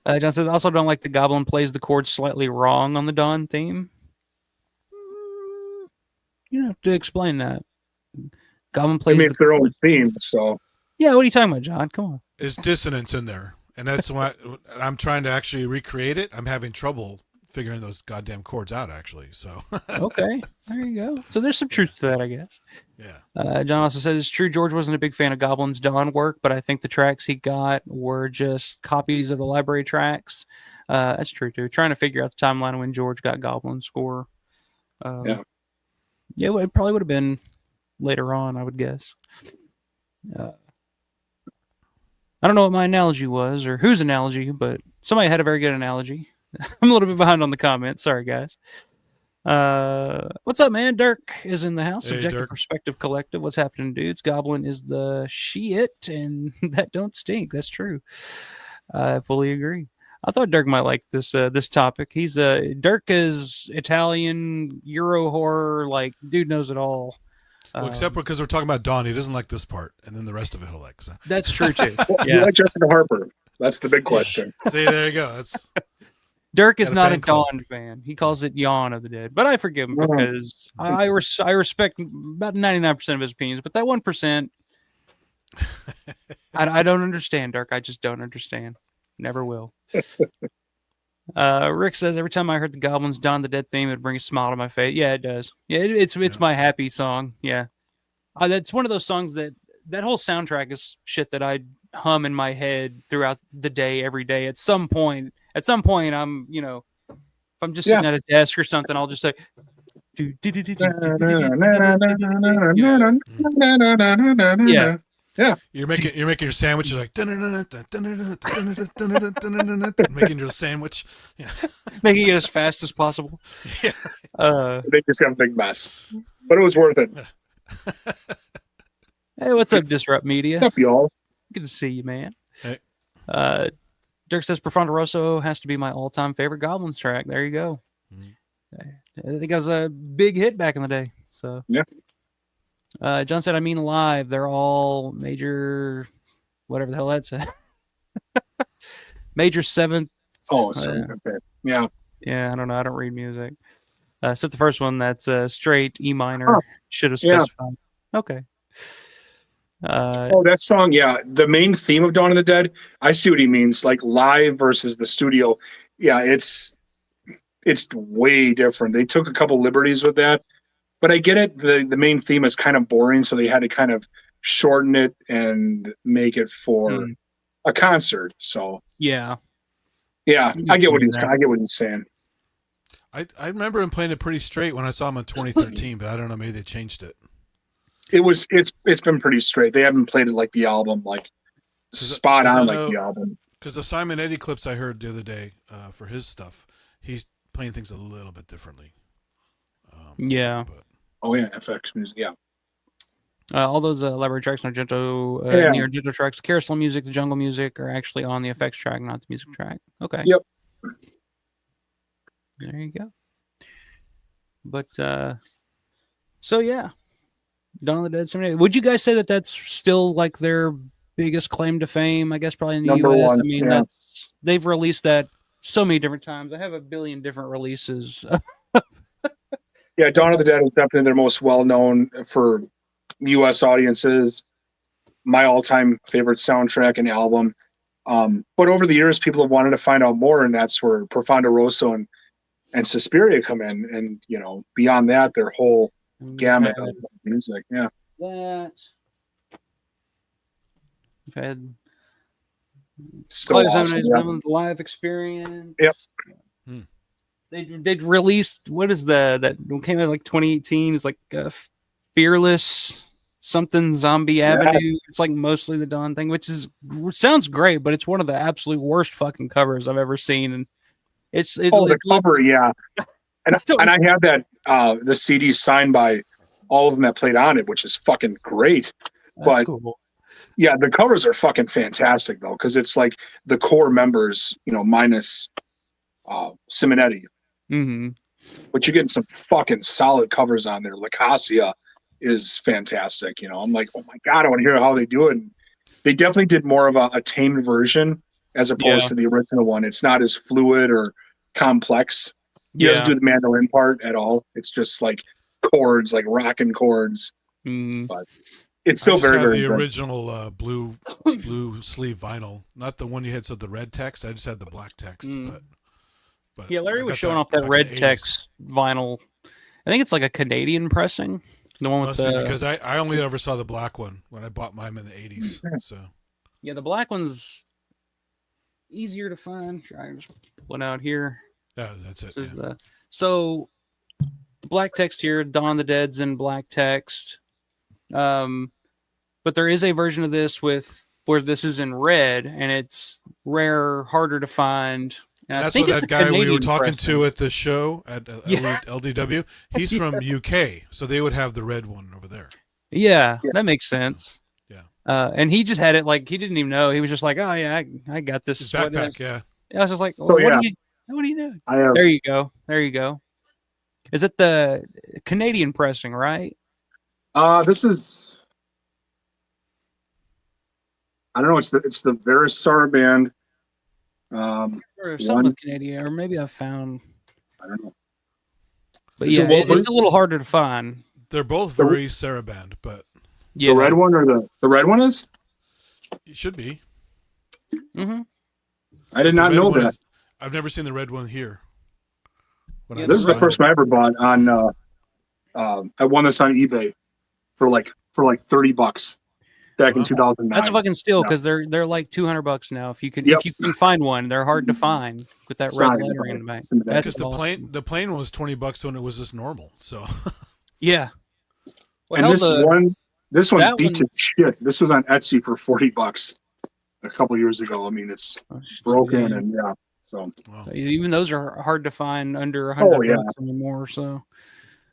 John says, also don't like the Goblin plays the chords slightly wrong on the Dawn theme. You don't have to explain that. Goblin plays. It's their own theme, so. Yeah, what are you talking about, John? Come on. There's dissonance in there, and that's why I'm trying to actually recreate it. I'm having trouble figuring those goddamn chords out, actually. So okay, there you go. So there's some truth to that, I guess. Yeah. John also says it's true. George wasn't a big fan of Goblin's Dawn work, but I think the tracks he got were just copies of the library tracks. That's true too. Trying to figure out the timeline of when George got Goblin's score. Yeah, it probably would have been later on, I would guess. I don't know what my analogy was or whose analogy, but somebody had a very good analogy. I'm a little bit behind on the comments. Sorry, guys. What's up, man? Dirk is in the house. Hey, Subjective Dirk. Perspective Collective. What's happening, dudes? Goblin is the shit, and that don't stink. That's true. I fully agree. I thought Dirk might like this topic. He's Dirk is Italian Euro horror, like dude knows it all. Well, except because we're talking about Dawn, he doesn't like this part, and then the rest of it he'll like. So. That's true too. You like Jessica Harper? That's the big question. See, there you go. That's Dirk is not a Dawn fan. He calls it Yawn of the Dead, but I forgive him because I respect about 99% of his opinions, but that 1%, I don't understand, Dirk. I just don't understand. Never will. Rick says every time I heard the Goblins Dawn the Dead theme, it'd bring a smile to my face. Yeah, it does. Yeah, it's my happy song. Yeah, that's one of those songs that whole soundtrack is shit that I hum in my head throughout the day, every day. At some point, I'm if I'm just sitting at a desk or something, I'll just say. Yeah. You're making your sandwich. You're like making your sandwich. Yeah. Making it as fast as possible. Yeah. They just got a big mess, but it was worth it. Hey, what's up, Disrupt Media? What's up, y'all? Good to see you, man. Hey. Dirk says Profondo Rosso has to be my all-time favorite Goblins track. There you go. I think it was a big hit back in the day. So yeah. John said, I mean live. They're all major, whatever the hell that said. Major seventh. Oh, okay. Yeah. Yeah, I don't know. I don't read music. Except the first one, that's straight E minor. Should have specified. Yeah. Okay. That song, yeah. The main theme of Dawn of the Dead, I see what he means. Like live versus the studio. Yeah, it's way different. They took a couple liberties with that. But I get it. The main theme is kind of boring, so they had to kind of shorten it and make it for a concert. So yeah, I get what he's saying. I remember him playing it pretty straight when I saw him in 2013, but I don't know, maybe they changed it. It's been pretty straight. They haven't played it like the album, like spot on like the album. Because the Simon Eddy clips I heard the other day for his stuff, he's playing things a little bit differently. Yeah. But. Oh yeah, FX music. Yeah. All those library tracks, Argento, near Argento tracks, carousel music, the jungle music are actually on the effects track, not the music track. Okay. Yep. There you go. But so yeah, Dawn of the Dead 78. Would you guys say that that's still like their biggest claim to fame? I guess probably in the Number US. one, I mean, they've released that so many different times. I have a billion different releases. Yeah, Dawn of the Dead is definitely their most well-known for U.S. audiences. My all-time favorite soundtrack and album. But over the years, people have wanted to find out more, and that's where Profondo Rosso and Suspiria come in. And, beyond that, their whole gamut of music. Yeah. That. I've had awesome, live experience. Yep. They'd released, what is that came out like 2018? It's like Fearless something Zombie Avenue. Yes. It's like mostly the Dawn thing, which sounds great, but it's one of the absolute worst fucking covers I've ever seen. And the cover, yeah. And I have that the CD signed by all of them that played on it, which is fucking great. That's cool. Yeah, the covers are fucking fantastic though, because it's like the core members, minus Simonetti. Mm-hmm. But you're getting some fucking solid covers on there. Lacasia is fantastic. You know, I'm like, oh my God, I want to hear how they do it. And they definitely did more of a tamed version as opposed to the original one. It's not as fluid or complex. He doesn't do the mandolin part at all. It's just like chords, like rocking chords. But it's still very, very the good. original blue sleeve vinyl, not the one you had said the red text. I just had the black text. But yeah, Larry was showing off that red text vinyl. I think it's like a Canadian pressing. The one with the because I only ever saw the black one when I bought mine in the 80s. So yeah, the black one's easier to find. I just pull it out here. Yeah, that's it. So the black text here, Dawn of the Dead's in black text. But there is a version of this where this is in red, and it's rare, harder to find. And that's what that guy we were talking to at the show at LDW. He's from UK, so they would have the red one over there. Yeah, that makes sense. So, and he just had it like he didn't even know. He was just like, "Oh yeah, I got this." His backpack, yeah. I was just like, well, "What do you do?" There you go. There you go. Is it the Canadian pressing, right? This is. I don't know. It's the Verisar band. Or something Canadian, or maybe I found. I don't know. But yeah, it's a little harder to find. They're both very Saraband, but the red one or the red one is. It should be. Mm-hmm. I did not know that. I've never seen the red one here. This is the first one I ever bought on. I won this on eBay for like $30 back in 2009. That's a fucking steal because they're like $200 now. If you can find one, they're hard to find with that red lettering in the back. Because the plain was $20 when it was just normal. So yeah. Well, and this one's beat to shit. This was on Etsy for $40 a couple years ago. I mean, it's broken and So even those are hard to find under $100 anymore. So,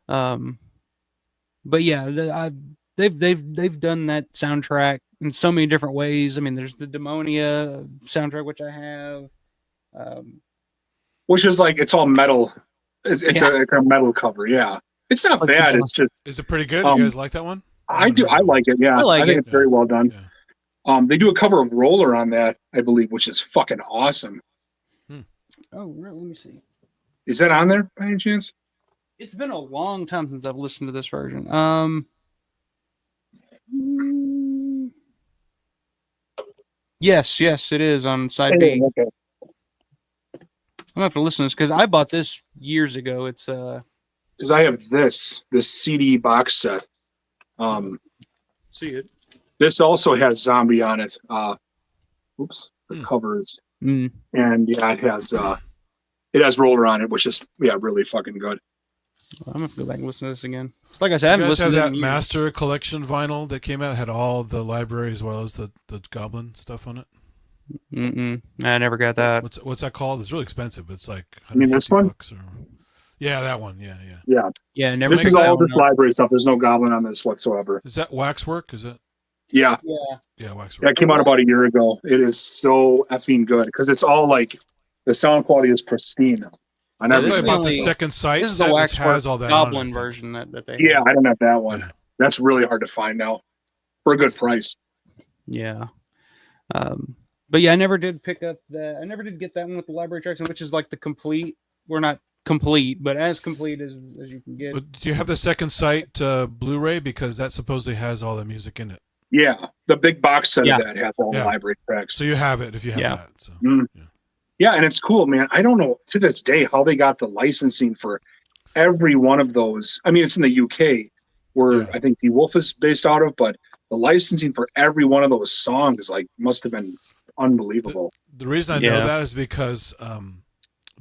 but yeah, they've done that soundtrack in so many different ways. I mean, there's the Demonia soundtrack, which I have, which is like it's all metal. It's a metal cover. Yeah, it's not bad. It's just is it pretty good? You guys like that one? I do. I like it. Yeah, I think it's very well done. Yeah. They do a cover of Roller on that, I believe, which is fucking awesome. Oh, really? Let me see. Is that on there by any chance? It's been a long time since I've listened to this version. Yes, it is on side B. Okay. I'm gonna have to listen to this because I bought this years ago. It's because I have this CD box set. See it. This also has Zombie on it. The covers. And it has Roller on it, which is really fucking good. I'm gonna have to go back and listen to this again. It's like I said, I haven't listened to that Master Collection vinyl that came out, had all the library as well as the Goblin stuff on it. I never got that. What's that called? It's really expensive. It's like I mean this one? Yeah, that one. Yeah. Never. This is all this library stuff. There's no Goblin on this whatsoever. Is that Waxwork? Is it? Yeah, Waxwork. That came out about a year ago. It is so effing good because it's all like the sound quality is pristine. I never about the second site. This is the Waxwork Goblin version that they have. Yeah, I don't have that one. Yeah. That's really hard to find now for a good price. Yeah. But yeah, I never did pick up I never did get that one with the library tracks, which is like the complete. We're not complete, but as complete as you can get. But do you have the second site Blu-ray because that supposedly has all the music in it? Yeah, the big box set of that has all the library tracks. So you have it if you have that. So. Yeah, and it's cool, man. I don't know to this day how they got the licensing for every one of those. I mean, it's in the UK where I think DeWolf is based out of, but the licensing for every one of those songs must have been unbelievable. The reason I know that is because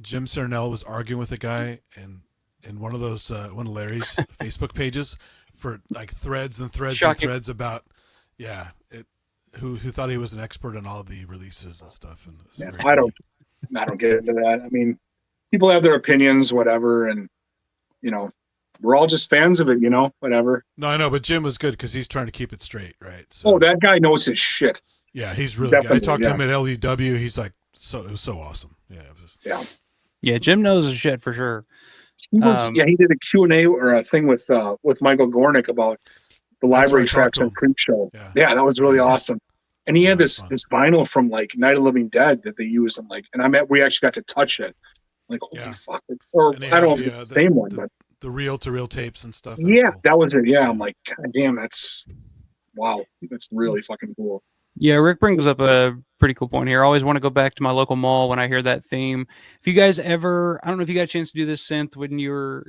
Jim Cernell was arguing with a guy in one of those one of Larry's Facebook pages for like threads and threads and threads about who thought he was an expert on all the releases and stuff. And I don't get into that. I mean, people have their opinions, whatever, and we're all just fans of it, whatever. No, I know, but Jim was good because he's trying to keep it straight, right? So, that guy knows his shit. Yeah, he's really good. I talked to him at LEW. He's like, it was so awesome. Yeah, Yeah, Jim knows his shit for sure. He did a Q&A or a thing with Michael Gornick about the library tracks on Creep Show. Yeah, that was really awesome. And he had this vinyl from like Night of the Living Dead that they used, and we actually got to touch it. Like, holy fuck! Or I don't know if it's the same one, but the reel-to-reel tapes and stuff. Cool. That was it. Yeah, I'm like, God damn, that's really fucking cool. Yeah, Rick brings up a pretty cool point here. I always want to go back to my local mall when I hear that theme. If you guys ever, I don't know if you got a chance to do this, Synth, when you were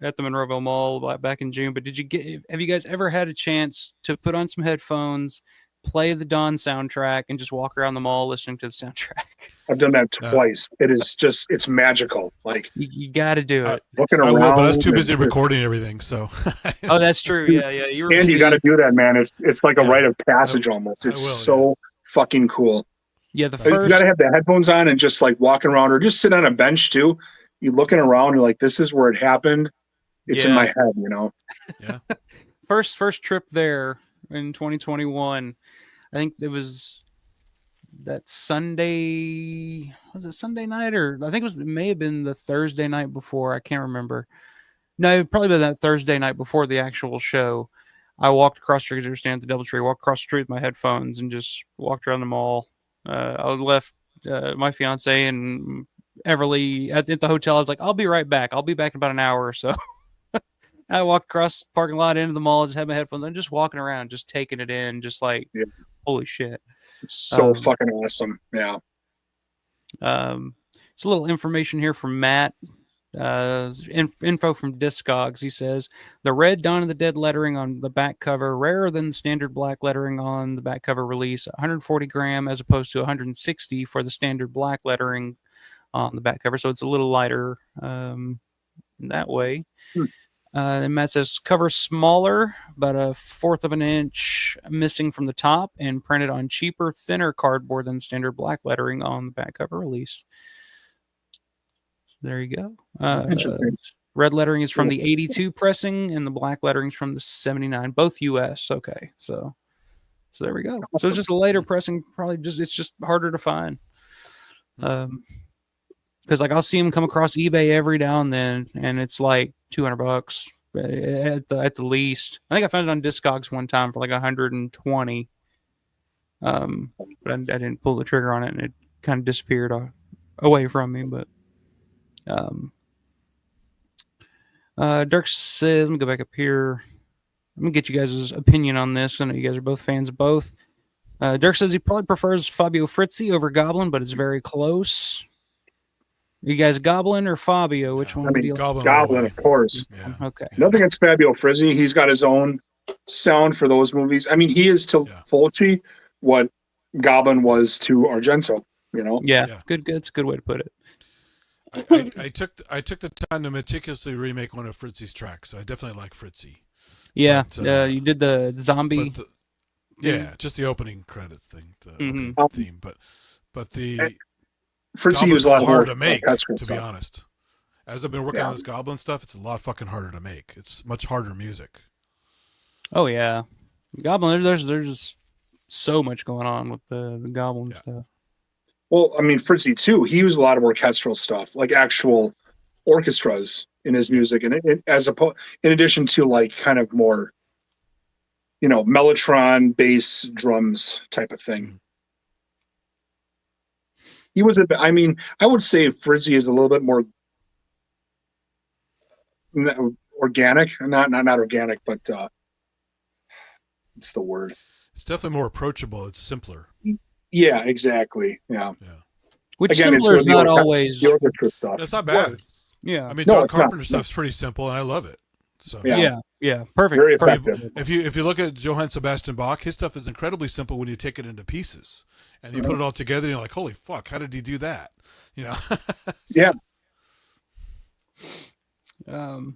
at the Monroeville Mall back in June, but have you guys ever had a chance to put on some headphones, play the Dawn soundtrack, and just walk around the mall listening to the soundtrack? I've done that twice. It is just, it's magical. Like, you got to do it. Looking around, but I was too busy recording everything. So. Oh, that's true. Yeah. You got to do that, man. It's like a rite of passage almost. It's fucking cool. Yeah, you got to have the headphones on and just like walking around, or just sit on a bench too. You're looking around. You're like, this is where it happened. It's in my head, you know. Yeah. First trip there in 2021. I think it was that Sunday. Was it Sunday night, or I think it may have been the Thursday night before. I can't remember. No, probably been that Thursday night before the actual show. I walked across the street, because we were standing at the DoubleTree. Walked across the street with my headphones and just walked around the mall. I left my fiance and Everly at the hotel. I was like, I'll be right back. I'll be back in about an hour or so. I walked across the parking lot into the mall, just had my headphones on, just walking around, just taking it in, just like, holy shit. It's so fucking awesome. Yeah. It's a little information here from Matt. Info from Discogs. He says the red Dawn of the Dead lettering on the back cover, rarer than the standard black lettering on the back cover release, 140 gram as opposed to 160 for the standard black lettering on the back cover. So it's a little lighter in that way. And Matt says cover smaller, about 1/4 of an inch missing from the top, and printed on cheaper, thinner cardboard than standard black lettering on the back cover release. There you go. Red lettering is from the 82 pressing, and the black lettering is from the 79, both US. Okay, so there we go. Awesome. So it's just a later pressing, it's just harder to find. Because like I'll see them come across eBay every now and then, and it's like $200 at the least. I think I found it on Discogs one time for like 120. But I didn't pull the trigger on it, and it kind of disappeared away from me. But Dirk says, let me go back up here. Let me get you guys' opinion on this. I know you guys are both fans of both. Dirk says he probably prefers Fabio Frizzi over Goblin, but it's very close. Are you guys Goblin or Fabio? Which one? Goblin, of course. Yeah. Okay. Nothing against Fabio Frizzi. He's got his own sound for those movies. I mean, he is to Fulci what Goblin was to Argento. You know. Yeah. Good. It's a good way to put it. I took the time to meticulously remake one of Frizzi's tracks, so I definitely like Frizzi. Yeah. You did the zombie. Just the opening credits thing, the opening theme, but the. Frizzi was a lot harder to make, to be honest. As I've been working on this Goblin stuff, it's a lot fucking harder to make. It's much harder music. Oh yeah, Goblin. There's just so much going on with the Goblin stuff. Well, I mean, Frizzi too. He used a lot of orchestral stuff, like actual orchestras in his music, and in addition to like kind of more, mellotron, bass, drums type of thing. He was I would say Frizzi is a little bit more organic, not organic, but what's the word? It's definitely more approachable. It's simpler. Yeah, exactly. Yeah. Which simpler is not always the orchestra stuff. That's not bad. Yeah. I mean, John Carpenter stuff's pretty simple, and I love it. So yeah, perfect. Very effective. If you look at Johann Sebastian Bach, his stuff is incredibly simple when you take it into pieces, and you put it all together, and you're like, holy fuck, how did he do that? Yeah. So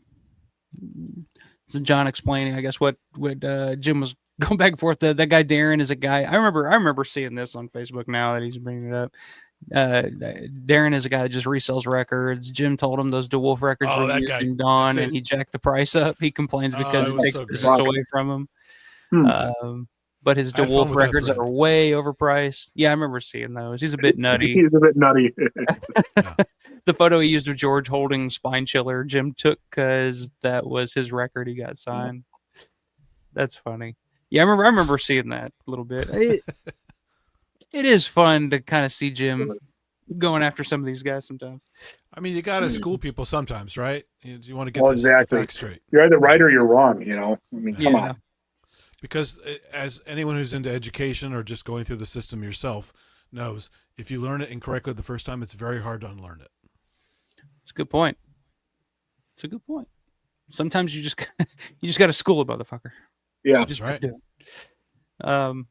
John explaining, I guess, what Jim was going back and forth. That guy Darren is a guy. I remember seeing this on Facebook now that he's bringing it up. Darren is a guy that just resells records. Jim told him those DeWolf records were used in Dawn, and he jacked the price up. He complains because it takes business away from him. But his DeWolf records are way overpriced. Yeah, I remember seeing those. He's a bit nutty. He's a bit nutty. the photo he used of George holding Spine Chiller, Jim took because that was his record he got signed. That's funny. Yeah, I remember seeing that a little bit. It is fun to kind of see Jim going after some of these guys sometimes. I mean, you got to school people sometimes, right? You want to get the facts straight. You're either right or you're wrong, you know? I mean, come on. Because as anyone who's into education or just going through the system yourself knows, if you learn it incorrectly the first time, it's very hard to unlearn it. It's a good point. It's a good point. Sometimes you just got to school a motherfucker. Yeah, that's right. Give him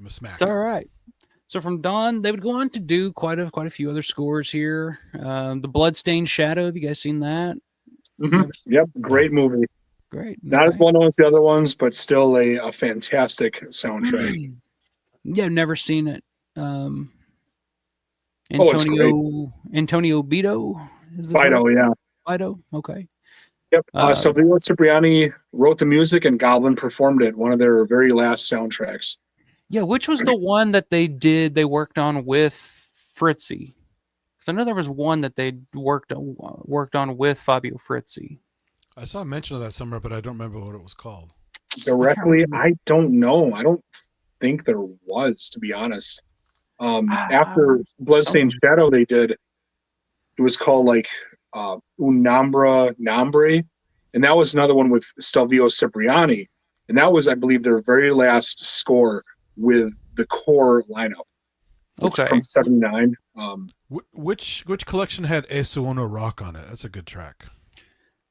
a smack. It's all right. So from Dawn, they would go on to do quite a few other scores here. The Bloodstained Shadow. Have you guys seen that? Mm-hmm. Yep, great movie. Great. Not as well known as the other ones, but still a fantastic soundtrack. Yeah, I've never seen it. Antonio Bito. Fido, yeah. Fido, okay. Yep. Silvio Cipriani wrote the music and Goblin performed it. One of their very last soundtracks. Yeah, which was the one that they worked on with Fritzi? Because I know there was one that they worked on with Fabio Fritzi. I saw a mention of that somewhere, but I don't remember what it was called. Directly, I don't know. I don't think there was, to be honest. After Bloodstained Shadow, they did. It was called like Unambra Nambre, and that was another one with Silvio Cipriani, and that was, I believe, their very last score with the core lineup. Okay, from '79. Which collection had E Suono Rock on it? That's a good track.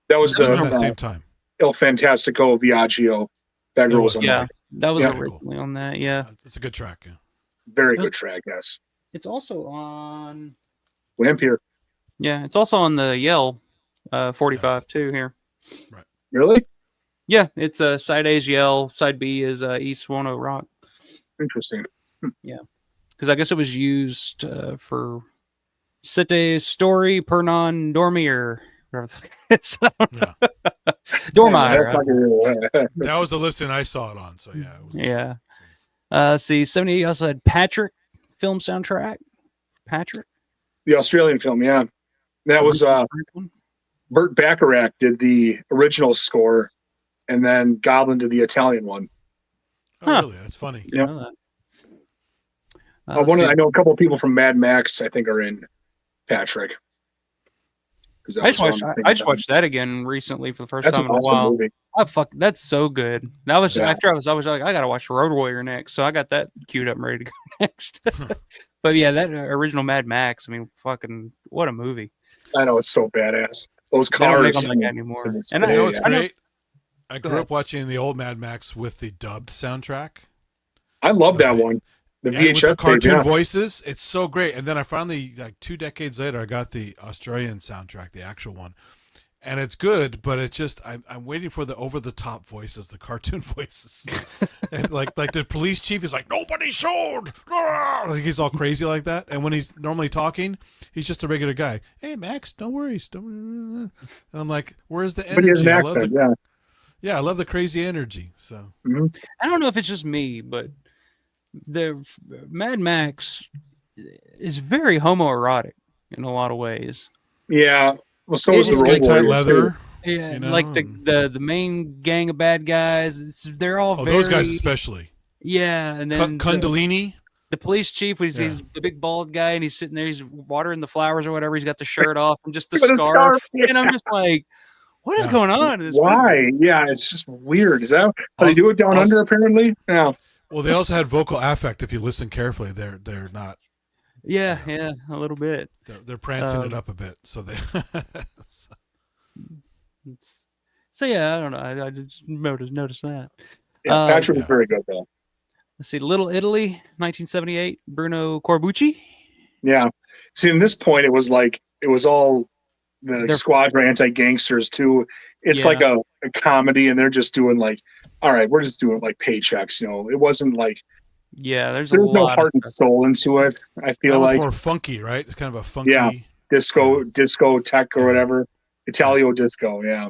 That was at the same time. Il Fantastico Viaggio. That girl was on that was originally cool. on that. Yeah, it's a good track. Yeah, very good track. Yes, it's also on Lampier. Yeah, it's also on the Yell 45 too here. Right. Really? Yeah, it's side A is Yell, side B is E Suono Rock. Interesting. Yeah, because I guess it was used for Sette Story per non dormir. Dormire. That was the listing I saw it on. So yeah. Yeah. See, 78 also had Patrick film soundtrack. Patrick. The Australian film, yeah. That was Burt Bacharach did the original score, and then Goblin did the Italian one. Oh, really? That's funny. Yeah. I know a couple of people from Mad Max, I think, are in Patrick. I just watched that again recently for the first time in a while. Movie. Oh, fuck, that's so good. That was after I was like, I gotta watch Road Warrior next, so I got that queued up and ready to go next. But yeah, that original Mad Max. I mean, fucking what a movie! I know, it's so badass. Those cars don't make them anymore. And I know it's great. I grew up watching the old Mad Max with the dubbed soundtrack. I love that one. The VHS with the cartoon voices, it's so great. And then I finally, like 2 decades later, I got the Australian soundtrack, the actual one, and it's good. But it's just I'm waiting for the over the top voices, the cartoon voices, and like the police chief is like, nobody showed, like he's all crazy like that. And when he's normally talking, he's just a regular guy. Hey Max, no worries, and I'm like, where's the energy? But he has an accent, yeah, I love the crazy energy. So I don't know if it's just me, but the Mad Max is very homoerotic in a lot of ways. Yeah, well, so is the Road Warrior leather. Yeah, you know? Like the main gang of bad guys. They're all very, those guys especially. Yeah, and then Kundalini. The police chief, he's the big bald guy, and he's sitting there, he's watering the flowers or whatever. He's got the shirt off and just the scarf, and I'm just like, what is going on? In this Why? Movie? Yeah, it's just weird. Is that how they do it down under? Apparently, yeah. Well, they also had vocal affect. If you listen carefully, they're not. Yeah, a little bit. They're prancing it up a bit, so they. So yeah, I don't know. I just noticed that. Yeah, Patrick was very good though. Let's see, Little Italy, 1978, Bruno Corbucci. Yeah. See, in this point, it was all the Squadron anti-gangsters too. It's like a comedy, and they're just doing like, all right, we're just doing like paychecks. You know, it wasn't like. Yeah, there's no heart and soul into it. I feel like more funky, right? It's kind of a funky. Disco tech or whatever. Italio disco, yeah.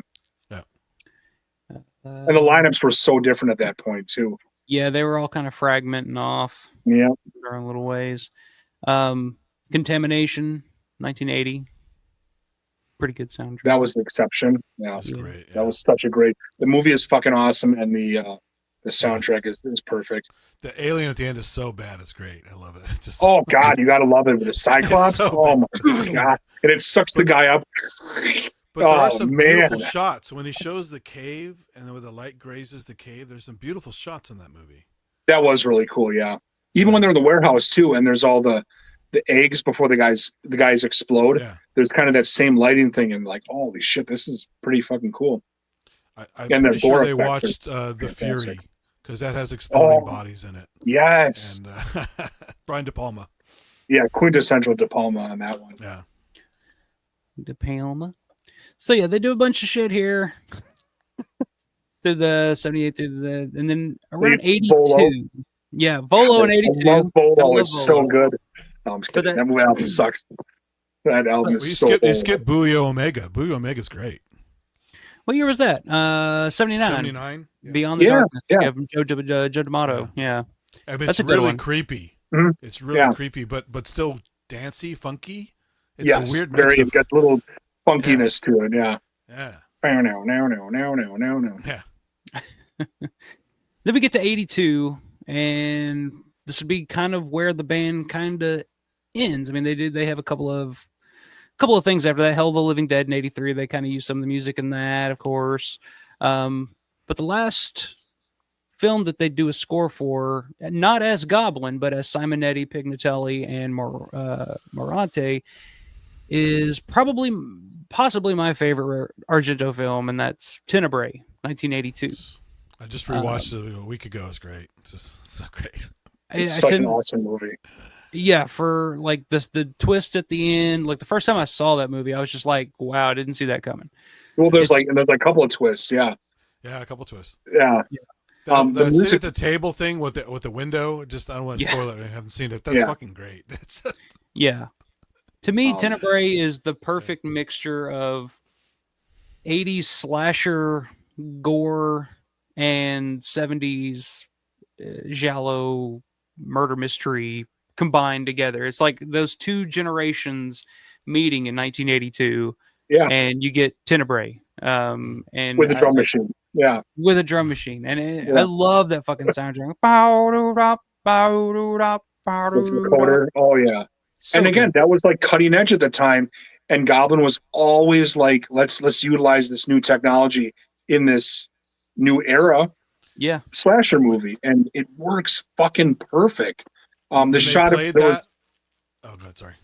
And the lineups were so different at that point too. Yeah, they were all kind of fragmenting off. Yeah, in their own little ways. Contamination, 1980. pretty good soundtrack. That was the exception. Yeah, That's great. Yeah. That was such a great. The movie is fucking awesome, and the soundtrack is perfect. The alien at the end is so bad, it's great. I love it. Oh God, you gotta love it with the Cyclops. So oh my God, and it sucks the guy up. But there are some beautiful shots when he shows the cave, and then when the light grazes the cave. There's some beautiful shots in that movie. That was really cool. Yeah, even when they're in the warehouse too, and there's all the eggs before the guys explode. Yeah. There's kind of that same lighting thing, and like, holy shit, this is pretty fucking cool. I'm pretty sure they watched The Fury, because that has exploding bodies in it. Yes. And Brian De Palma. Yeah, quintessential De Palma on that one. Yeah. De Palma. So yeah, they do a bunch of shit here. Through the 78 and then around 82. Volo. Yeah, Volo in 82. I love Volo. It's so good. No, I'm just kidding. That album sucks. That album is so You skip Booyah Omega. Booyah Omega's great. What year was that? 79. 79. Yeah. Beyond the Darkness. Yeah. Joe D'Amato. Yeah. I mean, that's a really good creepy. Mm-hmm. It's really creepy, but still dancey, funky. It's a weird mix. It gets a little funkiness to it. Yeah. Yeah. No. Yeah. Then we get to 82, and this would be kind of where the band kind of ends. I mean, they have a couple of things after that. Hell of the Living Dead in 83. They kind of use some of the music in that, of course. But the last film that they do a score for, not as Goblin, but as Simonetti, Pignatelli, and Morante, is possibly my favorite Argento film, and that's Tenebrae, 1982. I just rewatched it a week ago. It's great. It's just so great. It's such an awesome movie. Yeah, for like the twist at the end. Like the first time I saw that movie, I was just like, "Wow, I didn't see that coming." Well, there's a couple of twists. Yeah. Yeah, a couple of twists. Yeah. The music at the table thing with the window. Just I don't want to spoil it. I haven't seen it. That's fucking great. Yeah. To me, Tenebrae is the perfect mixture of 80s slasher gore and 70s giallo murder mystery combined together. It's like those two generations meeting in 1982. Yeah. And you get Tenebrae. And with a drum machine. Yeah. With a drum machine. And I love that fucking soundtrack. Recorder. Oh yeah. So and again, that was like cutting edge at the time. And Goblin was always like, let's utilize this new technology in this new era. Yeah. Slasher movie. And it works fucking perfect. The shot of oh god, sorry.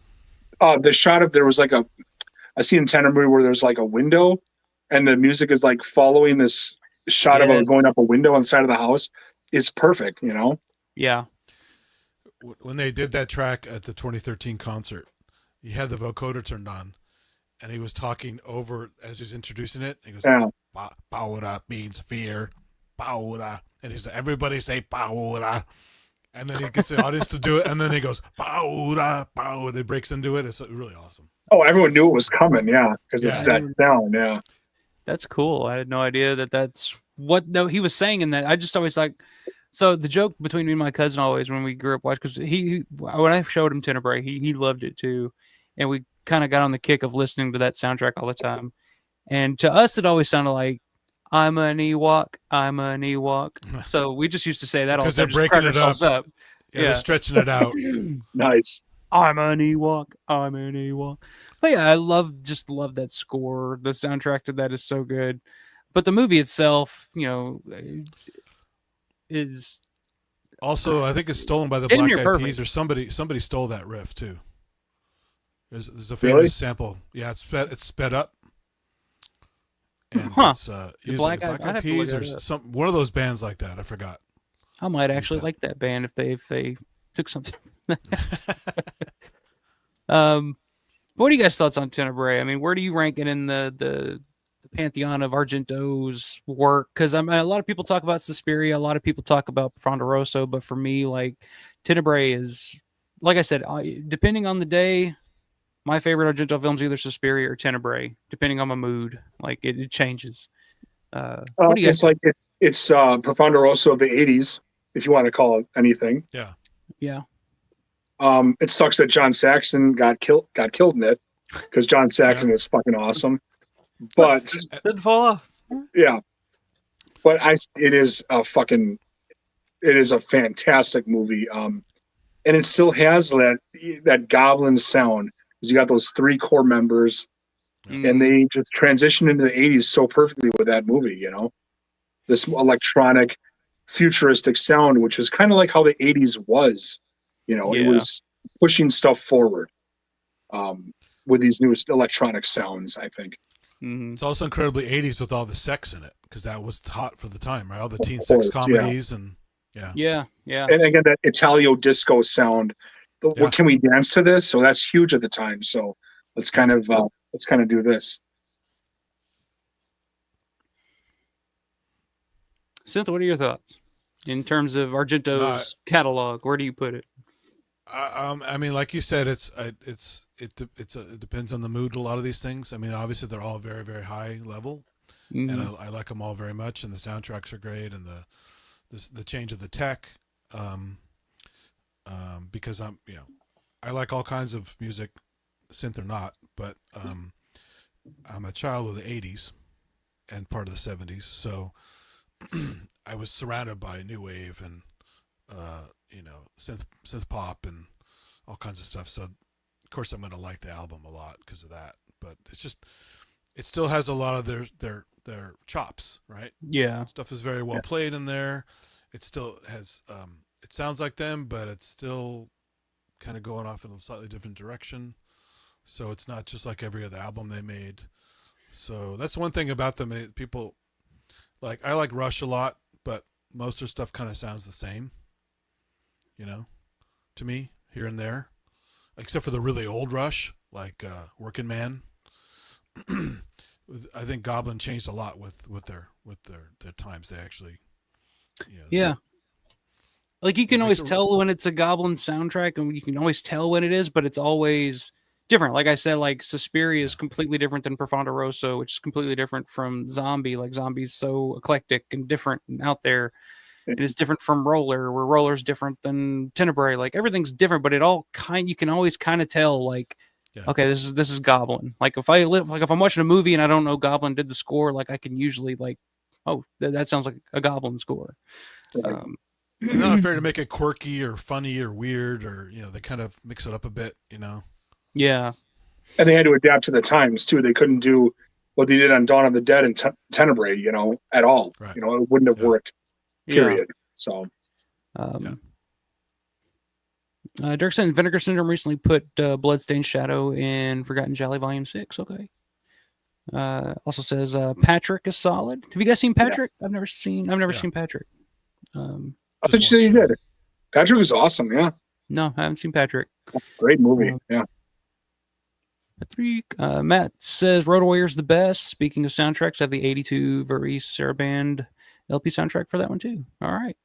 The shot of there was like I seen in Tenebrae where there's like a window and the music is like following this shot of going up a window on the side of the house. It's perfect, you know? Yeah. When they did that track at the 2013 concert, he had the vocoder turned on and he was talking over as he was introducing it. He goes, Paura means fear. Paura. And he said, everybody say Paura. And then he gets the audience to do it. And then he goes, Paura, Paura. It breaks into it. It's really awesome. Oh, everyone knew it was coming. Yeah. Because it's that sound. Yeah. That's cool. I had no idea that's what he was saying in that. I just always like, so the joke between me and my cousin always when we grew up watching, because he when I showed him Tenebrae, he loved it too. And we kind of got on the kick of listening to that soundtrack all the time. And to us, it always sounded like, I'm an Ewok, I'm an Ewok. So we just used to say that all the time. Because they're breaking it up. Yeah, they're stretching it out. Nice. I'm an Ewok, I'm an Ewok. But yeah, I love that score. The soundtrack to that is so good. But the movie itself, is also, I think it's stolen by the Black Eyed Peas, or somebody stole that riff too. There's a famous sample. Yeah, it's sped up. And it's Black Eyed Peas or one of those bands like that. I forgot. I might actually like that band if they took something. What are you guys' thoughts on Tenebrae? I mean, where do you rank it in the pantheon of Argento's work? Because a lot of people talk about Suspiria, a lot of people talk about Fronderoso, but for me, like Tenebrae is, like I said, depending on the day, my favorite Argento film is either Suspiria or Tenebrae, depending on my mood. Like it changes. What do you guys? It's Fronderoso of the '80s, if you want to call it anything. Yeah. Yeah. It sucks that John Saxon got killed in it. because John Saxon is fucking awesome. But didn't fall off. Yeah, but it is a fantastic movie. And it still has that Goblin sound, because you got those 3 core members, and they just transitioned into the 80s so perfectly with that movie. You know, this electronic, futuristic sound, which is kind of like how the 80s was. You know, it was pushing stuff forward with these new electronic sounds, I think. It's also incredibly 80s with all the sex in it, because that was hot for the time, right? All the teen sex comedies and yeah. And again, that Italio disco sound. What can we dance to this? So that's huge at the time. So let's kind of do this. Synth, what are your thoughts in terms of Argento's catalog? Where do you put it? I mean, like you said, it depends on the mood. A lot of these things. I mean, obviously they're all very, very high level, and I like them all very much. And the soundtracks are great, and the change of the tech, because I like all kinds of music, synth or not. But I'm a child of the '80s and part of the '70s, so I was surrounded by new wave and synth pop and all kinds of stuff. So of course I'm going to like the album a lot because of that. But it still has a lot of their chops, right? Yeah, stuff is very well played in there. It still has it sounds like them, but it's still kind of going off in a slightly different direction. So it's not just like every other album they made. So that's one thing about them. People I like Rush a lot, but most of their stuff kind of sounds the same, to me, here and there, except for the really old Rush, like Working Man. I think Goblin changed a lot with their times. They actually, like you can always tell when it's a Goblin soundtrack, and you can always tell when it is, but it's always different. Like I said, like Suspiria is completely different than Profondo Rosso, which is completely different from Zombie. Like Zombie's so eclectic and different and out there. And it's different from Roller, where Roller's different than Tenebrae. Like everything's different, but you can always kind of tell, like, okay, this is Goblin. Like if I'm watching a movie and I don't know Goblin did the score, like I can usually that sounds like a Goblin score. Right. They're not afraid to make it quirky or funny or weird, or they kind of mix it up a bit, Yeah. And they had to adapt to the times too. They couldn't do what they did on Dawn of the Dead and Tenebrae, at all. Right. It wouldn't have worked. Period. So. Dirk said Vinegar Syndrome recently put Bloodstained Shadow in Forgotten Jolly Volume 6. Okay. Also says Patrick is solid. Have you guys seen Patrick? Yeah. I've never seen Patrick. I thought you said you did. Patrick was awesome. Yeah. No, I haven't seen Patrick. Great movie. Yeah. Matt says Road Warrior's the best. Speaking of soundtracks, I have the 82 Varese Saraband LP soundtrack for that one too. All right.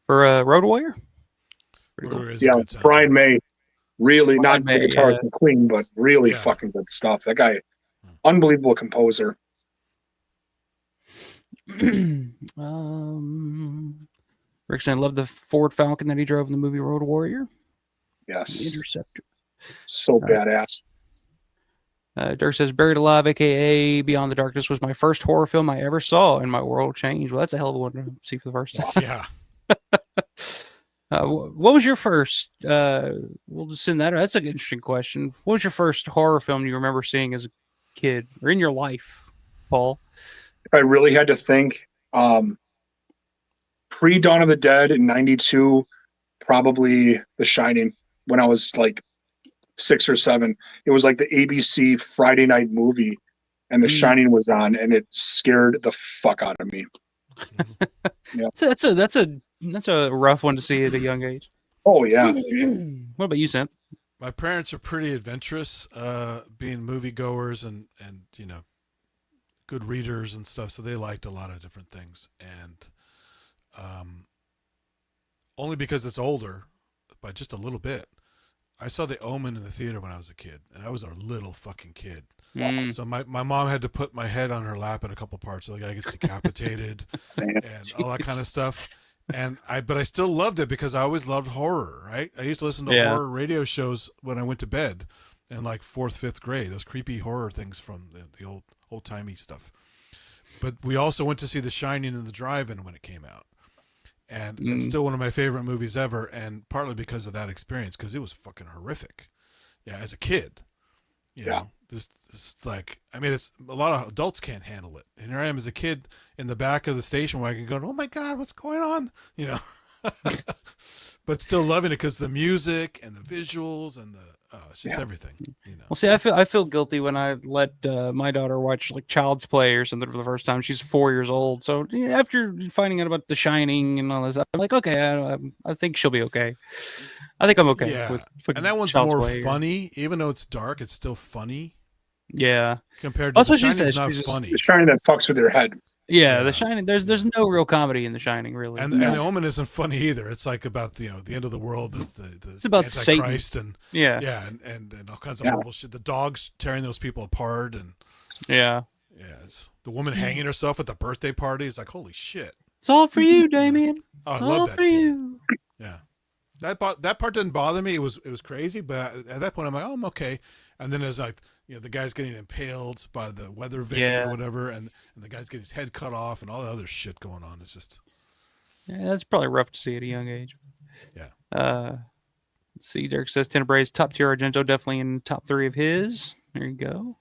For Road Warrior? Cool. Yeah, Brian May. Really, not the guitarist and Queen, but really fucking good stuff. That guy, unbelievable composer. Rick said, I love the Ford Falcon that he drove in the movie Road Warrior. Yes. The Interceptor. So badass. Dirk says, Buried Alive, a.k.a. Beyond the Darkness, was my first horror film I ever saw, and my world changed. Well, that's a hell of a one to see for the first time. Yeah. What was your first? We'll just send that. That's an interesting question. What was your first horror film you remember seeing as a kid or in your life, Paul? If I really had to think, pre-Dawn of the Dead in '92, probably The Shining, when I was like 6 or 7. It was like the ABC Friday night movie, and The Shining was on, and it scared the fuck out of me. Yeah. That's a rough one to see at a young age. Oh yeah. What about you, Synth? My parents are pretty adventurous, being moviegoers and good readers and stuff, so they liked a lot of different things. And only because it's older, by just a little bit. I saw The Omen in the theater when I was a kid, and I was a little fucking kid. So my mom had to put my head on her lap in a couple parts, so the guy gets decapitated and all that kind of stuff. But I still loved it because I always loved horror, right? I used to listen to horror radio shows when I went to bed, in like 4th, 5th grade. Those creepy horror things from the old timey stuff. But we also went to see The Shining in the drive-in when it came out. And it's still one of my favorite movies ever, and partly because of that experience, because it was fucking horrific. Yeah, as a kid. You know, this like, I mean, it's a lot of adults can't handle it. And here I am as a kid in the back of the station wagon going, oh my God, what's going on? You know, but still loving it because the music and the visuals and it's just everything. You know. Well, see, I feel guilty when I let my daughter watch like Child's Play or something for the first time. She's 4 years old, so after finding out about The Shining and all this, I'm like, okay, I think she'll be okay. I think I'm okay. Yeah, with and that one's Child's more Play funny, even though it's dark. It's still funny. Yeah, compared to The Shining, it's not funny. The Shining that fucks with your head. Yeah, The Shining. There's no real comedy in The Shining, really. And The Omen isn't funny either. It's like about the end of the world. It's about Antichrist Satan. and all kinds of horrible shit. The dogs tearing those people apart and it's the woman hanging herself at the birthday party. It's like, holy shit! It's all for you, Damien. Oh, I love that scene. Yeah, that part didn't bother me. It was crazy, but at that point I'm like, oh, I'm okay. And then there's like, the guy's getting impaled by the weather vane or whatever, and the guy's getting his head cut off and all the other shit going on. It's just, that's probably rough to see at a young age. Yeah. Let's see, Dirk says Tenebrae's top tier Argento, definitely in top 3 of his. There you go.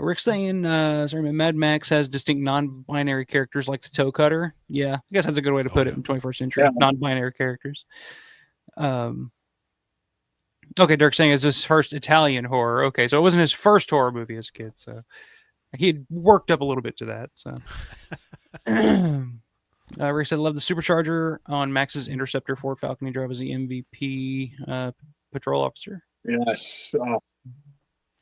Rick's saying, Mad Max has distinct non-binary characters like the toe cutter. Yeah, I guess that's a good way to put it in 21st century. Non-binary characters. Okay, Dirk's saying it's his first Italian horror. Okay, so it wasn't his first horror movie as a kid. So he had worked up a little bit to that. So Rick said, love the supercharger on Max's Interceptor Ford Falcon. He drove as the MVP patrol officer. Yes.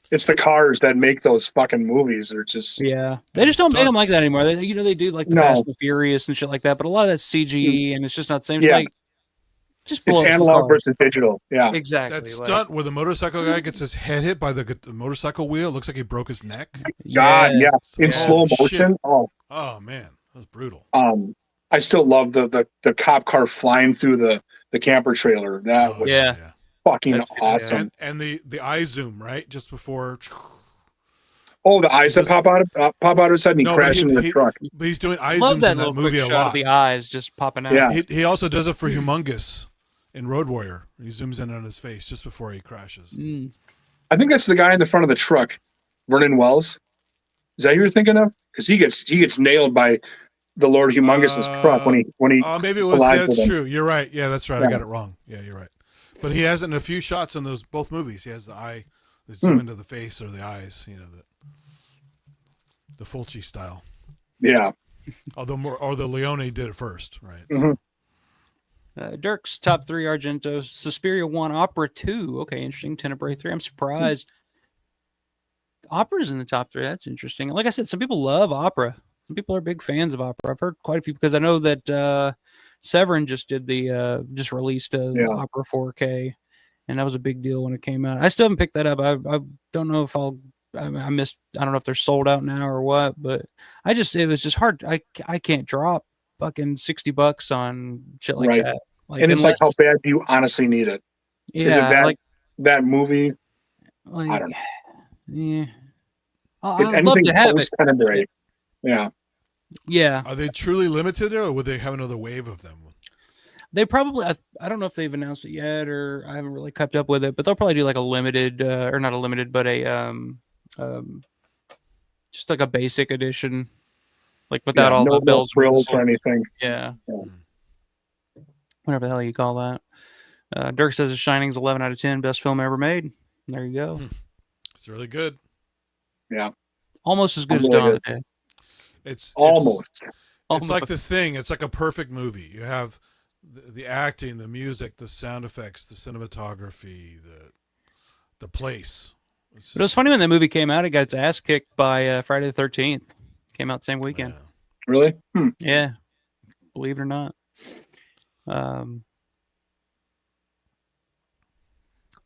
It's the cars that make those fucking movies. They're just they just don't make them like that anymore. They do like the Fast and Furious and shit like that, but a lot of that's CG and it's just not the same. It's like, just it's analog versus digital. Yeah, exactly. That stunt where the motorcycle guy gets his head hit by the motorcycle wheel. It looks like he broke his neck. God, in slow motion. Shit. Oh man, that was brutal. I still love the cop car flying through the camper trailer. That was fucking awesome. And the eye zoom right just before. Oh, the eyes that pop out of his head and he crashes into the truck. But he's doing eye zooms in that movie a lot. Of the eyes just popping out. Yeah, he also does it for Humongous in Road Warrior. He zooms in on his face just before he crashes. I think that's the guy in the front of the truck, Vernon Wells. Is that who you're thinking of? Because he gets nailed by the Lord Humongous's truck when he maybe it was that's true. You're right. Yeah, that's right. I got it wrong. Yeah, you're right. But he has it in a few shots in those both movies. He has the eye, the zoom into the face or the eyes. The Fulci style. Yeah. Although the Leone did it first, right? Mm-hmm. Dirk's top 3 Argento, Suspiria 1, Opera 2. Okay, interesting. Tenebrae 3. I'm surprised. Opera's in the top 3. That's interesting. Like I said, some people love opera. Some people are big fans of opera. I've heard quite a few because I know that Severin just released Opera 4K, and that was a big deal when it came out. I still haven't picked that up. I don't know if I missed. I don't know if they're sold out now or what, but it was just hard. I can't drop fucking $60 on shit like that. And it's like, how bad do you honestly need it? Yeah, is it that movie? Like, I don't know. Yeah, I'd love to have it. Kind of great. Yeah. Yeah. Are they truly limited, or would they have another wave of them? They probably. I don't know if they've announced it yet, or I haven't really kept up with it. But they'll probably do like a limited, or not a limited, but a just like a basic edition, like without all the bells, frills, or anything. Yeah. Whatever the hell you call that. Dirk says The Shining's 11 out of 10, best film ever made. There you go. It's really good. Yeah. Almost as good as Dawn of the Dead. It's almost. It's like The Thing. It's like a perfect movie. You have the acting, the music, the sound effects, the cinematography, the place. But it was funny when that movie came out. It got its ass kicked by Friday the 13th. Came out the same weekend. Yeah. Really? Yeah. Believe it or not.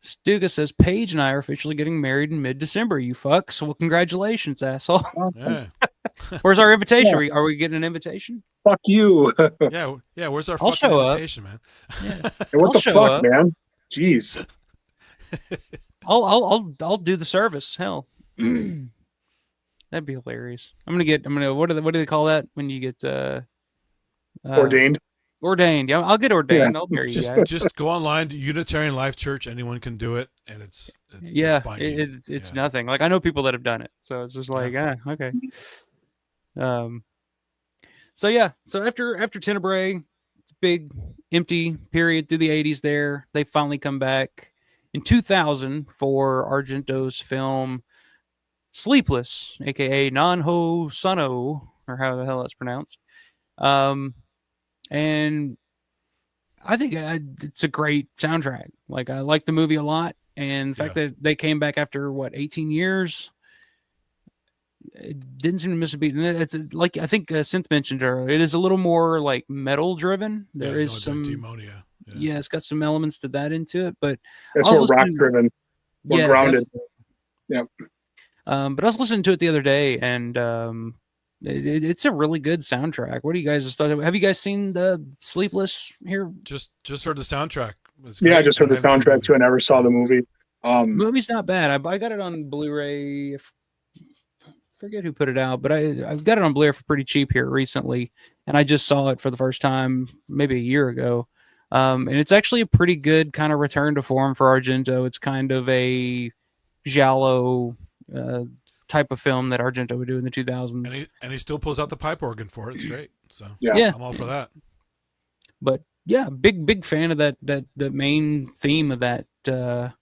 Stuga says Paige and I are officially getting married in mid-December. You fucks. Well, congratulations, asshole. Yeah. Where's our invitation? Are we getting an invitation? Fuck you. yeah. Where's our fucking invitation, man? Yeah. Hey, what the fuck, man? Jeez. I'll do the service. Hell, that'd be hilarious. I'm gonna what do they call that when you get Ordained. Ordained. Yeah, I'll get ordained. Yeah. I'll marry you guys. Just go online to Unitarian Life Church. Anyone can do it, and it's binding. It's nothing. Like I know people that have done it, so it's just like okay. So yeah, so after Tenebrae, big empty period through the 80s. There, they finally come back in 2000 for Argento's film Sleepless, aka Non Ho Sono, or how the hell that's pronounced. And I think it's a great soundtrack. Like I like the movie a lot, and the fact that they came back after 18 years, it didn't seem to miss a beat. And it's like I think Synth mentioned earlier, it is a little more like metal driven. There is some demonia. Yeah, it's got some elements to that into it, but it's more rock driven, more grounded. Yeah. But I was listening to it the other day, and it's a really good soundtrack. What do you guys thought? Have you guys seen the Sleepless here? Just heard the soundtrack. Yeah, I just heard the soundtrack too. I never saw the movie. The movie's not bad. I got it on Blu-ray. Forget who put it out, but I've got it on Blu-ray for pretty cheap here recently, and I just saw it for the first time maybe a year ago. And it's actually a pretty good kind of return to form for Argento. It's kind of a giallo type of film that Argento would do in the 2000s. And he still pulls out the pipe organ for it. It's great. So yeah, I'm all for that. But yeah, big fan of that the main theme of that. I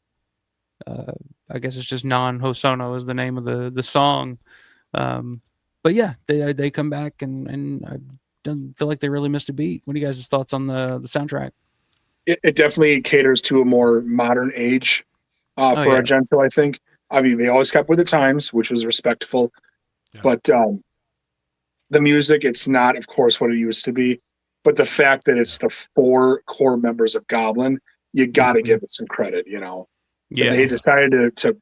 guess it's just Non Ho Sono is the name of the song. But yeah, they come back and I don't feel like they really missed a beat. What are you guys' thoughts on the soundtrack? It definitely caters to a more modern age for Argento, I think. I mean, they always kept with the times, which was respectful. Yeah. But the music, it's not, of course, what it used to be. But the fact that it's the 4 core members of Goblin, you got to give it some credit, you know. Yeah. They decided to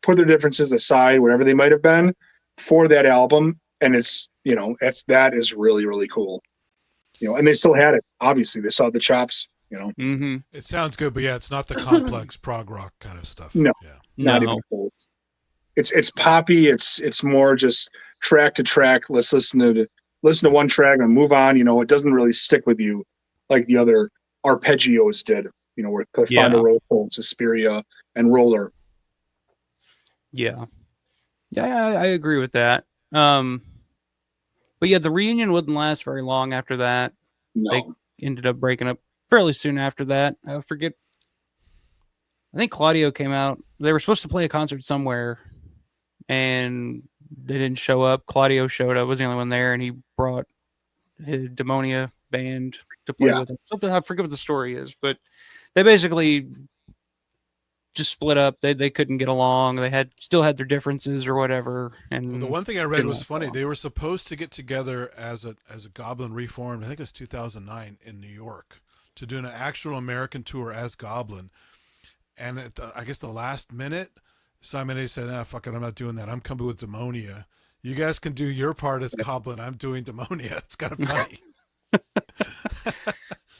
put their differences aside, whatever they might have been, for that album. And it's, you know, that is really, really cool. You know, and they still had it. Obviously, they saw the chops, you know. Mm-hmm. It sounds good, but yeah, it's not the complex prog rock kind of stuff. No. Yeah. Not even close. It's poppy. It's more just track to track. Let's listen to one track and move on. You know, it doesn't really stick with you like the other arpeggios did. You know, where Farvour, Suspiria, and Roller. Yeah, I agree with that. But yeah, the reunion wouldn't last very long after that. No. They ended up breaking up fairly soon after that. I forget. I think Claudio came out. They were supposed to play a concert somewhere, and they didn't show up. Claudio showed up. Was the only one there, and he brought his Demonia band to play with him. Something, I forget what the story is, but they basically just split up. They couldn't get along. They still had their differences or whatever. And the one thing I read was funny. They were supposed to get together as a Goblin reformed. I think it was 2009 in New York to do an actual American tour as Goblin. And at I guess the last minute, Simon A said, fuck it, I'm not doing that. I'm coming with Demonia. You guys can do your part as Goblin. I'm doing Demonia. It's kind of funny.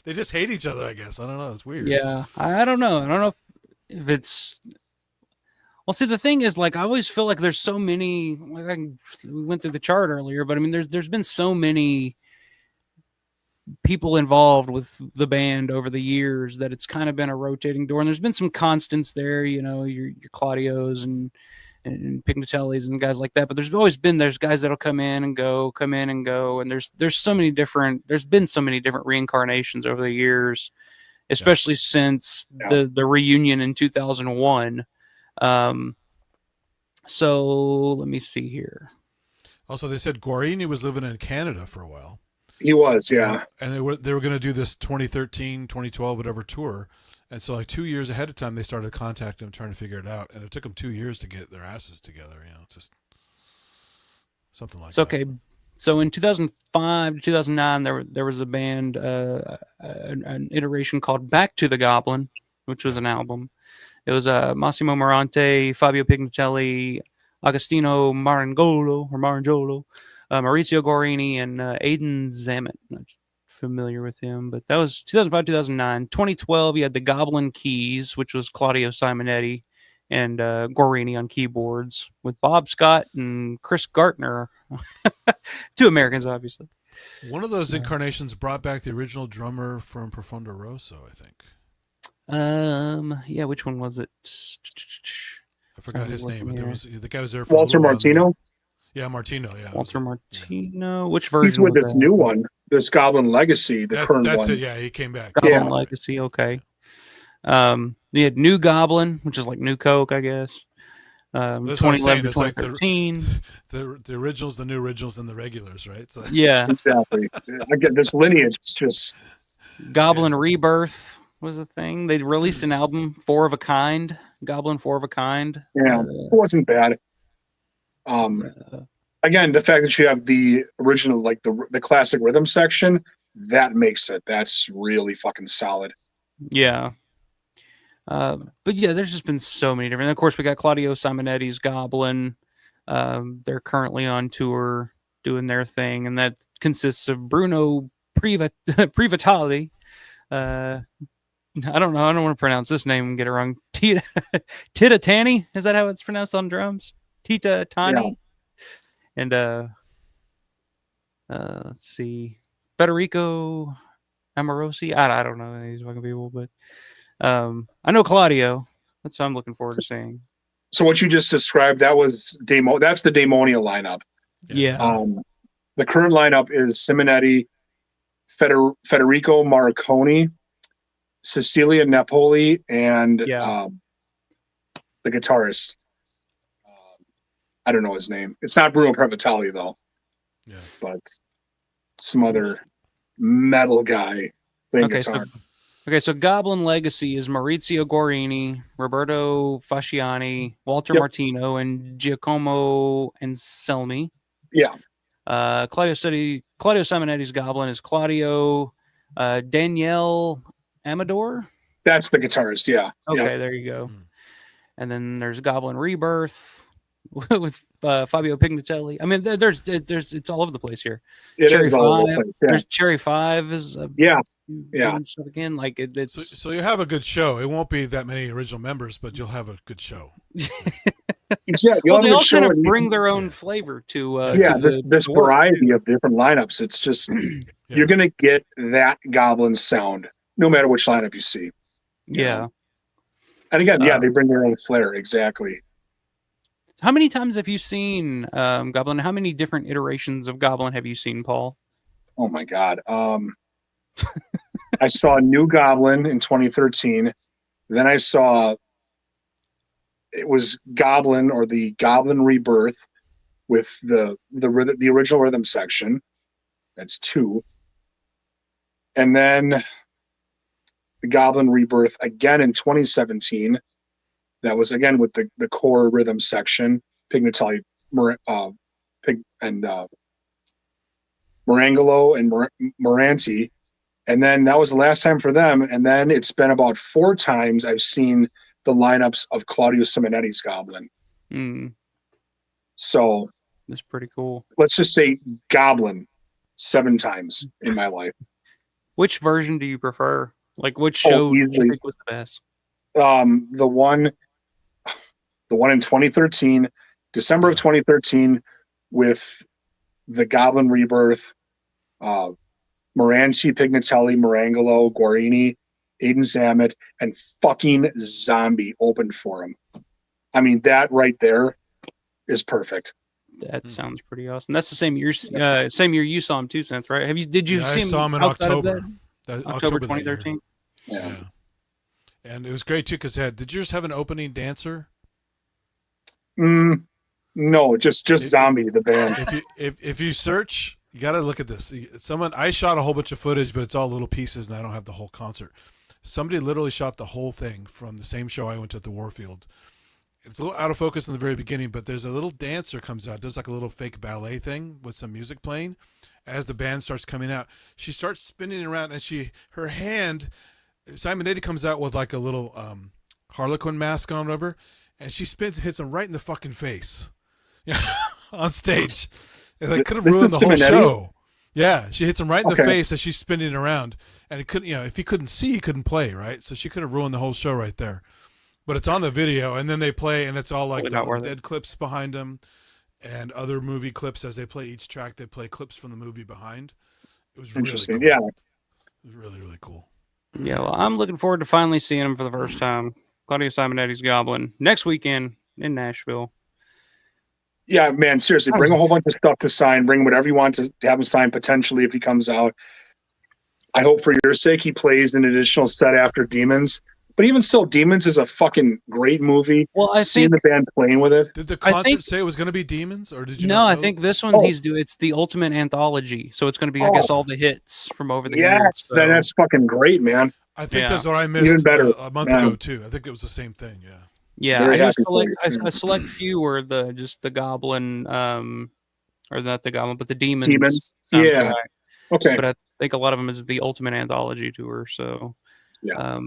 They just hate each other, I guess. I don't know. It's weird. Yeah, I don't know. I don't know if it's... Well, see, the thing is, like, I always feel like there's so many... Like, we went through the chart earlier, but I mean, there's been so many people involved with the band over the years that it's kind of been a rotating door, and there's been some constants there, you know, your Claudios and Pignatellis and guys like that, but there's guys that'll come in and go, and there's been so many different reincarnations over the years, especially since the reunion in 2001. So let me see here. Also, they said Guarini was living in Canada for a while. He was, yeah. And they were going to do this 2013, 2012, whatever tour. And so like 2 years ahead of time, they started contacting him, trying to figure it out. And it took them 2 years to get their asses together, you know, just something like that. Okay. So in 2005 to 2009, there was a band, an iteration called Back to the Goblin, which was an album. It was Massimo Morante, Fabio Pignatelli, Agostino Marangolo, Maurizio Guarini, and Aidan Zammit. Not familiar with him, but that was 2005, 2009. 2012, you had the Goblin Keys, which was Claudio Simonetti and Gorini on keyboards, with Bob Scott and Chris Gartner, 2 Americans, obviously. One of those incarnations brought back the original drummer from Profondo Rosso, I think. Yeah, which one was it? I forgot his name, but the guy was there for Walter Martino. Yeah, Martino. Yeah, Walter Martino. Which version? He's with this new one, this Goblin Legacy, the current one. That's it. Yeah, he came back. Goblin Legacy. Okay. They had New Goblin, which is like New Coke, I guess. 2011 to 2013. The originals, the new originals, and the regulars, right? So. Yeah, exactly. I get this lineage. It's just Goblin Rebirth was a thing. They released an album, 4 of a Kind. Goblin 4 of a Kind. Yeah, it wasn't bad. Again, the fact that you have the original, like the classic rhythm section, that makes it. That's really fucking solid. Yeah. But yeah, there's just been so many different. And of course, we got Claudio Simonetti's Goblin. They're currently on tour doing their thing, and that consists of Bruno Privatali. I don't know. I don't want to pronounce this name and get it wrong. Tita Tani, is that how it's pronounced on drums? Tita Tani. Yeah. And let's see, Federico Amorosi. I don't know these fucking people, but I know Claudio. That's what I'm looking forward to seeing. So what you just described, that's the Daemonia lineup. Yeah. The current lineup is Simonetti, Federico Marconi, Cecilia Napoli, and the guitarist. I don't know his name. It's not Bruno Privatali though. Yeah. But some other metal guy playing guitar. So Goblin Legacy is Maurizio Gorini, Roberto Fasciani, Walter Martino, and Giacomo Anselmi. Yeah. Claudio Simonetti's Goblin is Claudio Daniele Amador. That's the guitarist, yeah. Okay, there you go. And then there's Goblin Rebirth with Fabio Pignatelli. I mean, there's it's all over the place here. Cherry 5. There's Cherry 5 is stuff again. Like it's so you have a good show. It won't be that many original members, but you'll have a good show. Exactly. Well, they all kind of bring their own flavor to this variety of different lineups. It's just you're gonna get that Goblin sound no matter which lineup you see. Yeah. And again, they bring their own flair. Exactly. How many times have you seen Goblin? How many different iterations of Goblin have you seen, Paul? Oh my God. I saw New Goblin in 2013. Then I saw it was Goblin or the Goblin Rebirth with the original rhythm section. That's 2. And then the Goblin Rebirth again in 2017. That was again with the core rhythm section, Pignatelli, Marangolo and Moranti. And then that was the last time for them. And then it's been about 4 times I've seen the lineups of Claudio Simonetti's Goblin. So that's pretty cool. Let's just say Goblin 7 times in my life. Which version do you prefer? Like which show do you think was the best? The one in 2013, December of 2013, with the Goblin Rebirth, Moranti, Pignatelli, Marangolo, Guarini, Aiden Zamet, and fucking Zombie opened for him. I mean, that right there is perfect. That sounds pretty awesome. That's the same year you saw him too, Synth, right? Did you see him? I saw him in October. October 2013. Yeah. And it was great too because did yours have an opening dancer? No, just Zombie, the band. If you search, you got to look at this. I shot a whole bunch of footage, but it's all little pieces, and I don't have the whole concert. Somebody literally shot the whole thing from the same show I went to at the Warfield. It's a little out of focus in the very beginning, but there's a little dancer comes out, does like a little fake ballet thing with some music playing. As the band starts coming out, she starts spinning around, and her hand. Simonetti comes out with like a little Harlequin mask on, whatever, and she spins and hits him right in the fucking face. Yeah, on stage. It could have ruined the whole show. Yeah, she hits him right in the face as she's spinning around, and it couldn't. If he couldn't see, he couldn't play, right? So she could have ruined the whole show right there. But it's on the video, and then they play, and it's all like Totally dead clips behind them, and other movie clips. As they play each track, they play clips from the movie behind. It was really Interesting. cool. Yeah, it was really, really cool. Yeah, well, I'm looking forward to finally seeing him for the first time. Claudio Simonetti's Goblin next weekend in Nashville. Yeah, man, seriously, bring a whole bunch of stuff to sign. Bring whatever you want to have him sign potentially if he comes out. I hope for your sake he plays an additional set after Demons. But even still, Demons is a fucking great movie. Well, I Seeing think the band playing with it. Did the concert say it was going to be Demons, or did you? No, not I know? think this one he's doing. It's the ultimate anthology, so it's going to be, I guess, all the hits from over the years. Yes, So. that's fucking great, man. I think that's what I missed Even better, a month ago too. I think it was the same thing. Yeah. Yeah, Very I happy for you. a select few were just the Goblin, or not the Goblin, but the Demons. Yeah. Soundtrack. Okay. But I think a lot of them is the ultimate anthology tour. So, Yeah.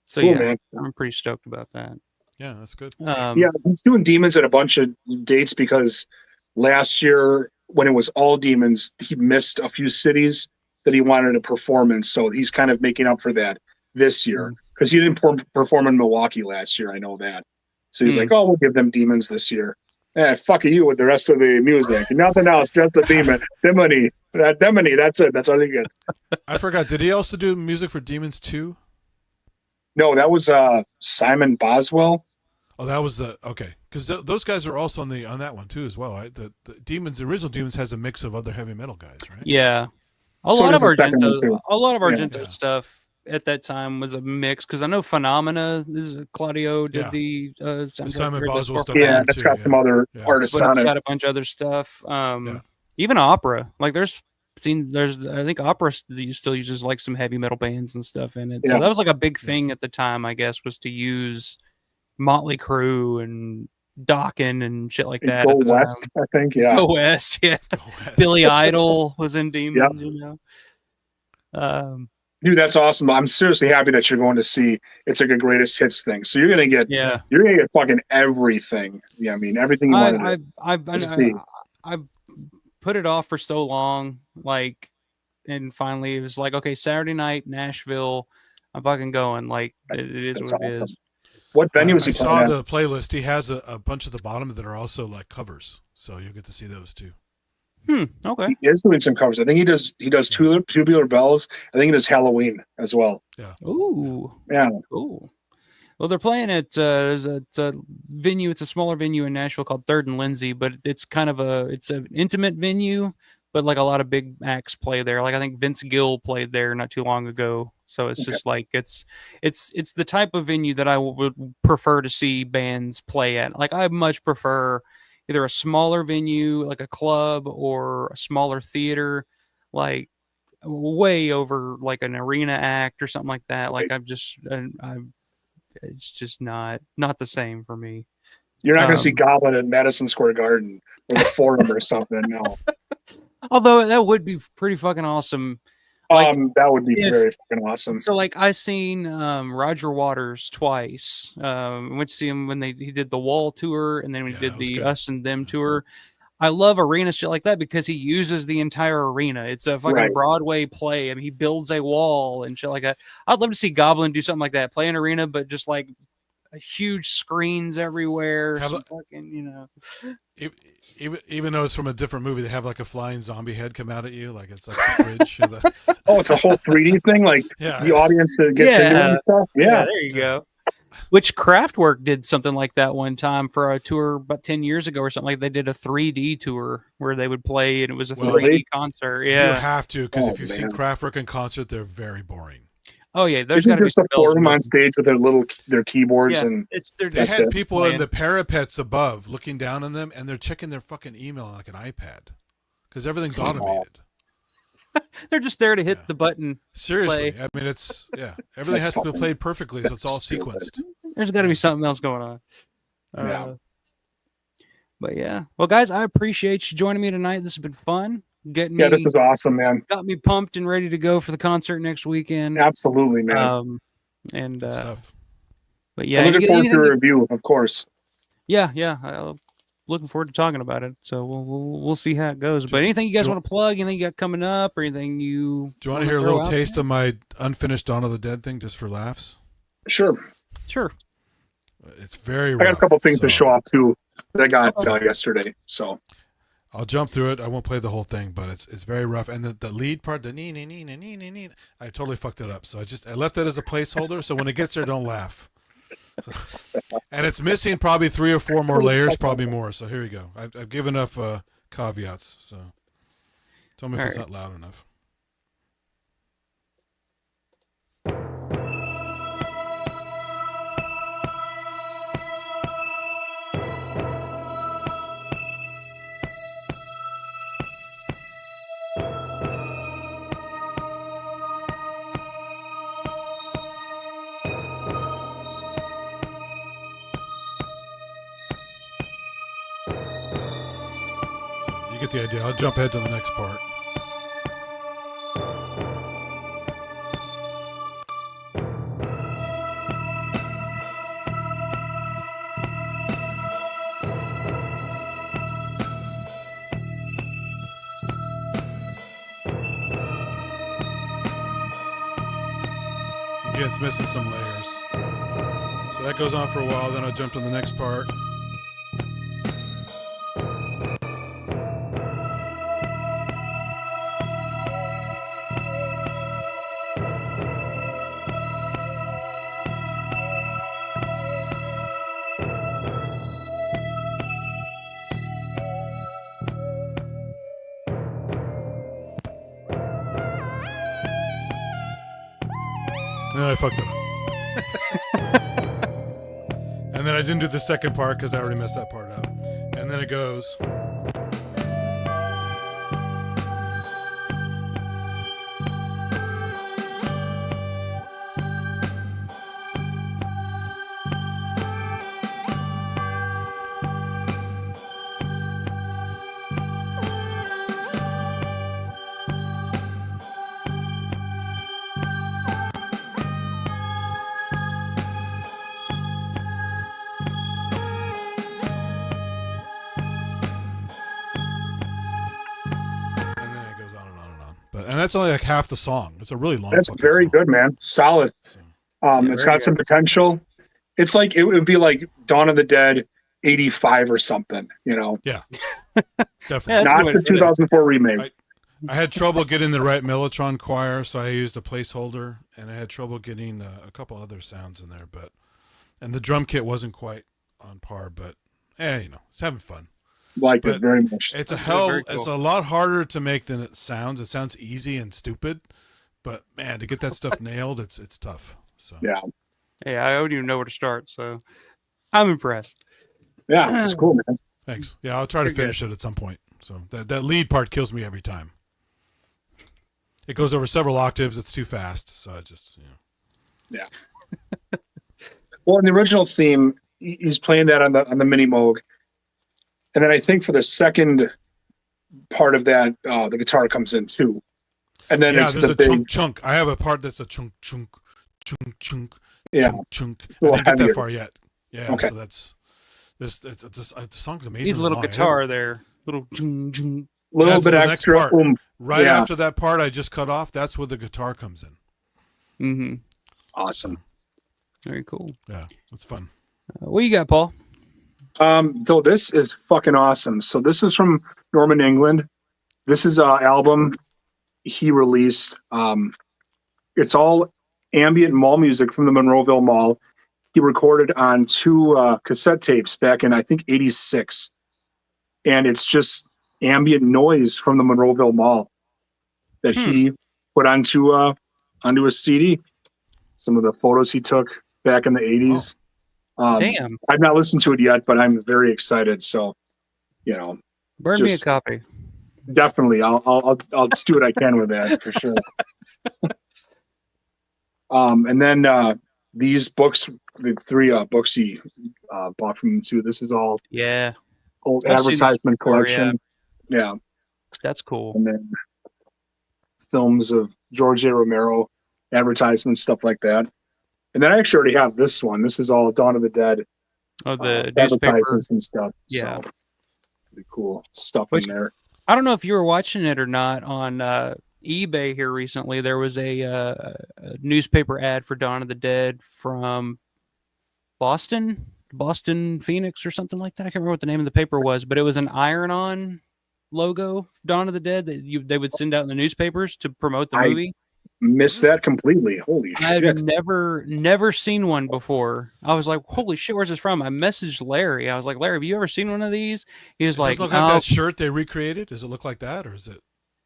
So Cool, yeah, man. I'm pretty stoked about that. Yeah, that's good. Yeah, he's doing Demons at a bunch of dates because last year when it was all Demons, he missed a few cities that he wanted to perform in. So he's kind of making up for that this year because he didn't perform in Milwaukee last year. I know that. So he's like, oh, we'll give them Demons this year. Fuck you with the rest of the music. Nothing else, just a Demon. Demony. That's it. That's all they get. I forgot. Did he also do music for Demons 2? No, that was Simon Boswell. Oh, that was okay. Because those guys are also on that one too as well. Right? The original Demons has a mix of other heavy metal guys, right? Yeah, a lot of Argento stuff at that time was a mix because I know Phenomena is Claudio did the Simon Boswell stuff. Yeah, that's got some other artists but on it's it. got a bunch of other stuff. Even opera, like I think opera still uses like some heavy metal bands and stuff in it. So that was like a big thing at the time, I guess, was to use Motley Crue and Dokken and shit like that. Go West, I think. Yeah. Go West. Yeah. Go West. Billy Idol was in Demons. You know. Dude, that's awesome. I'm seriously happy that you're going to see. It's like a greatest hits thing. So you're gonna get. Yeah. You're gonna get fucking everything. Yeah, I mean everything you wanted to see. I've put it off for so long, like, and finally it was like, okay, Saturday night, Nashville, I'm fucking going. Like, it is what it is. What venue is he playing? I saw the playlist. He has a bunch at the bottom that are also like covers, so you'll get to see those too. Okay. He is doing some covers. I think he does Tubular Bells. I think he does Halloween as well. Yeah. Ooh. Yeah. Ooh. Well, they're playing at it's a venue. It's a smaller venue in Nashville called Third and Lindsay, but it's kind of it's an intimate venue, but like a lot of big acts play there. Like I think Vince Gill played there not too long ago. So it's just like it's the type of venue that I would prefer to see bands play at. Like I much prefer either a smaller venue like a club or a smaller theater, like way over like an arena act or something like that. Like it's just not the same for me. You're not going to see Goblin at Madison Square Garden or the Forum or something. No. Although that would be pretty fucking awesome. Like, that would be very fucking awesome. So like I seen Roger Waters twice. Went to see him when he did the Wall tour, and then we did the good. Us and Them tour. I love arena shit like that because he uses the entire arena. It's a fucking Broadway play. I mean, he builds a wall and shit like that. I'd love to see Goblin do something like that. Play an arena, but just like huge screens everywhere. Fucking, Even though it's from a different movie, they have like a flying zombie head come out at you, like it's like the fridge. It's a whole 3D thing, like the audience that gets into it and stuff. Yeah, there you go. Which Kraftwerk did something like that one time for a tour about 10 years ago or something. Like they did a 3D tour where they would play and it was a 3D concert. Yeah, you have to because if you've seen Kraftwerk in concert, they're very boring. Oh yeah, there's got to be just four of them on stage with their keyboards and they had people in the parapets above looking down on them, and they're checking their fucking email on like an iPad because everything's automated. They're just there to hit the button. Seriously, play. I mean it's everything has to be played perfectly, so it's all sequenced. There's got to be something else going on. But yeah, well, guys, I appreciate you joining me tonight. This has been fun. This is awesome, man. Got me pumped and ready to go for the concert next weekend. Absolutely, man. But yeah, I'm looking forward to a review, of course. Yeah. Looking forward to talking about it. So we'll see how it goes. But anything you guys want to plug? Anything you got coming up, or anything you? Do you want to hear a little taste of my unfinished Dawn of the Dead thing, just for laughs? Sure. It's very rough. I got a couple things to show off too that I got yesterday. So I'll jump through it. I won't play the whole thing, but it's very rough. And the lead part, the I totally fucked it up. So I left it as a placeholder. So when it gets there, don't laugh. And it's missing probably 3 or 4 more layers, probably more. So here we go. I've given enough caveats. So tell me if it's not loud enough. Get the idea. I'll jump ahead to the next part. Again, it's missing some layers. So that goes on for a while, then I'll jump to the next part. And then I fucked it up. And then I didn't do the second part because I already messed that part up. And then it goes. And that's only like half the song. It's a really long. That's very good, man. Solid. So, it's got some potential. It's like it would be like Dawn of the Dead '85 or something, you know? Yeah, definitely. Not the 2004 remake. I had trouble getting the right Mellotron choir, so I used a placeholder, and I had trouble getting a couple other sounds in there, and the drum kit wasn't quite on par, but you know, it's having fun. Liked it very much. It's It's a lot harder to make than it sounds. It sounds easy and stupid, but man, to get that stuff nailed, it's tough. So yeah, I don't even know where to start. So I'm impressed. Yeah, it's cool, man. Thanks. Yeah, I'll try to finish it at some point. So that lead part kills me every time. It goes over several octaves. It's too fast. So I just Yeah. Well, in the original theme, he's playing that on the mini Moog. And then I think for the second part of that, the guitar comes in too. And then it's there's the a big chunk. I have a part that's a chunk. Yeah. Chunk. I didn't get that far yet. Yeah. Okay. So that's this. The song's amazing. Needs a little guitar there. Little bit extra. Right after that part I just cut off, that's where the guitar comes in. Mm-hmm. Awesome. Very cool. Yeah, it's fun. What you got, Paul? Though this is fucking awesome. So this is from Norman, England. This is an album he released. It's all ambient mall music from the Monroeville Mall. He recorded on 2 cassette tapes back in, I think, '86. And it's just ambient noise from the Monroeville Mall that he put onto a CD. Some of the photos he took back in the '80s. Damn. I've not listened to it yet, but I'm very excited. So, you know, burn me a copy. Definitely, I'll just do what I can with that for sure. And then these books, the 3 books he bought from him too. This is all old advertisement collection. Yeah, that's cool. And then films of George A. Romero, advertisements, stuff like that. And then I actually already have this one. This is all Dawn of the Dead. Oh, the newspaper and stuff. Yeah, so, pretty cool stuff in there. I don't know if you were watching it or not on eBay here recently. There was a newspaper ad for Dawn of the Dead from Boston, Boston Phoenix or something like that. I can't remember what the name of the paper was, but it was an iron-on logo, Dawn of the Dead, that they would send out in the newspapers to promote the movie. Missed that completely. Holy shit. I've never seen one before. I was like, holy shit, where's this from? I messaged Larry. I was like, Larry, have you ever seen one of these? He was like, does it look like that shirt they recreated? Does it look like that, or is it?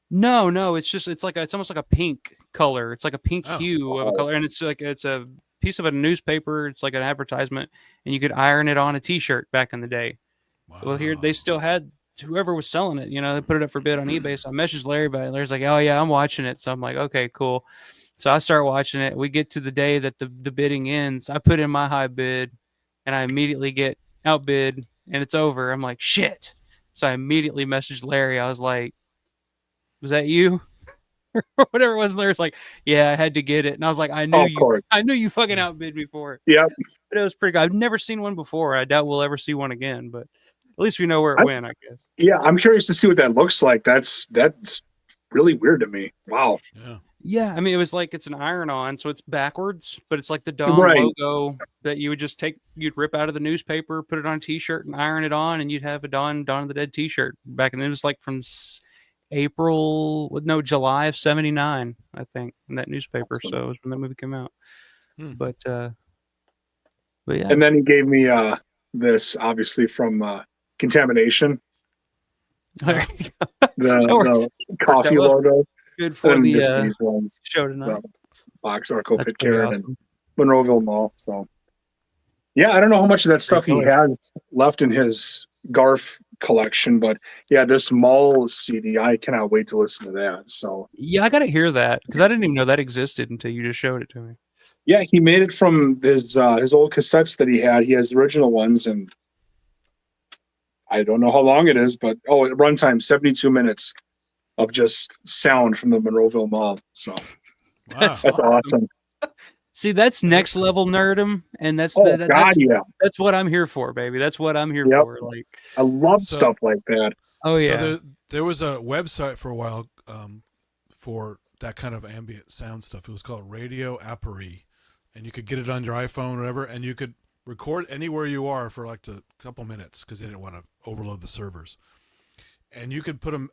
No, it's almost like a pink color. It's like a pink hue of a color, and it's a piece of a newspaper. It's like an advertisement, and you could iron it on a T-shirt back in the day. Wow. Well, here they still had whoever was selling it. They put it up for bid on eBay. So I messaged Larry about it. Larry's like, "Oh yeah, I'm watching it." So I'm like, "Okay, cool." So I start watching it. We get to the day that the bidding ends. I put in my high bid, and I immediately get outbid, and it's over. I'm like, "Shit!" So I immediately messaged Larry. I was like, "Was that you?" Or whatever it was. Larry's like, "Yeah, I had to get it," and I was like, "I knew you fucking outbid me for it." Yeah, but it was pretty good. I've never seen one before. I doubt we'll ever see one again, but at least we know where it went, I guess. Yeah, I'm curious to see what that looks like. That's really weird to me. Wow. Yeah. I mean, it was like it's an iron-on, so it's backwards, but it's like the Dawn logo that you would just you'd rip out of the newspaper, put it on a T-shirt, and iron it on, and you'd have a Dawn of the Dead T-shirt back. And it was like from July of '79, I think, in that newspaper. Awesome. So it was when that movie came out. But yeah. And then he gave me this, obviously from Contamination. The coffee logo. Good for the show tonight. Box Arco Pit Carrot and Monroeville Mall. So yeah, I don't know how much of that stuff he has left in his Garf collection, but yeah, this Mall CD, I cannot wait to listen to that. So yeah, I gotta hear that because I didn't even know that existed until you just showed it to me. Yeah, he made it from his old cassettes that he had. He has the original ones, and I don't know how long it is, but at runtime 72 minutes of just sound from the Monroeville Mall. So that's awesome. See, that's next level nerdom, and that's what I'm here for, baby. That's what I'm here for. Like, I love stuff like that. Oh yeah. So there was a website for a while for that kind of ambient sound stuff. It was called Radio Appareil, and you could get it on your iPhone or whatever, and you could record anywhere you are for like a couple minutes because they didn't want to overload the servers. And you could put a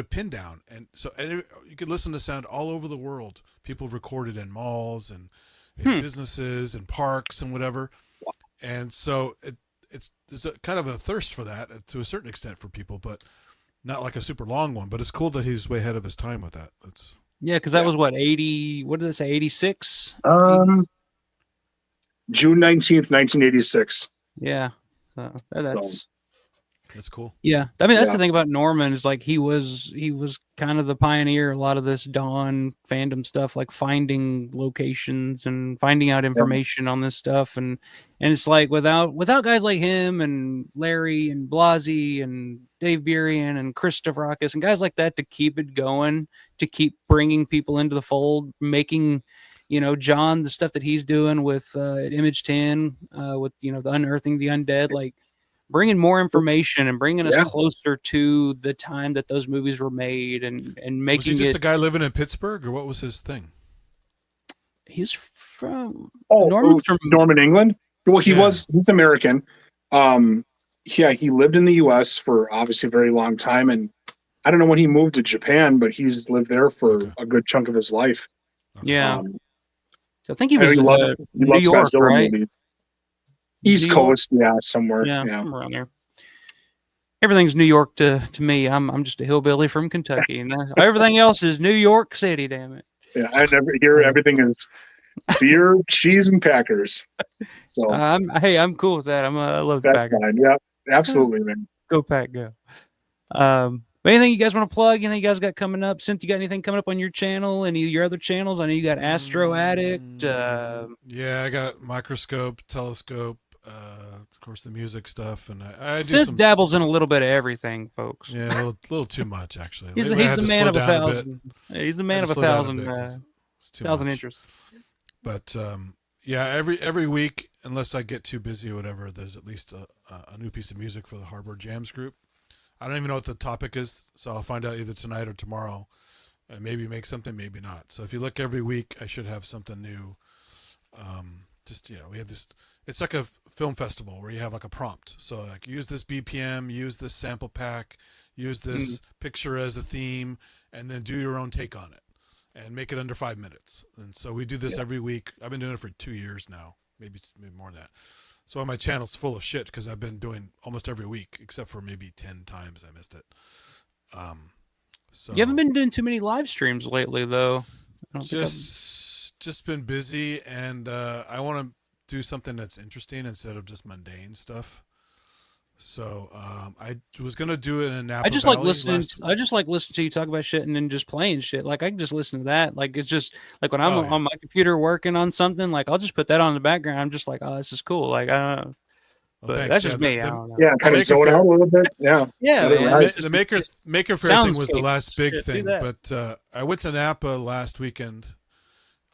pin down, and so you could listen to sound all over the world. People recorded in malls and in businesses and parks and whatever. And so there's a kind of a thirst for that to a certain extent for people, but not like a super long one. But it's cool that he's way ahead of his time with that. Because that was what 80. What did it say? 86. June 19th, 1986. Yeah, so that's cool. Yeah, I mean that's the thing about Norman is like he was kind of the pioneer. A lot of this Dawn fandom stuff, like finding locations and finding out information on this stuff, and it's like without guys like him and Larry and Blasey and Dave Burian and Chris Stavrakis and guys like that to keep it going, to keep bringing people into the fold, making John the stuff that he's doing with Image 10, with the Unearthing the Undead, like. Bringing more information and bringing us closer to the time that those movies were made and making was he just a guy living in Pittsburgh, or what was his thing? He's from Norman, England. Well, he's American. He lived in the U.S. for obviously a very long time, and I don't know when he moved to Japan, but he's lived there for a good chunk of his life. Yeah, I think he was New York, right? Movies. East Coast, somewhere. Yeah, I'm around there. Everything's New York to me. I'm just a hillbilly from Kentucky, and everything else is New York City. Damn it! Yeah, here everything is beer, cheese, and Packers. So I'm cool with that. I love the Packers. Packers. Fine. Yeah, absolutely, man. Go Pack, go. Anything you guys want to plug? Anything you guys got coming up? Synth, you got anything coming up on your channel? Any of your other channels? I know you got Astro Addict. Yeah, I got Microscope, Telescope. Of course, the music stuff, and I do Synth dabbles in a little bit of everything, folks. Yeah, a little too much actually. He's the man of 1,000. He's the man of 1,000 interests. But every week, unless I get too busy or whatever, there's at least a new piece of music for the Harbor Jams group. I don't even know what the topic is, so I'll find out either tonight or tomorrow. And maybe make something, maybe not. So if you look every week, I should have something new. We have this. it's like a film festival where you have like a prompt. So like use this BPM, use this sample pack, use this picture as a theme, and then do your own take on it and make it under 5 minutes. And so we do this every week. I've been doing it for 2 years now, maybe more than that. So my channel's full of shit because I've been doing almost every week, except for maybe 10 times I missed it. So you haven't been doing too many live streams lately, though. Just been busy, and I want to do something that's interesting instead of just mundane stuff. So I was gonna do it in Napa I just Valley like listening. I just like listening to you talk about shit and then just playing shit. Like I can just listen to that. Like it's just like when I'm on my computer working on something. Like I'll just put that on the background. I'm just like, oh, this is cool. Like I don't know. But that's just me. I don't know. Yeah, kind of zone out a little bit. Yeah. The Maker Faire thing was the last big thing. But I went to Napa last weekend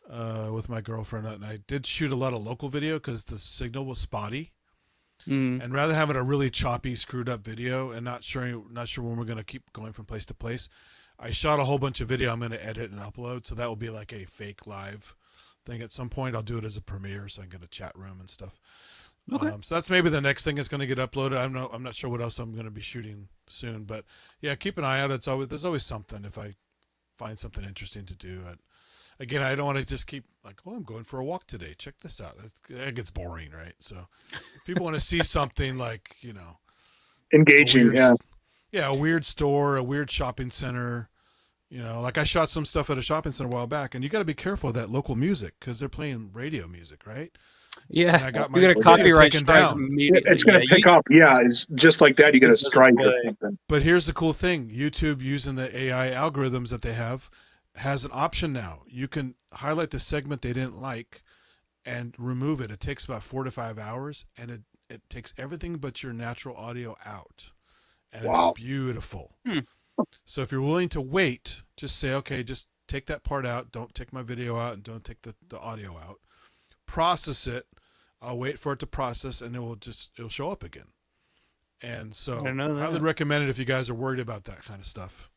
with my girlfriend, and I did shoot a lot of local video because the signal was spotty. And rather than having a really choppy, screwed up video and not sure when we're going to keep going from place to place, I shot a whole bunch of video I'm going to edit and upload. So that will be like a fake live thing at some point. I'll do it as a premiere so I can get a chat room and stuff. Okay. So that's maybe the next thing that's going to get uploaded. I'm not sure what else I'm going to be shooting soon, but yeah, keep an eye out. There's always something if I find something interesting to do. Again, I don't want to just keep like, oh, I'm going for a walk today. Check this out. It gets boring, right? So people want to see something like, engaging. A weird store, a weird shopping center. Like I shot some stuff at a shopping center a while back, and you got to be careful of that local music because they're playing radio music, right? Yeah, and I got you got a copyright strike down. It's going to pick up. Yeah, it's just like that. You get a strike or something. But here's the cool thing: YouTube, using the AI algorithms that they have, has an option now. You can highlight the segment they didn't like and remove it. It takes about 4 to 5 hours, and it takes everything but your natural audio out, and it's beautiful. So if you're willing to wait, just say, okay, just take that part out. Don't take my video out, and don't take the audio out. Process it. I'll wait for it to process, and it'll show up again. And so I highly recommend it if you guys are worried about that kind of stuff.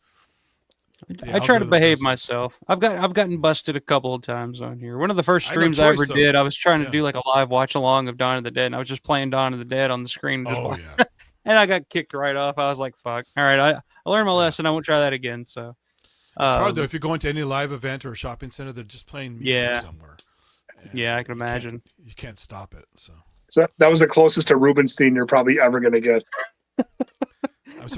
I try to behave myself. I've gotten busted a couple of times on here. One of the first streams I ever did, I was trying to do like a live watch along of Dawn of the Dead, and I was just playing Dawn of the Dead on the screen. And I got kicked right off. I was like, fuck. All right, I learned my lesson. I won't try that again. So it's hard though if you're going to any live event or a shopping center, they're just playing music somewhere. Yeah, I can imagine. You can't stop it. So that was the closest to Rubenstein you're probably ever going to get.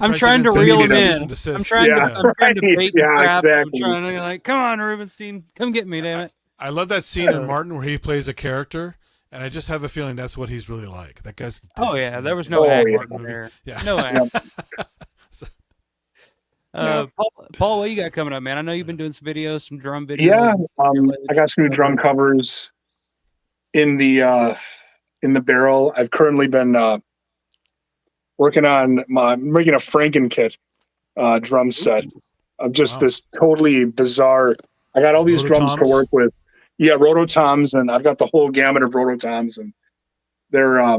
I'm trying to reel him in. I'm trying to bait crap. Exactly. I'm trying to like, come on, Rubenstein, come get me, damn it. I love that scene in Martin where he plays a character, and I just have a feeling that's what he's really like. That guy's. Oh yeah, there was no acting there. Yeah, no acting. Paul, what you got coming up, man? I know you've been doing some videos, some drum videos. Yeah, I got some new drum covers in the barrel. I've currently been working on making a Franken-kit drum set of just this totally bizarre. I got all these drums to work with. Yeah, Rototoms, and I've got the whole gamut of Rototoms, and they're I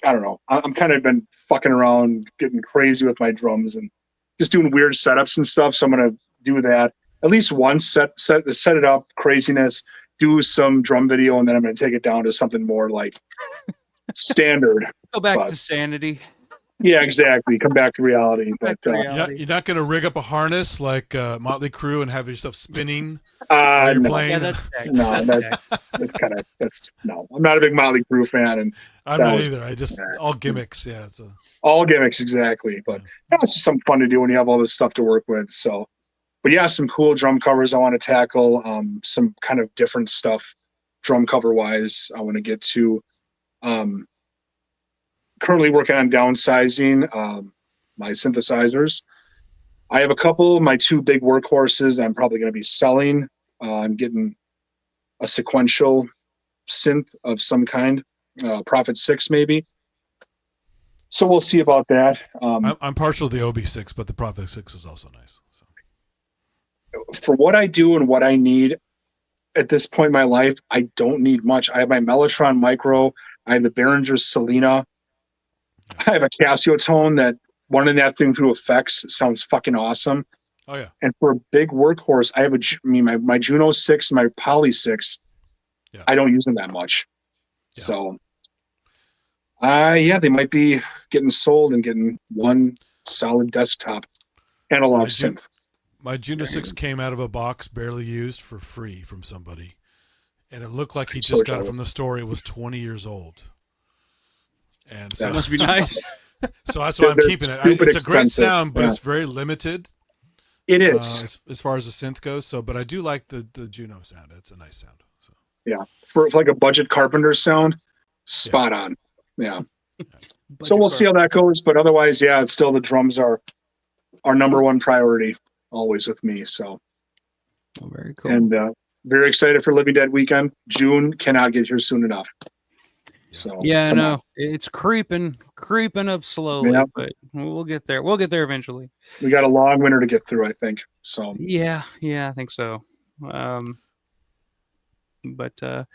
don't know. I'm kind of been fucking around, getting crazy with my drums and just doing weird setups and stuff. So I'm gonna do that at least once, set it up, craziness, do some drum video, and then I'm gonna take it down to something more like standard. Go back to sanity. Yeah, exactly. Come back to reality. But you're not going to rig up a harness like Motley Crue and have yourself spinning while you're playing. Yeah, that's no. I'm not a big Motley Crue fan, and I'm not either. I just all gimmicks. Yeah, all gimmicks exactly. But it's just something fun to do when you have all this stuff to work with. So, but yeah, some cool drum covers I want to tackle. Some kind of different stuff, drum cover wise. I want to get to. Currently working on downsizing my synthesizers. I have a couple, my two big workhorses I'm probably going to be selling. I'm getting a sequential synth of some kind, Prophet 6 maybe. So we'll see about that. I'm partial to the OB6, but the Prophet 6 is also nice. So. For what I do and what I need at this point in my life, I don't need much. I have my Mellotron Micro. I have the Behringer's Selena. I have a Casio tone that running that thing through effects sounds fucking awesome. Oh yeah. And for a big workhorse, I have my Juno 6, my Poly 6. Yeah. I don't use them that much. Yeah. So Yeah, they might be getting sold and getting one solid desktop analog synth. My Juno 6 came out of a box barely used for free from somebody. And it looked like he just got it from the store. It was 20 years old. And so that must be nice. So that's why I'm keeping it. It's a great sound, but it's very limited. It is. As far as the synth goes. So, but I do like the Juno sound. It's a nice sound. So. Yeah. For like a budget Carpenter sound, spot on. Yeah. So we'll see how that goes. But otherwise, yeah, it's still the drums are our number one priority always with me. So very cool. And very excited for Living Dead weekend. June cannot get here soon enough. So yeah, I know it's creeping up slowly, but we'll get there. We'll get there eventually. We got a long winter to get through, I think. So yeah, I think so. But all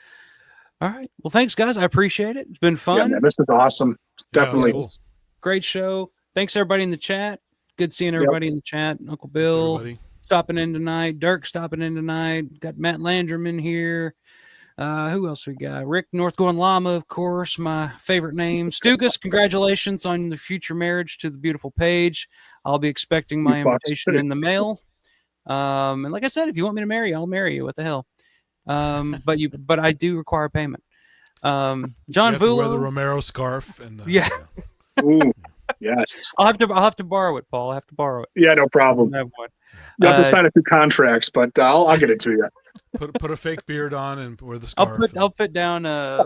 right. Well, thanks, guys. I appreciate it. It's been fun. Yeah, man, this is awesome. Definitely cool. Great show. Thanks everybody in the chat. Good seeing everybody in the chat. Uncle Bill stopping in tonight. Dirk stopping in tonight. Got Matt Landrum in here. Who else we got? Rick North Going Llama, of course, my favorite name. Stukas, congratulations on the future marriage to the beautiful Paige. I'll be expecting my invitation in the mail. And like I said, if you want me to marry you, I'll marry you. What the hell? But I do require payment. John Vulo, wear the Romero scarf and Ooh, yes. I'll have to borrow it, Paul. I have to borrow it. Yeah, no problem. I have one. You have to sign a few contracts, but I'll get it to you. Put a fake beard on and wear the scarf. I'll put down a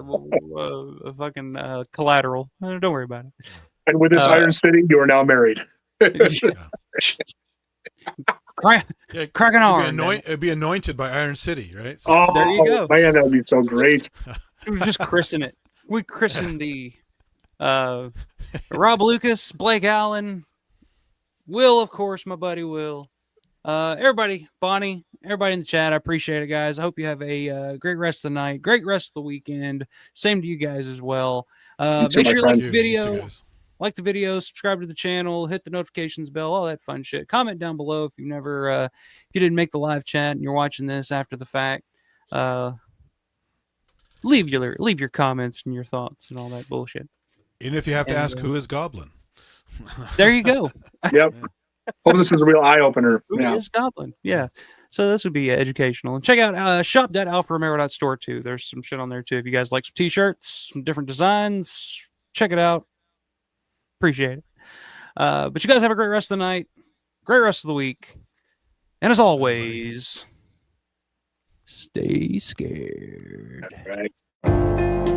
fucking collateral. Don't worry about it. And with this Iron City, you are now married. Crack an arm. It'd be anointed by Iron City, right? So there you go. Man, that would be so great. We just christen it. We christened the Rob Lucas, Blake Allen, Will, of course, my buddy Will. Everybody, Bonnie, everybody in the chat, I appreciate it, guys. I hope you have a great rest of the night, great rest of the weekend. Same to you guys as well. Make sure you like the video, subscribe to the channel, hit the notifications bell, all that fun shit. Comment down below if you've never, if you didn't make the live chat and you're watching this after the fact. Leave your comments and your thoughts and all that bullshit. Even if you have to ask who is Goblin. There you go. Yep. Hope this is a real eye opener. Who is Goblin? Yeah. So this would be educational. And check out shop.alfaromero.store too. There's some shit on there too. If you guys like some t-shirts, some different designs, check it out. Appreciate it. But you guys have a great rest of the night, great rest of the week. And as always, stay scared. That's right.